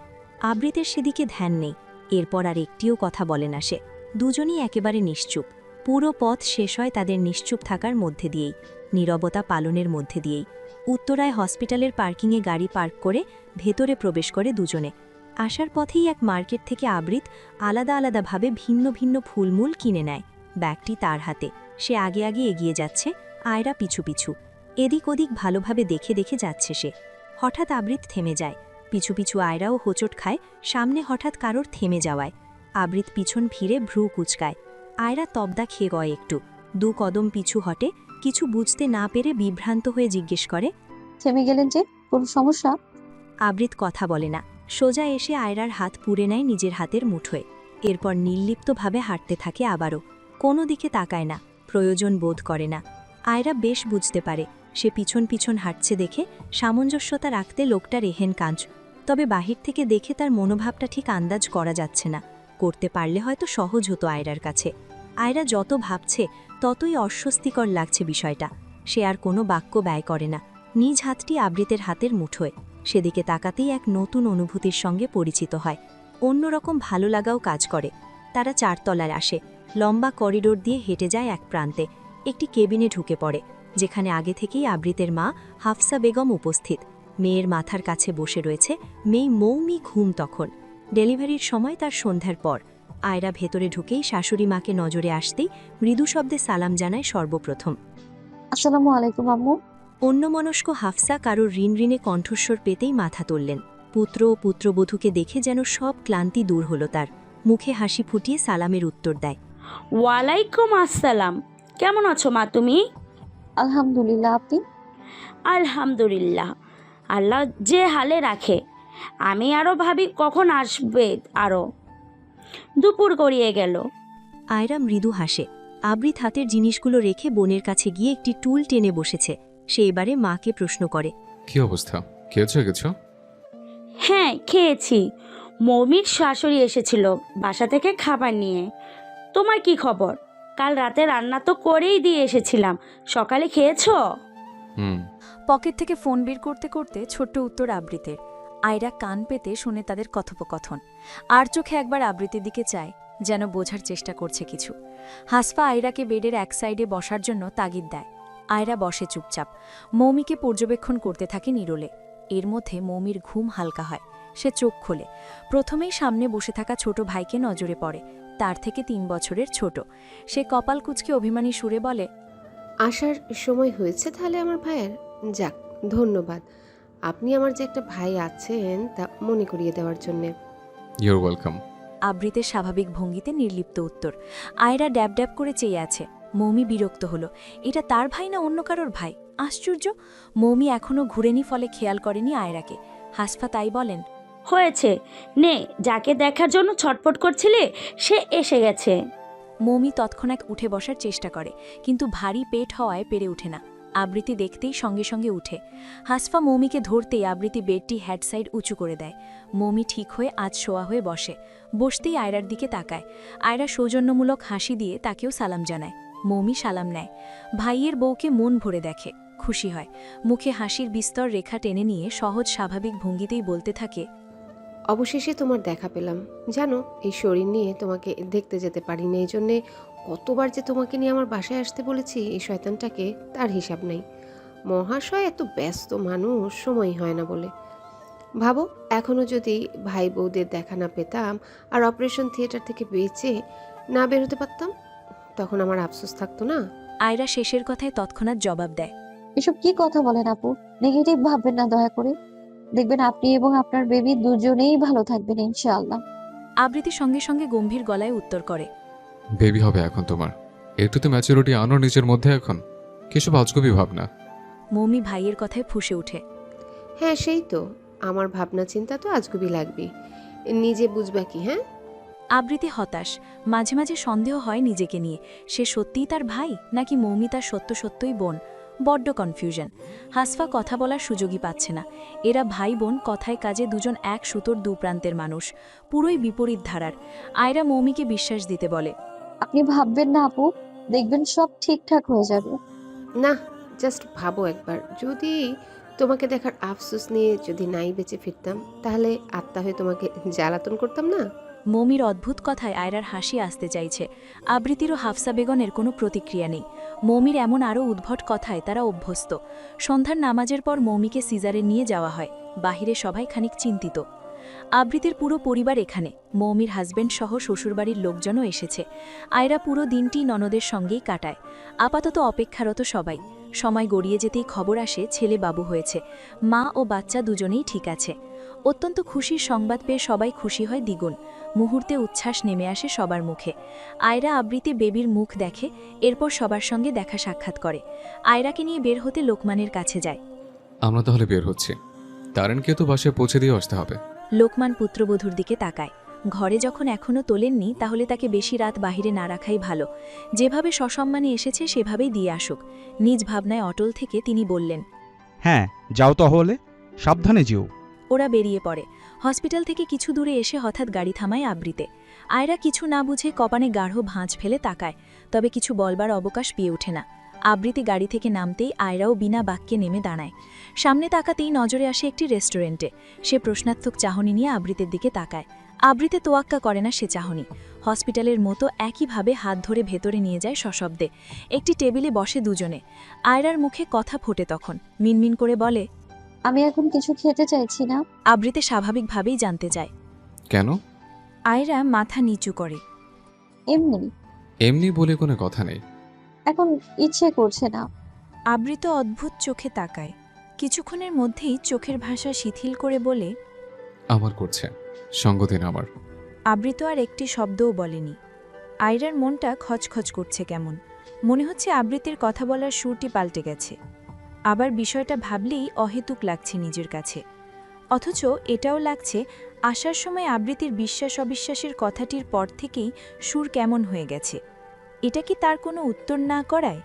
আবৃতের সেদিকে ধ্যান নেই। এরপর আর একটিও কথা বলে না সে। দুজনই একেবারে নিশ্চুপ। পুরো পথ শেষ হয় তাদের নিশ্চুপ থাকার মধ্যে দিয়েই, নীরবতা পালনের মধ্যে দিয়েই। উত্তরায় হসপিটালের পার্কিংয়ে গাড়ি পার্ক করে ভেতরে প্রবেশ করে দুজনে। আসার পথেই এক মার্কেট থেকে আবৃত আলাদা আলাদাভাবে ভিন্ন ভিন্ন ফুলমূল কিনে নেয়। ব্যাগটি তার হাতে। সে আগে আগে এগিয়ে যাচ্ছে, আয়রা পিছু পিছু। এদিক ওদিক ভালোভাবে দেখে দেখে যাচ্ছে সে। হঠাৎ আবৃত থেমে যায়। পিছু পিছু আয়রাও হোঁচট খায় সামনে হঠাৎ কারোর থেমে যাওয়ায়। আবৃত পিছন ফিরে ভ্রু কুচকায়। আয়রা তবদা খেয়ে গয় একটু। 2 কদম পিছু হটে। কিছু বুঝতে না পেরে বিভ্রান্ত হয়ে জিজ্ঞেস করে, থেমে গেলেন যে? কোনো সমস্যা? আবৃত কথা বলে না। সোজা এসে আয়রার হাত পুড়ে নেয় নিজের হাতের মুঠোয়। এরপর নির্লিপ্তভাবে হাঁটতে থাকে আবারও। কোনো দিকে তাকায় না, প্রয়োজন বোধ করে না। আয়রা বেশ বুঝতে পারে সে পিছন পিছন হাঁটছে দেখে সামঞ্জস্যতা রাখতে লোকটার এহেন কাঁচ। তবে বাহির থেকে দেখে তার মনোভাবটা ঠিক আন্দাজ করা যাচ্ছে না। করতে পারলে হয়তো সহজ হতো আয়রার কাছে। আয়রা যত ভাবছে ততই অস্বস্তিকর লাগছে বিষয়টা। সে আর কোনো বাক্য ব্যয় করে না। নিজ হাতটি আবৃতের হাতের মুঠোয়। সেদিকে তাকাতেই এক নতুন অনুভূতির সঙ্গে পরিচিত হয়। অন্যরকম ভালো লাগাও কাজ করে। তারা 4 তলায় আসে। লম্বা করিডোর দিয়ে হেঁটে যায় এক প্রান্তে। একটি কেবিনে ঢুকে পড়ে, যেখানে আগে থেকেই আবৃতের মা হাফসা বেগম উপস্থিত। মেয়ের মাথার কাছে বসে রয়েছে। মেয়ে মৌমি ঘুম তখন। ডেলিভারির সময় তার সন্ধ্যার পর। আয়রা ভেতরে ঢুকেই শাশুড়ি মাকে নজরে আসতেই মৃদু শব্দে সালাম জানায় সর্বপ্রথম। আসসালামু আলাইকুম আম্মু। অন্যমনস্ক হাফসা কারোর ঋণঋণে কণ্ঠস্বর পেতেই মাথা তুললেন। পুত্র ও পুত্রবধূকে দেখে যেন সব ক্লান্তি দূর হলো তার। মুখে হাসি ফুটিয়ে সালামের উত্তর দেয়, ওয়ালাইকুম আসসালাম। কেমন আছো মা তুমি? আলহামদুলিল্লাহ, আপনি? আলহামদুলিল্লাহ, আল্লাহ যে হালে রাখে। আমি আরও ভাবি কখন আসবে, আরও দুপুর গড়িয়ে গেল। আয়রা মৃদু হাসে। আবৃত হাতের জিনিসগুলো রেখে বোনের কাছে গিয়ে একটি টুল টেনে বসেছে। সে এবারে মাকে প্রশ্ন করে, কি অবস্থা, খেয়েছো গেছো? হ্যাঁ, খেয়েছি। মৌমির শাশুড়ি এসেছিল বাসা থেকে খাবার নিয়ে। তোমার কি খবর? কাল রাতে রান্না তো করেই দিয়ে এসেছিলাম, সকালে খেয়েছো? হুম। পকেট থেকে ফোন বের করতে করতে ছোট্ট উত্তর আবৃতের। আয়রা কান পেতে শুনে তাদের কথোপকথন। আর চোখে একবার আবৃতির দিকে চায়, যেন বোঝার চেষ্টা করছে কিছু। হাসফা আয়রাকে বেডের এক সাইডে বসার জন্য তাগিদ দেয়। আয়রা বসে চুপচাপ, মৌমিকে পর্যবেক্ষণ করতে থাকে নিরলে। এর মধ্যে মৌমির ঘুম হালকা হয়, সে চোখ খোলে। প্রথমেই সামনে বসে থাকা ছোট ভাইকে নজরে পড়ে, তার থেকে 3 বছরের ছোট। সে কপাল কুঁচকে অভিমানী সুরে বলে, আসার সময় হয়েছে তাহলে আমার ভাইয়ের? যাক, ধন্যবাদ। আপনি আমার যে একটা ভাই আছেন তা মনে করিয়ে দেওয়ার জন্যে। Your welcome. আবৃতের স্বাভাবিক ভঙ্গিতে নির্লিপ্ত উত্তর। আয়রা ড্যাব ড্যাব করে চেয়ে আছে। মৌমি বিরক্ত হলো, এটা তার ভাই না অন্য কারোর ভাই? আশ্চর্য! মৌমি এখনও ঘুরেনি, ফলে খেয়াল করেনি আয়রাকে। হাসফা তাই বলেন, হয়েছে, নে, যাকে দেখার জন্য ছটফট করছিলে সে এসে গেছে। মৌমি তৎক্ষণাৎ উঠে বসার চেষ্টা করে, কিন্তু ভারী পেট হওয়ায় পেরে ওঠে না। আবৃতি দেখতেই সঙ্গে সঙ্গে উঠে। হাসফা মৌমিকে ধরতেই আবৃতি বেডটি হ্যাড সাইড উঁচু করে দেয়। মৌমি ঠিক হয়ে আজ শোয়া হয়ে বসে। বসতেই আয়রার দিকে তাকায়। আয়রা সৌজন্যমূলক হাসি দিয়ে তাকেও সালাম জানায়। মৌমি সালাম নেয়। ভাইয়ের বউকে মন ভরে দেখে, খুশি হয়। মুখে হাসির বিস্তর রেখা টেনে নিয়ে সহজ স্বাভাবিক ভঙ্গিতেই বলতে থাকে, অবশেষে তোমার দেখা পেলাম। জানো, এই শরীর নিয়ে তোমাকে দেখতে যেতে পারি না, এই জন্যে কতবার যে তোমাকে নিয়ে আমার বাসায় আসতে বলেছি এই শয়তানটাকে, তার হিসাব নেই। মহাশয় এত ব্যস্ত মানুষ, সময় হয় না বলে। ভাবো, এখনও যদি ভাই বউদের দেখা না পেতাম আর অপারেশন থিয়েটার থেকে বেঁচে না বেরোতে পারতাম, তখন আমার আফসোস থাকতো না? আয়রা শেষের কথায় তৎক্ষণাৎ জবাব দেয়, এসব কি কথা বলেন আপু? নেগেটিভ ভাববেন না দয়া করে। দেখবেন আপনি এবং আপনার বেবি দুজনেই ভালো থাকবেন ইনশাআল্লাহ। আবৃতি সঙ্গে সঙ্গে গম্ভীর গলায় উত্তর করে, বেবি হবে এখন তোমার। একটু তো ম্যাচুরিটি আনো নিজের মধ্যে এখন। কিসব আজগবি ভাবনা। মৌমি ভাইয়ের কথায় ফুঁসে ওঠে, হ্যাঁ, সেই তো, আমার ভাবনা চিন্তা তো আজগুবি লাগবে, নিজে বুঝবা কি? হ্যাঁ। আবৃতি হতাশ, মাঝে মাঝে সন্দেহ হয় নিজেকে নিয়ে। সে সত্যিই তার ভাই, নাকি মৌমি তার সত্য সত্যই বোন? বড্ড কনফিউশন। হাসফা কথা বলার সুযোগই পাচ্ছে না। এরা ভাই বোন, কথায় কাজে দুজন এক সুতোর দুপ্রান্তের মানুষ, পুরোই বিপরীত ধারার। আয়রা মৌমিকে বিশ্বাস দিতে বলে, আপনি ভাববেন না আপু, দেখবেন সব ঠিকঠাক হয়ে যাবে। না, জাস্ট ভাবো একবার, যদি তোমাকে দেখার আফসোস নিয়ে যদি নাই বেঁচে ফিরতাম, তাহলে আত্মা হয়ে তোমাকে জ্বালাতন করতাম না? মৌমির অদ্ভুত কথায় আয়রার হাসি আসতে চাইছে। আবৃতির ও হাফসা বেগনের কোনো প্রতিক্রিয়া নেই। মৌমির এমন আরও উদ্ভট কথায় তারা অভ্যস্ত। সন্ধ্যার নামাজের পর মৌমিকে সিজারে নিয়ে যাওয়া হয়। বাহিরে সবাই খানিক চিন্তিত। আবৃতির পুরো পরিবার এখানে। মৌমির হাজবেন্ড সহ শ্বশুরবাড়ির লোকজনও এসেছে। আয়রা পুরো দিনটি ননদের সঙ্গেই কাটায়। আপাতত অপেক্ষারত সবাই। সময় গড়িয়ে যেতেই খবর আসে ছেলে বাবু হয়েছে। মা ও বাচ্চা দুজনেই ঠিক আছে। অত্যন্ত খুশির সংবাদ পেয়ে সবাই খুশি হয় দ্বিগুণ। মুহূর্তে উচ্ছ্বাস নেমে আসে সবার মুখে। আয়রা আবৃতি বেবির মুখ দেখে, এরপর সবার সঙ্গে দেখা সাক্ষাৎ করে। আয়রাকে নিয়ে বের হতে লোকমানের কাছে যায়। আমরা তাহলে বের হচ্ছি। তারেনকে তো বাসায় পৌঁছে দিয়ে আসতে হবে। লোকমান পুত্রবধূর দিকে তাকায়। ঘরে যখন এখনও তোলেননি, তাহলে তাকে বেশি রাত বাহিরে না রাখাই ভালো। যেভাবে সসম্মানে এসেছে সেভাবেই দিয়ে আসুক। নিজ ভাবনায় অটল থেকে তিনি বললেন, হ্যাঁ, যাও তাহলে, সাবধানে যেও। ওরা বেরিয়ে পড়ে। হসপিটাল থেকে কিছু দূরে এসে হঠাৎ গাড়ি থামায় আবৃতে। আয়রা কিছু না বুঝে কপানে গাঢ় ভাঁজ ফেলে তাকায়, তবে কিছু বলবার অবকাশ পেয়ে ওঠে না। আবৃতি গাড়ি থেকে নামতেই আয়রাও বিনা বাক্যে নেমে দাঁড়ায়। সামনে তাকাতেই নজরে আসে একটি রেস্টুরেন্টে। সে প্রশ্নাত্মক চাহনি নিয়ে আবৃতের দিকে তাকায়। আবৃতে তোয়াক্কা করে না সে চাহনি। হসপিটালের মতো একইভাবে হাত ধরে ভেতরে নিয়ে যায় সশব্দে। একটি টেবিলে বসে দুজনে। আয়রার মুখে কথা ফোটে তখন, মিনমিন করে বলে, আমি এখন কিছু খেতে চাইছি না। আবৃতে স্বাভাবিকভাবেই জানতে চায়, কেন? আয়রা মাথা নিচু করে, এমনি। এমনি বলে কোনো কথা নেই। এখন ইচ্ছে করছে না। আবৃত অদ্ভুত চোখে তাকায়। কিছুক্ষণের মধ্যেই চোখের ভাষা শিথিল করে বলে, আমার করছে, সঙ্গ দিন আমার। আবৃত আর একটি শব্দও বলেনি। আয়রার মনটা খচখচ করছে কেমন। মনে হচ্ছে আবৃতির কথা বলার সুরটি পাল্টে গেছে। আবার বিষয়টা ভাবলেই অহেতুক লাগছে নিজের কাছে। অথচ এটাও লাগছে আসার সময় আবৃতির বিশ্বাস অবিশ্বাসের কথাটির পর থেকেই সুর কেমন হয়ে গেছে। এটা কি তার কোনো উত্তর না করায়?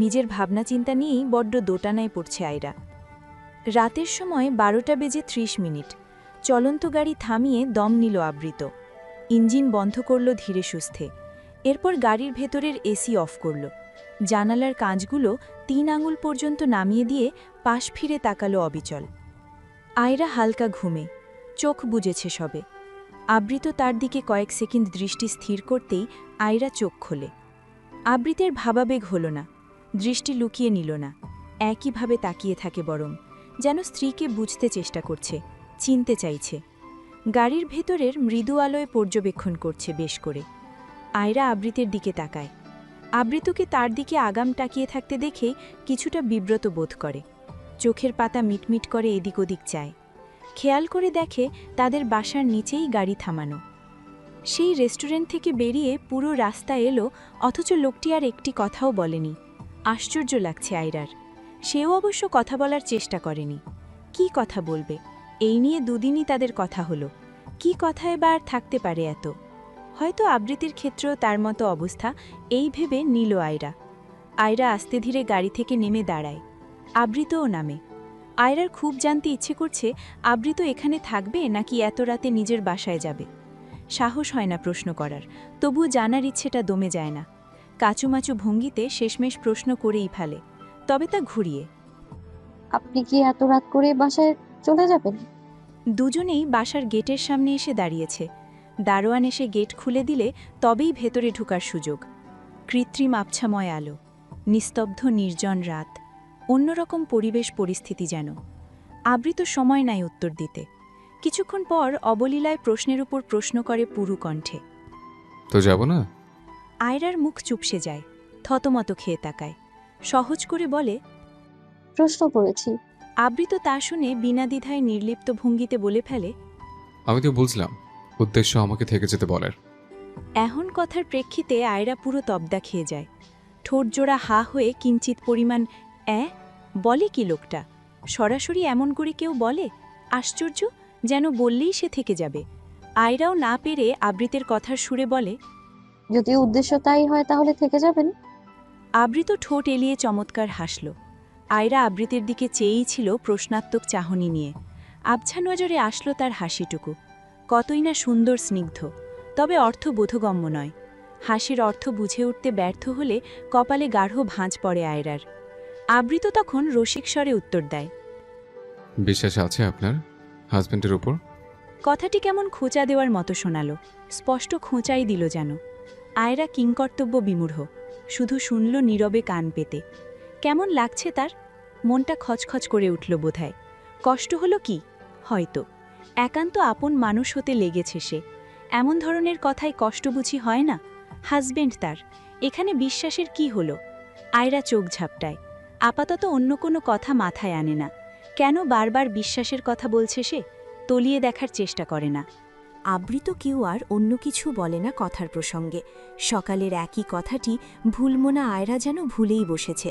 নিজের ভাবনা চিন্তা নিয়েই বড্ড দোটানায় পড়ছে আয়রা। রাতের সময় 12:30। চলন্ত গাড়ি থামিয়ে দম নিল আবৃত। ইঞ্জিন বন্ধ করল ধীরে সুস্থে। এরপর গাড়ির ভেতরের এসি অফ করল। জানালার কাঁচগুলো 3 আঙুল পর্যন্ত নামিয়ে দিয়ে পাশ ফিরে তাকালো অবিচল। আয়রা হালকা ঘুমে, চোখ বুজেছে সবে। আবৃত তার দিকে কয়েক সেকেন্ড দৃষ্টি স্থির করতেই আয়রা চোখ খোলে। আবৃতের ভাবাবেগ হল না, দৃষ্টি লুকিয়ে নিল না, একইভাবে তাকিয়ে থাকে বরং, যেন স্ত্রীকে বুঝতে চেষ্টা করছে, চিনতে চাইছে। গাড়ির ভেতরের মৃদু আলোয় পর্যবেক্ষণ করছে বেশ করে। আয়রা আবৃতের দিকে তাকায়। আবৃতকে তার দিকে আগাম তাকিয়ে থাকতে দেখে কিছুটা বিব্রত বোধ করে। চোখের পাতা মিটমিট করে এদিক ওদিক চায়। খেয়াল করে দেখে তাদের বাসার নিচেই গাড়ি থামানো। সেই রেস্টুরেন্ট থেকে বেরিয়ে পুরো রাস্তা এলো, অথচ লোকটি আর একটি কথাও বলেনি। আশ্চর্য লাগছে আয়রার। সেও অবশ্য কথা বলার চেষ্টা করেনি। কি কথা বলবে? এই নিয়ে দুদিনই তাদের কথা হলো। কি কথা এবার থাকতে পারে এত? হয়তো আবৃত্তির ক্ষেত্রেও তার মতো অবস্থা, এই ভেবে নিল আয়রা। আয়রা আস্তে ধীরে গাড়ি থেকে নেমে দাঁড়ায়। আবৃতও নামে। আয়রার খুব জানতে ইচ্ছে করছে আবৃত এখানে থাকবে নাকি এত রাতে নিজের বাসায় যাবে। সাহস হয় না প্রশ্ন করার, তবুও জানার ইচ্ছেটা দমে যায় না। কাচুমাচু ভঙ্গিতে শেষমেশ প্রশ্ন করেই ফেলে, তবে তা ঘুরিয়ে। আপনি কি এত রাত করে বাসায় চলে যাবেন? দুজনেই বাসার গেটের সামনে এসে দাঁড়িয়েছে। দারোয়ান এসে গেট খুলে দিলে তবেই ভেতরে ঢোকার সুযোগ। কৃত্রিম আবছাময় আলো, নিস্তব্ধ নির্জন রাত, অন্যরকম পরিবেশ পরিস্থিতি যেন। আবৃত সময় নাই উত্তর দিতে। কিছুক্ষণ পর অবলীলায় প্রশ্নের উপর প্রশ্ন করে পুরু কণ্ঠে। তো যাব না? আয়রার মুখ চুপসে যায়, থতমত খেয়ে তাকায়। সহজ করে বলে, প্রশ্ন করেছি। আবৃত তা শুনে বিনা দ্বিধায় নির্লিপ্ত ভঙ্গিতে বলে ফেলে, আমি তো বুঝলাম উদ্দেশ্য আমাকে থেকে যেতে বলার। এখন কথার প্রেক্ষিতে আয়রা পুরো তবদা খেয়ে যায়। ঠোঁট জোড়া হা হয়ে কিঞ্চিত পরিমাণ বলে কি লোকটা? সরাসরি এমন করে কেউ বলে? আশ্চর্য, যেন বললেই সে থেকে যাবে। আয়রাও না পেরে আবৃতের কথার সুরে বলে, যদি উদ্দেশ্য তাই হয় তাহলে থেকে যাবেন। আবৃত ঠোঁট এলিয়ে চমৎকার হাসল। আয়রা আবৃতের দিকে চেয়েই ছিল প্রশ্নাত্মক চাহনি নিয়ে। আবছা নজরে আসলো তার হাসিটুকু, কতই না সুন্দর স্নিগ্ধ, তবে অর্থ বোধগম্য নয়। হাসির অর্থ বুঝে উঠতে ব্যর্থ হলে কপালে গাঢ় ভাঁজ পড়ে আয়রার। আবৃত তখন রসিক স্বরে উত্তর দেয়, বিশ্বাস আছে আপনার হাজবেন্ডের উপর? কথাটি কেমন খোঁচা দেওয়ার মতো শোনালো, স্পষ্ট খোঁচাই দিল যেন। আয়রা কিংকর্তব্য বিমূঢ়, শুধু শুনল নীরবে কান পেতে। কেমন লাগছে তার? মনটা খচখচ করে উঠল বোধহয়। কষ্ট হলো কি? হয়তো। একান্ত আপন মানুষ হতে লেগেছে সে। এমন ধরনের কথায় কষ্ট বুঝি হয় না? হাজবেন্ড তার, এখানে বিশ্বাসের কি হলো? আয়রা চোখ ঝাপটায়। আপাতত অন্য কোনো কথা মাথায় আনে না। কেন বারবার বিশ্বাসের কথা বলছে সে? তলিয়ে দেখার চেষ্টা করে না। আবৃত কেউ আর অন্য কিছু বলে না কথার প্রসঙ্গে। সকালের একই কথাটি ভুলমনা আয়রা যেন ভুলেই বসেছে।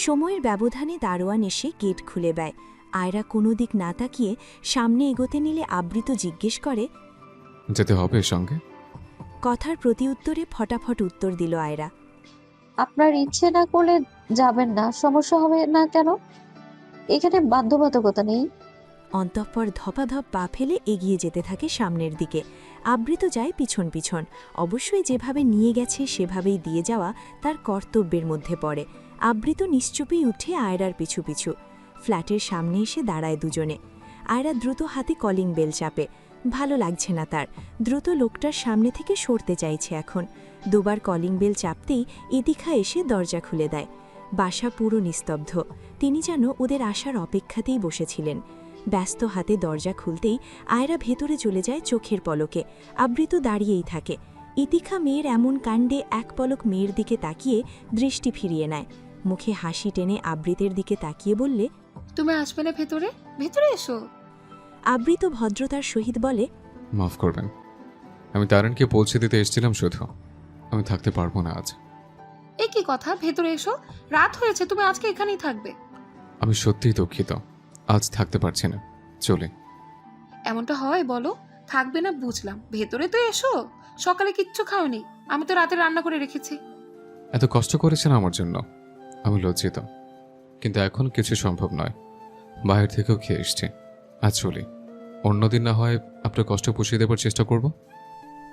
সময়ের ব্যবধানে দারোয়ান এসে গেট খুলে দেয়। আয়রা কোনো দিক না তাকিয়ে সামনে এগোতে নিলে আবৃত জিজ্ঞেস করে, যেতে হবে সঙ্গে? কথার প্রতিউত্তরে ফটাফট উত্তর দিল আয়রা, আপনার ইচ্ছে না করলে যাবেন না, সমস্যা হবে না কেন? এখানে বাধ্যবাধকতা নেই। অন্তঃপর ধপাধপ পা ফেলে এগিয়ে যেতে থাকে সামনের দিকে। আবৃত যায় পিছন পিছন। অবশ্যই যেভাবে নিয়ে গেছে সেভাবেই দিয়ে যাওয়া তার কর্তব্যের মধ্যে পড়ে। আবৃত নিশ্চুপেই উঠে আয়রার পিছু পিছু। ফ্ল্যাটের সামনে এসে দাঁড়ায় দুজনে। আয়রা দ্রুত হাতে কলিং বেল চাপে। ভালো লাগছে না তার। দ্রুত লোকটার সামনে থেকে সরতে চাইছে এখন। দুবার কলিং বেল চাপতেই ইতিখা এসে দরজা খুলে দেয়। বাসা পুরো নিস্তব্ধ। তিনি যেন ওদের আসার অপেক্ষাতেই বসেছিলেন। ব্যস্ত হাতে দরজা খুলতেই আয়রা ভেতরে চলে যায় চোখের পলকে। আবৃত দাঁড়িয়েই থাকে। ইতিখা মেয়ের এমন কাণ্ডে এক পলক মেয়ের দিকে তাকিয়ে দৃষ্টি ফিরিয়ে নেয়। মুখে হাসি টেনে আবৃতের দিকে তাকিয়ে বললে, তুমি আসবে না ভেতরে? ভেতরে এসো। আবৃত ভদ্রতার সহিত বলে, মাফ করবেন, আমি তারানকে পৌঁছে দিতে এসেছিলাম শুধু। আমি থাকতে পারবো না আজ। এ কি কথা? ভেতরে এসো, রাত হয়েছে, তুমি আজকে এখানেই থাকবে। আমি সত্যিই দুঃখিত, আজ থাকতে পারছি না, চলে। এমনটা হয় বলো? থাকবে না বুঝলাম, ভেতরে তো এসো। সকালে কিচ্ছু খাওনি, আমি তো রাতে রান্না করে রেখেছি। এত কষ্ট করেছেন আমার জন্য, আমি লজ্জিত, কিন্তু এখন কিছু সম্ভব নয়। বাইরে থেকেও খেয়ে এসছি, আজ চলি। অন্যদিন না হয় আপনার কষ্ট পুষিয়ে দেবার চেষ্টা করব।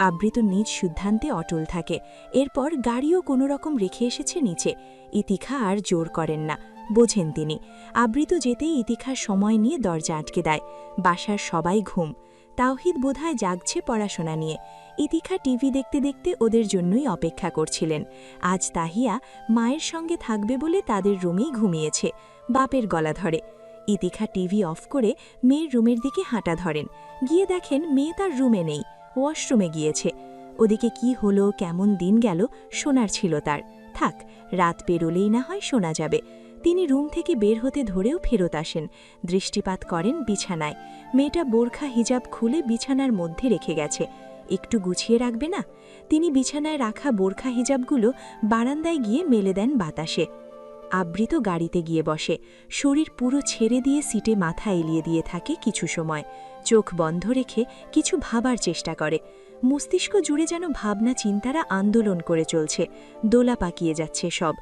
আবৃত নিজ সিদ্ধান্তে অটল থাকে। এরপর গাড়িও কোনো রকম রেখে এসেছে নিচে। ইতিখা আর জোর করেন না, বোঝেন তিনি। আবৃত যেতেই ইতিখা সময় নিয়ে দরজা আটকে দেয়। বাসার সবাই ঘুম। তাওহিদ বোধহয় জাগছে পড়াশোনা নিয়ে। ইতিখা টিভি দেখতে দেখতে ওদের জন্যই অপেক্ষা করছিলেন। আজ তাহিয়া মায়ের সঙ্গে থাকবে বলে তাদের রুমেই ঘুমিয়েছে। বাপের গলা ধরে। ইতিখা টিভি অফ করে মেয়ের রুমের দিকে হাঁটা ধরেন। গিয়ে দেখেন মেয়ে তার রুমে নেই, ওয়াশরুমে গিয়েছে। ওদিকে কি হলো, কেমন দিন গেল শোনার ছিল তার। থাক, রাত পেরোলেই না হয় শোনা যাবে। তিনি রুম থেকে বের হতে ধরেও ফেরত আসেন। দৃষ্টিপাত করেন বিছানায়। মেয়েটা বোরখা হিজাব খুলে বিছানার মধ্যে রেখে গেছে। একটু গুছিয়ে রাখবে না? তিনি বিছানায় রাখা বোরখা হিজাবগুলো বারান্দায় গিয়ে মেলে দেন বাতাসে। আবৃত গাড়িতে গিয়ে বসে। শরীর পুরো ছেড়ে দিয়ে সিটে মাথা এলিয়ে দিয়ে থাকে কিছু সময়। চোখ বন্ধ রেখে কিছু ভাবার চেষ্টা করে। মস্তিষ্ক জুড়ে যেন ভাবনা চিন্তারা আন্দোলন করে চলছে। দোলা পাকিয়ে যাচ্ছে সব।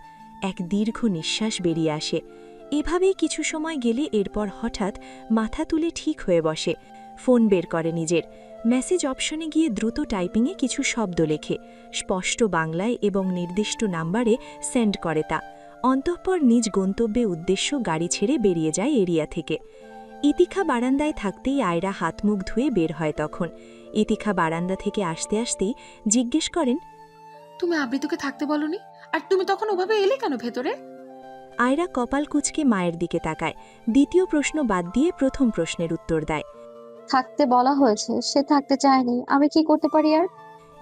এক দীর্ঘ নিঃশ্বাস বেরিয়ে আসে। এভাবেই কিছু সময় গেলে এরপর হঠাৎ মাথা তুলে ঠিক হয়ে বসে। ফোন বের করে নিজের। মেসেজ অপশনে গিয়ে দ্রুত টাইপিংয়ে কিছু শব্দ লেখে। স্পষ্ট বাংলায় এবং নির্দিষ্ট নাম্বারে সেন্ড করে তা। অন্তঃপর নিজ গন্তব্যে উদ্দেশ্য গাড়ি ছেড়ে বেরিয়ে যায় এরিয়া থেকে। ইতিখা বারান্দায় থাকতেই আয়রা হাত মুখ ধুয়ে বের হয় তখন। ইতিখা বারান্দা থেকে আসতে আসতেই জিজ্ঞেস করেন, তুমি আবৃতকে থাকতে বলনি? আর তুমি তখন ওভাবে এলে কেন ভেতরে? আয়রা কপাল কুঁচকে মায়ের দিকে তাকায়। দ্বিতীয় প্রশ্ন বাদ দিয়ে প্রথম প্রশ্নের উত্তর দেয়। থাকতে বলা হয়েছে, সে থাকতে চায়নি, আমি কি করতে পারি আর?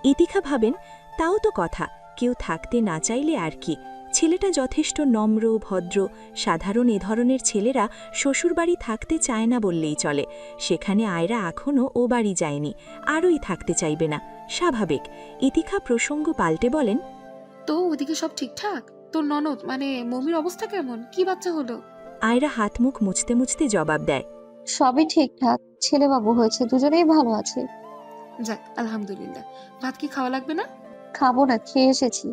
ইতিখা ভাবেন, তাও তো কথা, কেউ থাকতে না চাইলে আর কি। ছেলেটা যথেষ্ট নম্র, ভদ্র, সাধারণ। এ ধরনের ছেলেরা শ্বশুরবাড়ি থাকতে চায় না বললেই চলে। সেখানে আয়রা এখনও ও বাড়ি যায়নি, আরই থাকতে চাইবে না, স্বাভাবিক। ইতিখা প্রসঙ্গ পাল্টে বলেন, তো ওদিকে সব ঠিকঠাক? তোর ননদ মানে মমির অবস্থা কেমন? কি বাচ্চা হলো? আয়রা হাত মুখ মুছতে মুছতে জবাব দেয়, সবই ঠিকঠাক, ছেলেবাবু হয়েছে, দুজনেই ভালো আছে। যাক, আলহামদুলিল্লাহ। ভাত কি খাওয়া লাগবে না? খাবো না, খেয়ে এসেছি।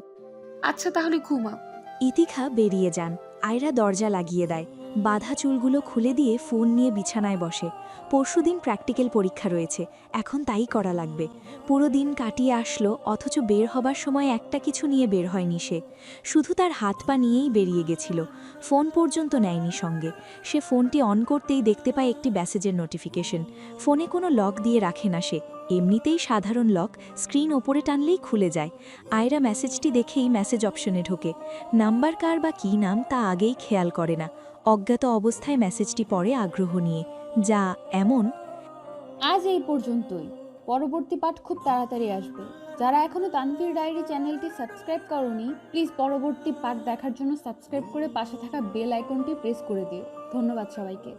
আচ্ছা, তাহলে ঘুমাও। ইতিখা বেরিয়ে যান। আয়রা দরজা লাগিয়ে দেয়। বাঁধা চুলগুলো খুলে দিয়ে ফোন নিয়ে বিছানায় বসে। পরশুদিন প্র্যাকটিক্যাল পরীক্ষা রয়েছে, এখন তাই করা লাগবে। পুরো দিন কাটিয়ে আসলো, অথচ বের হবার সময় একটা কিছু নিয়ে বের হয়নি সে। শুধু তার হাত পা নিয়েই বেরিয়ে গেছিল। ফোন পর্যন্ত নেয়নি সঙ্গে। সে ফোনটি অন করতেই দেখতে পায় একটি মেসেজের নোটিফিকেশন। ফোনে কোনো লক দিয়ে রাখে না সে, এমনিতেই সাধারণ লক, স্ক্রিন ওপরে টানলেই খুলে যায়। আয়রা মেসেজটি দেখেই মেসেজ অপশনে ঢোকে। নাম্বার কার বা কী নাম তা আগেই খেয়াল করে না। অজ্ঞাত অবস্থায় মেসেজটি পড়ে আগ্রহ নিয়ে। যা এমন, আজ এই পর্যন্তই। পরবর্তী পাঠ খুব তাড়াতাড়ি আসবে। যারা এখনো তানভীর ডায়েরি চ্যানেলটি সাবস্ক্রাইব করোনি, প্লিজ পরবর্তী পার্ট দেখার জন্য সাবস্ক্রাইব করে পাশে থাকা বেল আইকনটি প্রেস করে দিও। ধন্যবাদ সবাইকে।